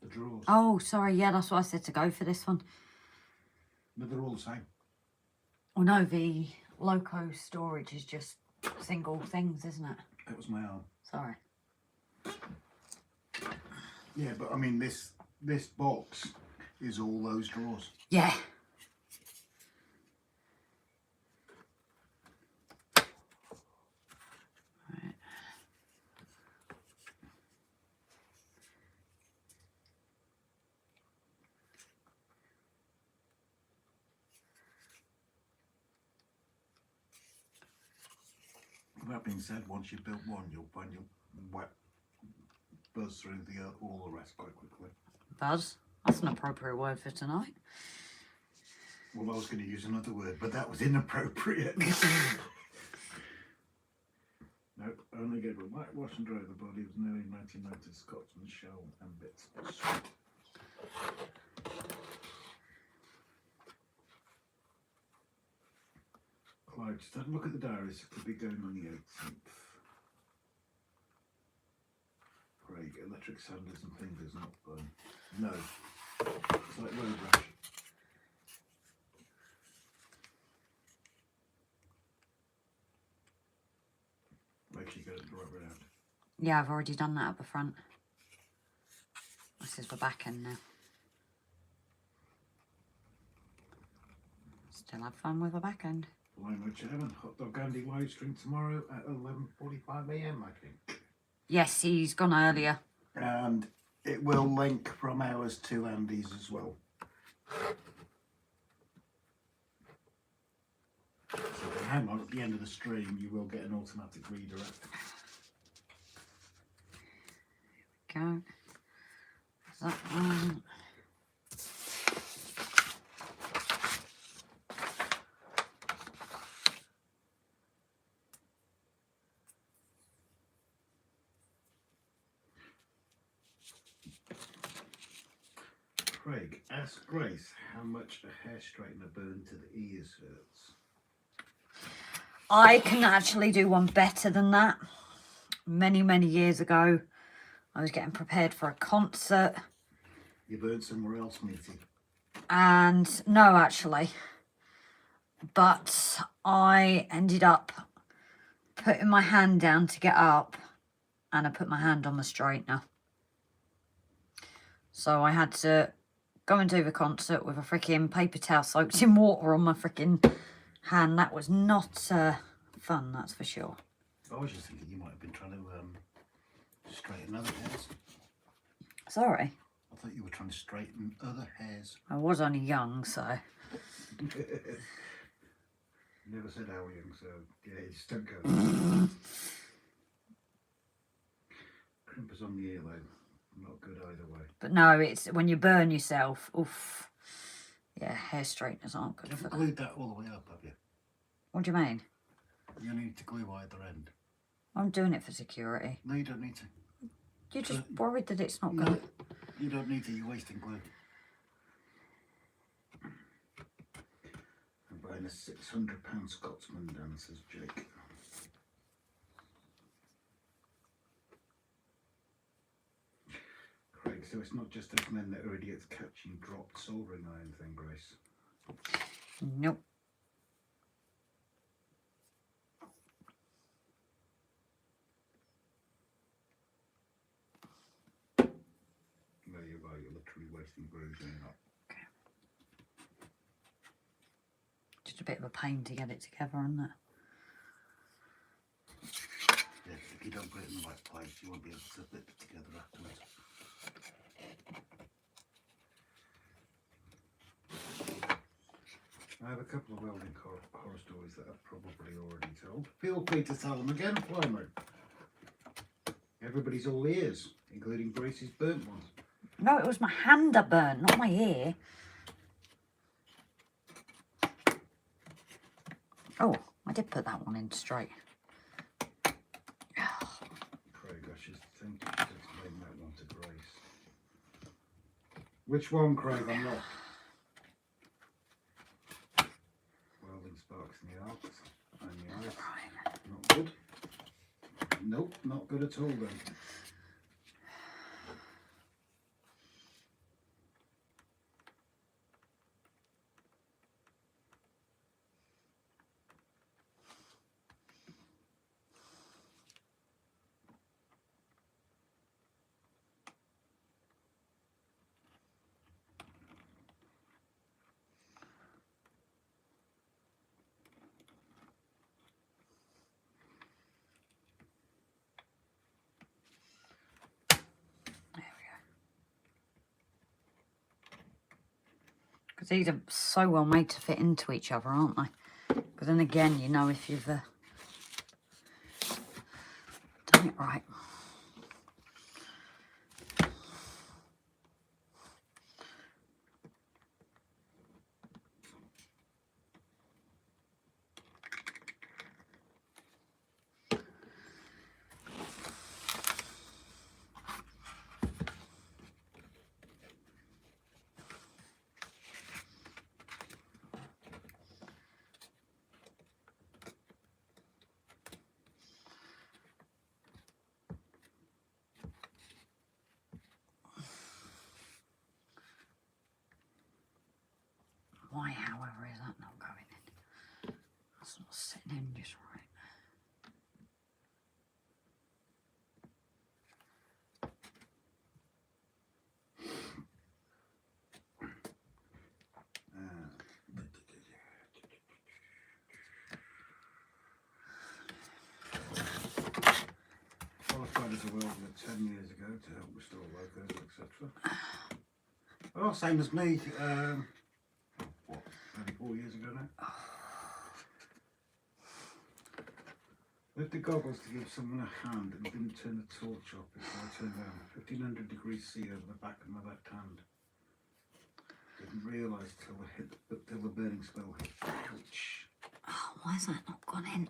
The draws. Oh, sorry, yeah, that's what I said to go for this one. But they're all the same. Well, no, the loco storage is just single things, isn't it? That was my arm. Sorry. Yeah, but I mean this box is all those drawers. Yeah. That being said, once you've built one, you'll find you'll buzz through all the rest quite quickly. Buzz? That's an appropriate word for tonight. Well, I was going to use another word, but that was inappropriate. Nope, only get a whitewash and dry the body with nearly 1990s Scotsman shell and bits of sweet. Clyde, just have a look at the diaries. It could be going on the 18th. Craig, electric sanders and fingers not fun. No, it's like road rash. Make sure you get it the right way out. Yeah, I've already done that at the front. This is the back end now. Still have fun with the back end. Limo Chairman, hot dog Andy live stream tomorrow at 11:45 AM, I think. Yes, he's gone earlier. And it will link from ours to Andy's as well. So hang on, at the end of the stream, you will get an automatic redirect. Go. That one. Craig, ask Grace how much a hair straightener burn to the ears hurts. I can actually do one better than that. Many, many years ago, I was getting prepared for a concert. You burned somewhere else, matey. And no, actually. But I ended up putting my hand down to get up, and I put my hand on the straightener. So I had to go and do the concert with a freaking paper towel soaked in water on my freaking hand. That was not fun, that's for sure. I was just thinking you might have been trying to straighten other hairs. Sorry. I thought you were trying to straighten other hairs. I was only young, so... Never said how young, so yeah, you just don't go. Crimpers on the earlobe. Not good either way. But no, it's when you burn yourself. Oof. Yeah, hair straighteners aren't good Have for you that. glued that all the way up, have you? What do you mean? You need to glue either end. I'm doing it for security. No, you don't need to. You're just worried that it's not No, good. you don't need to. You're wasting glue. I'm buying a £600 Scotsman done, says Jake. Craig, so it's not just us men that are idiots catching dropped soldering iron thing, Grace. Nope. No, you're right. You're literally wasting glue doing that. Just a bit of a pain to get it together, isn't it? Yeah, if you don't put it in the right place, you won't be able to flip it together afterwards. I have a couple of welding horror stories that I've probably already told. Feel free to tell them again, Flymo. Everybody's all ears, including Grace's burnt ones. No, it was my hand that burnt, not my ear. Oh, I did put that one in straight. Craig, I should think you should explain that one to Grace. Which one, Craig? I'm not. Welding sparks in the arcs and the eyes. Not good. Nope, not good at all then. Because these are so well made to fit into each other, aren't they? Because then again, you know, if you've Right. Why, however, is that not going in? That's not sitting in just right. Qualified as a welder 10 years ago to help restore locos, etc. Oh, same as me. What, 34 years ago now? With the goggles to give someone a hand and didn't turn the torch off before I turned down. 1500 degrees C over the back of my left hand. Didn't realise till the burning spell hit. Ouch. Oh, why has that not gone in?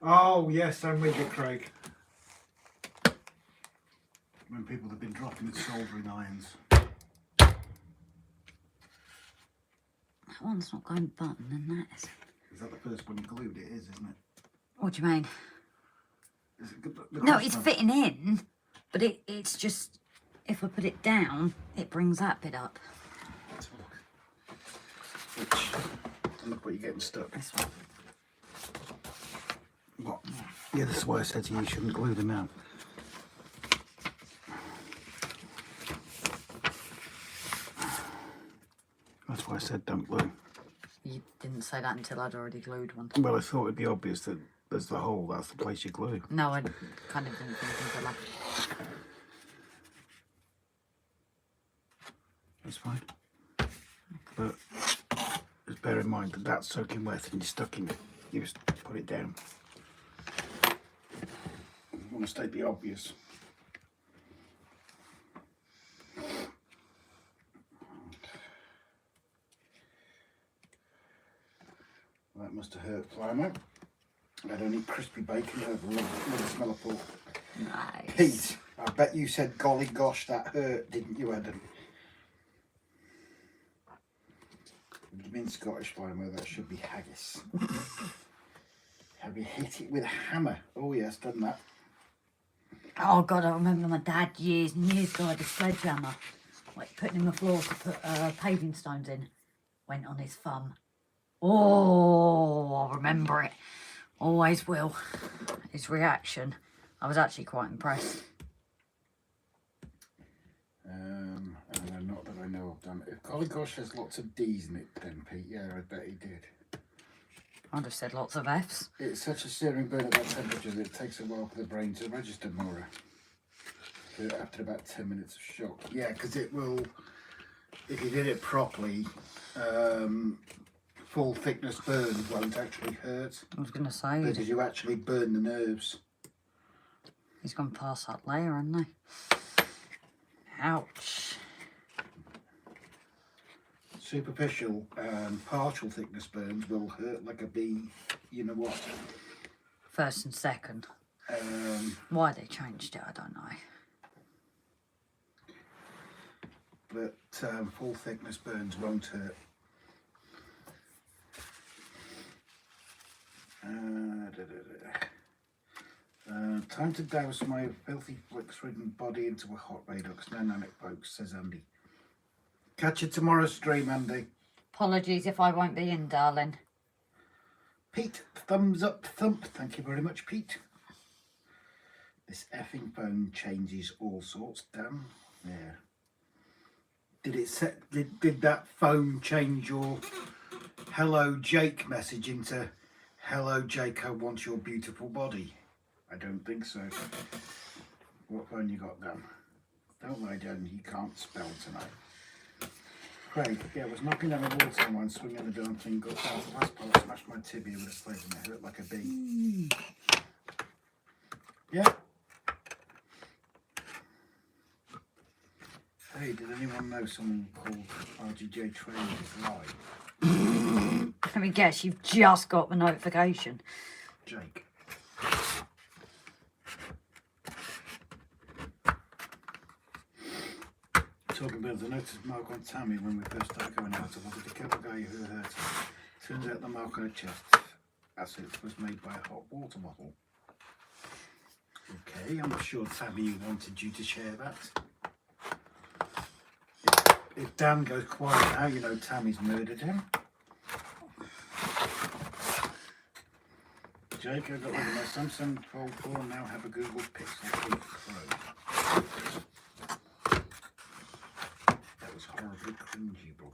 Oh, yes, I'm with you, Craig. When people have been dropping the soldering irons. That one's not going button, and that is. Is that the first one you glued? It is, isn't it? What do you mean? Is it the No, cross it's one? fitting in, but it's just, if I put it down, it brings that bit up. Let's have a look. Which, look what you're getting stuck. This one. What? Yeah, this is why I said to you shouldn't glue them out. That's why I said don't glue. You didn't say that until I'd already glued one. Well, I thought it'd be obvious that there's the hole, that's the place you glue. No, I kind of didn't think until I... That's fine. But just bear in mind that that's soaking wet and you're stuck in it. You just put it down. You want to state the obvious. That must have hurt Flymo. I don't eat crispy bacon, I love the smell of pork. Nice. Pete, I bet you said golly gosh that hurt, didn't you, Adam? If you've been Scottish, Flymo, that should be haggis. Have you hit it with a hammer? Oh yes, done that. Oh God, I remember my dad years and years ago had a sledgehammer, like putting in the floor to put paving stones in. Went on his thumb. Oh, I remember it. Always will. His reaction. I was actually quite impressed. Not that I know of, damn it. If golly gosh has lots of D's in it then, Pete, yeah, I bet he did. I'd have said lots of F's. It's such a searing burn at that temperature that it takes a while for the brain to register, Maura. After about 10 minutes of shock. Yeah, because it will, if you did it properly, full thickness burns won't actually hurt. I was going to say. Because you actually burn the nerves. He's gone past that layer, hasn't he? Ouch. Superficial and partial thickness burns will hurt like a bee, you know what. First and second. Why they changed it, I don't know. But full thickness burns won't hurt. Time to douse my filthy flux-ridden body into a hot Redux. Dynamic, folks, says Andy. Catch you tomorrow's stream, Andy. Apologies if I won't be in, darling. Pete, thumbs up, thump. Thank you very much, Pete. This effing phone changes all sorts, damn. Yeah. Did that phone change your hello Jake message into hello Jake, I want your beautiful body? I don't think so. What phone you got, Dan? Don't lie down, you can't spell tonight. Craig, yeah, I was knocking down a wall somewhere and swinging the darn thing, got down the last part, smashed my tibia with a sledge and it hurt like a bee. Yeah. Hey, did anyone know someone called RGJ Trains is live? Let me guess, you've just got the notification. Jake. Talking about the notice mark on Tammy when we first started going out. I wanted to kill a guy who hurt her. Turns out the mark on her chest, as it was made by a hot water bottle. Okay, I'm sure Tammy wanted you to share that. If Dan goes quiet now, you know Tammy's murdered him. Jake, I got rid of my Samsung Fold 4 and now have a Google Pixel 8 Pro. That was horribly cringy, Bob.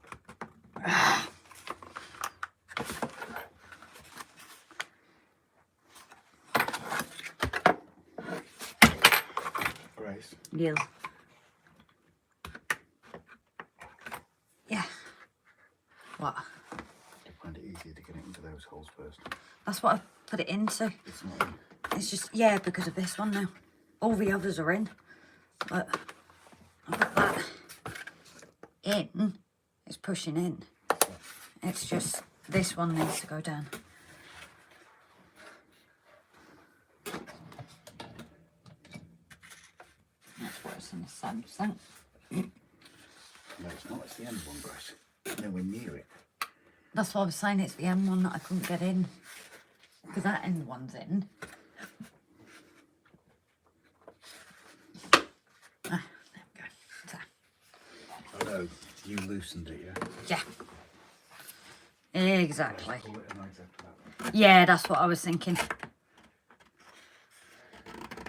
Grace. Yes. Yeah. What? I find it easier to get it into those holes first. That's what I put it into. It's not in. It's just, yeah, because of this one now. All the others are in. But I've got that in. It's pushing in. It's just, this one needs to go down. That's worse than the Samsung. No, it's not. It's the end one, Grace. Nowhere near it. That's what I was saying, it's the M one that I couldn't get in. Because that end one's in. Ah, there we go. So, Oh no, you loosened it, yeah? yeah. Exactly. Call it a night after that one. Yeah, that's what I was thinking.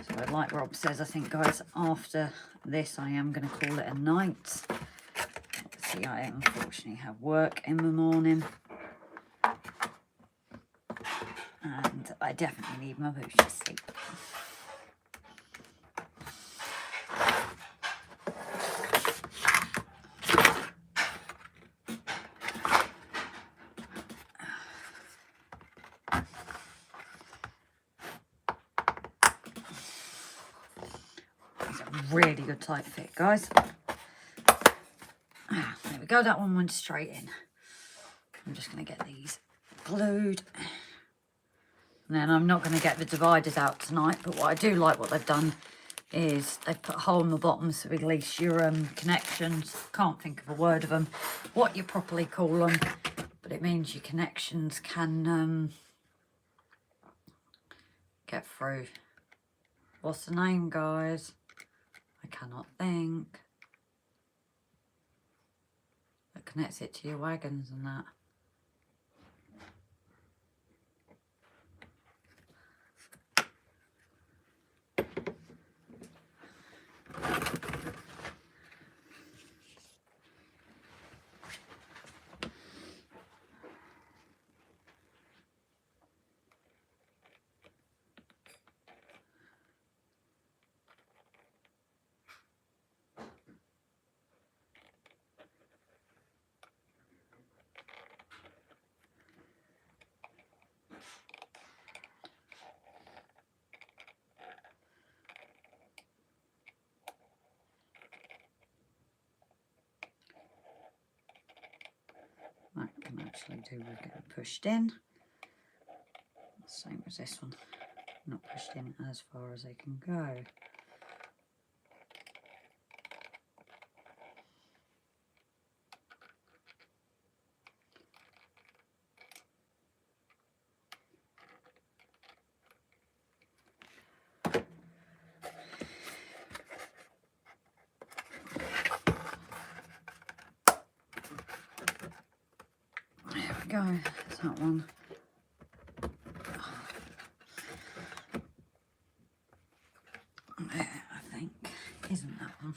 So like Rob says, I think, guys, after this, I am going to call it a night. Obviously, I unfortunately have work in the morning. And I definitely need my boots to sleep. It's a really good tight fit, guys. There we go, that one went straight in. I'm just going to get these glued. And then I'm not going to get the dividers out tonight, but what I do like what they've done is they've put a hole in the bottom so at least your connections, can't think of a word of them, what you properly call them, but it means your connections can get through. What's the name, guys? I cannot think. That connects it to your wagons and that. That can actually do with getting pushed in. Same as this one, not pushed in as far as they can go. There we go, there's that one. There, I think, isn't that one?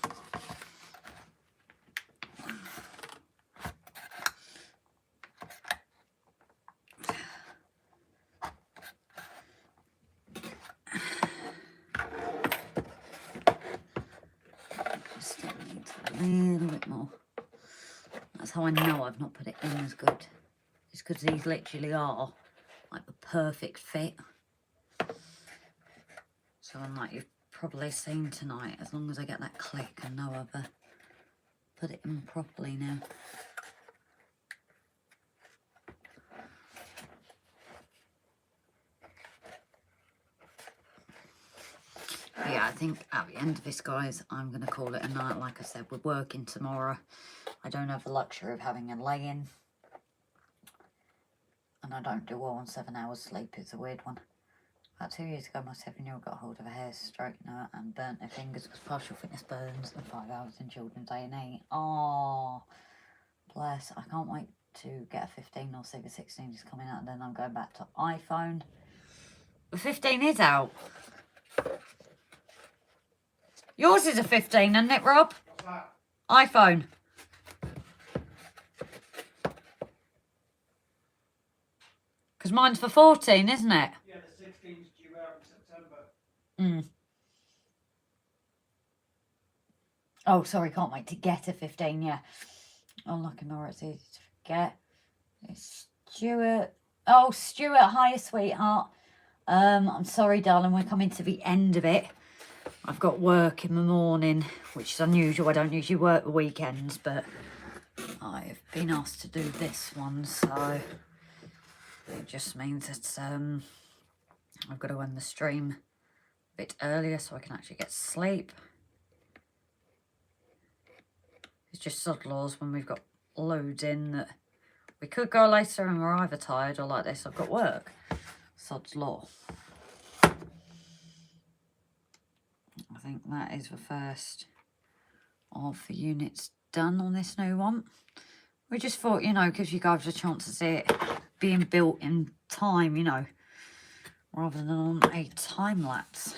Still needs a little bit more. That's how I know I've not put it in as good. It's because these literally are like the perfect fit. So one that you've probably seen tonight, as long as I get that click and know I've put it in properly now. But yeah, I think at the end of this, guys, I'm going to call it a night. Like I said, we're working tomorrow. I don't have the luxury of having a lay-in. And I don't do well on 7 hours sleep. It's a weird one. About 2 years ago, my 7-year-old got hold of a hair straightener and burnt her fingers because partial fitness burns and 5 hours in children's A&E. Oh, bless. I can't wait to get a 15 or see the 16 is coming out, and then I'm going back to iPhone. The 15 is out. Yours is a 15, isn't it, Rob? What's that? iPhone. Because mine's for 14, isn't it? Yeah, the 16's due out in September. Mm. Oh, sorry, can't wait to get a 15, yeah. Oh, look, Nora, it's easy to forget. It's Stuart. Oh, Stuart, hiya, sweetheart. I'm sorry, darling, we're coming to the end of it. I've got work in the morning, which is unusual. I don't usually work the weekends, but I've been asked to do this one, so it just means that I've got to end the stream a bit earlier so I can actually get sleep. It's just sod laws when we've got loads in that we could go later and we're either tired or like this, I've got work. Sod's law. I think that is the first of the units done on this new one. We just thought, you know, gives you guys a chance to see it being built in time, you know, rather than on a time lapse.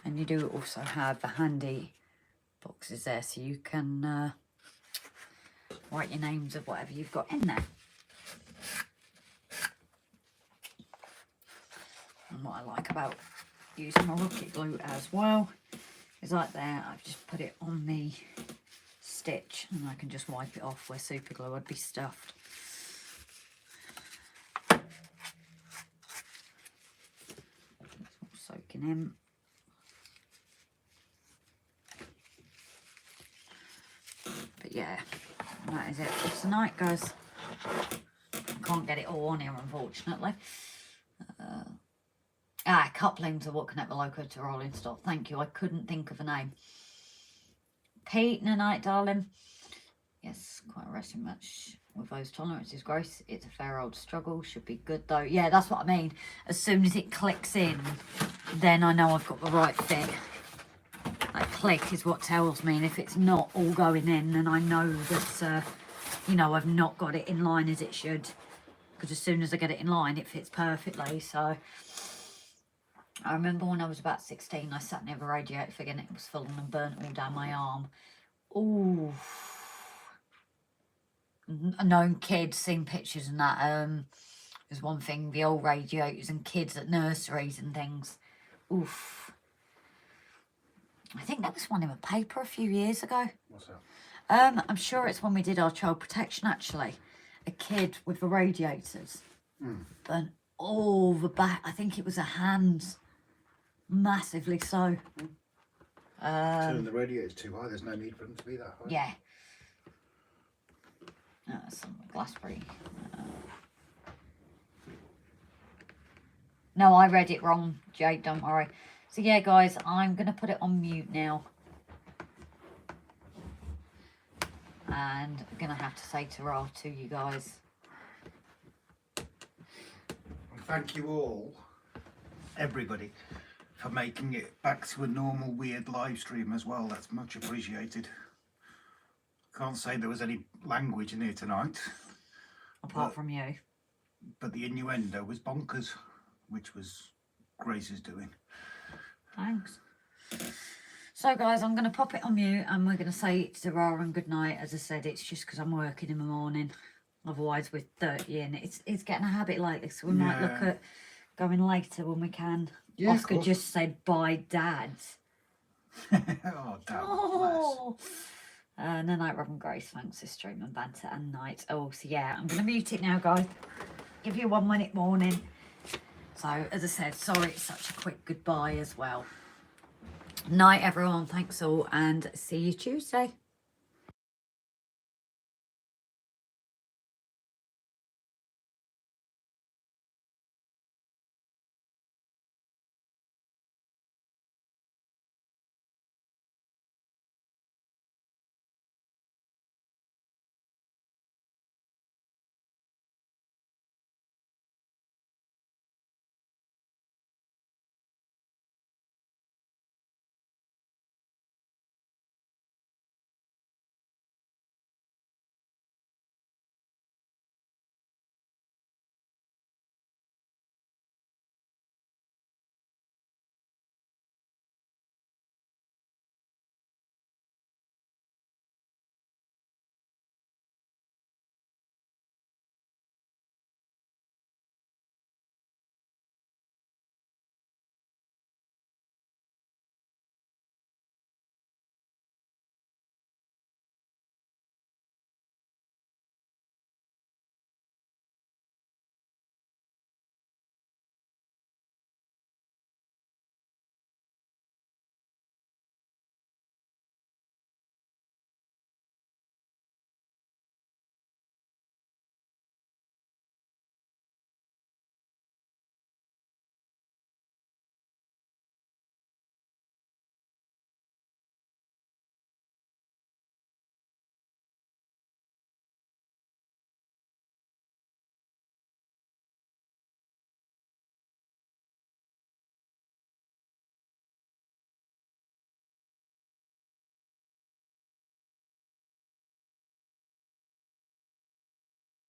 And you do also have the handy boxes there, so you can write your names of whatever you've got in there. And what I like about using my rocket glue as well is like there, I've just put it on the stitch and I can just wipe it off where super glue would be stuffed. It's all soaking in. But yeah, that is it for tonight, guys. I can't get it all on here, unfortunately. Couplings are what connect the loco to rolling stock. Thank you. I couldn't think of a name. Pete, night, darling. Yes, quite a wrestling match with those tolerances, Grace. It's a fair old struggle. Should be good though. Yeah, that's what I mean. As soon as it clicks in, then I know I've got the right fit. That click is what tells me, and if it's not all going in, then I know that you know, I've not got it in line as it should. Because as soon as I get it in line, it fits perfectly. So I remember when I was about 16, I sat near the radiator forgetting it was full and burnt all down my arm. Ooh. Known kids, seen pictures and that. There's one thing, the old radiators and kids at nurseries and things. Oof. I think that was one in the paper a few years ago. What's that? I'm sure it's when we did our child protection, actually. A kid with the radiators. Burnt all the back. I think it was a hand. Massively so. Turning the radiator's too high, there's no need for them to be that high. Yeah. Some Glassbury. No, I read it wrong, Jade, don't worry. So yeah, guys, I'm going to put it on mute now. And I'm going to have to say ta-ra to you guys. And thank you all, everybody, for making it back to a normal weird live stream as well. That's much appreciated. Can't say there was any language in here tonight. Apart from you. But the innuendo was bonkers, which was Grace's doing. Thanks. So guys, I'm going to pop it on mute and we're going to say ta-ra and good night. As I said, it's just because I'm working in the morning. Otherwise, we're 30 in. It's getting a habit like this. We might look at going later when we can. Yeah, Oscar just said bye, Dad. Oh, damn. Oh. No, night, Rob and Grace. Thanks for stream and banter and night. Oh, so yeah, I'm going to mute it now, guys. Give you 1 minute warning. So, as I said, sorry it's such a quick goodbye as well. Night, everyone. Thanks all, and see you Tuesday.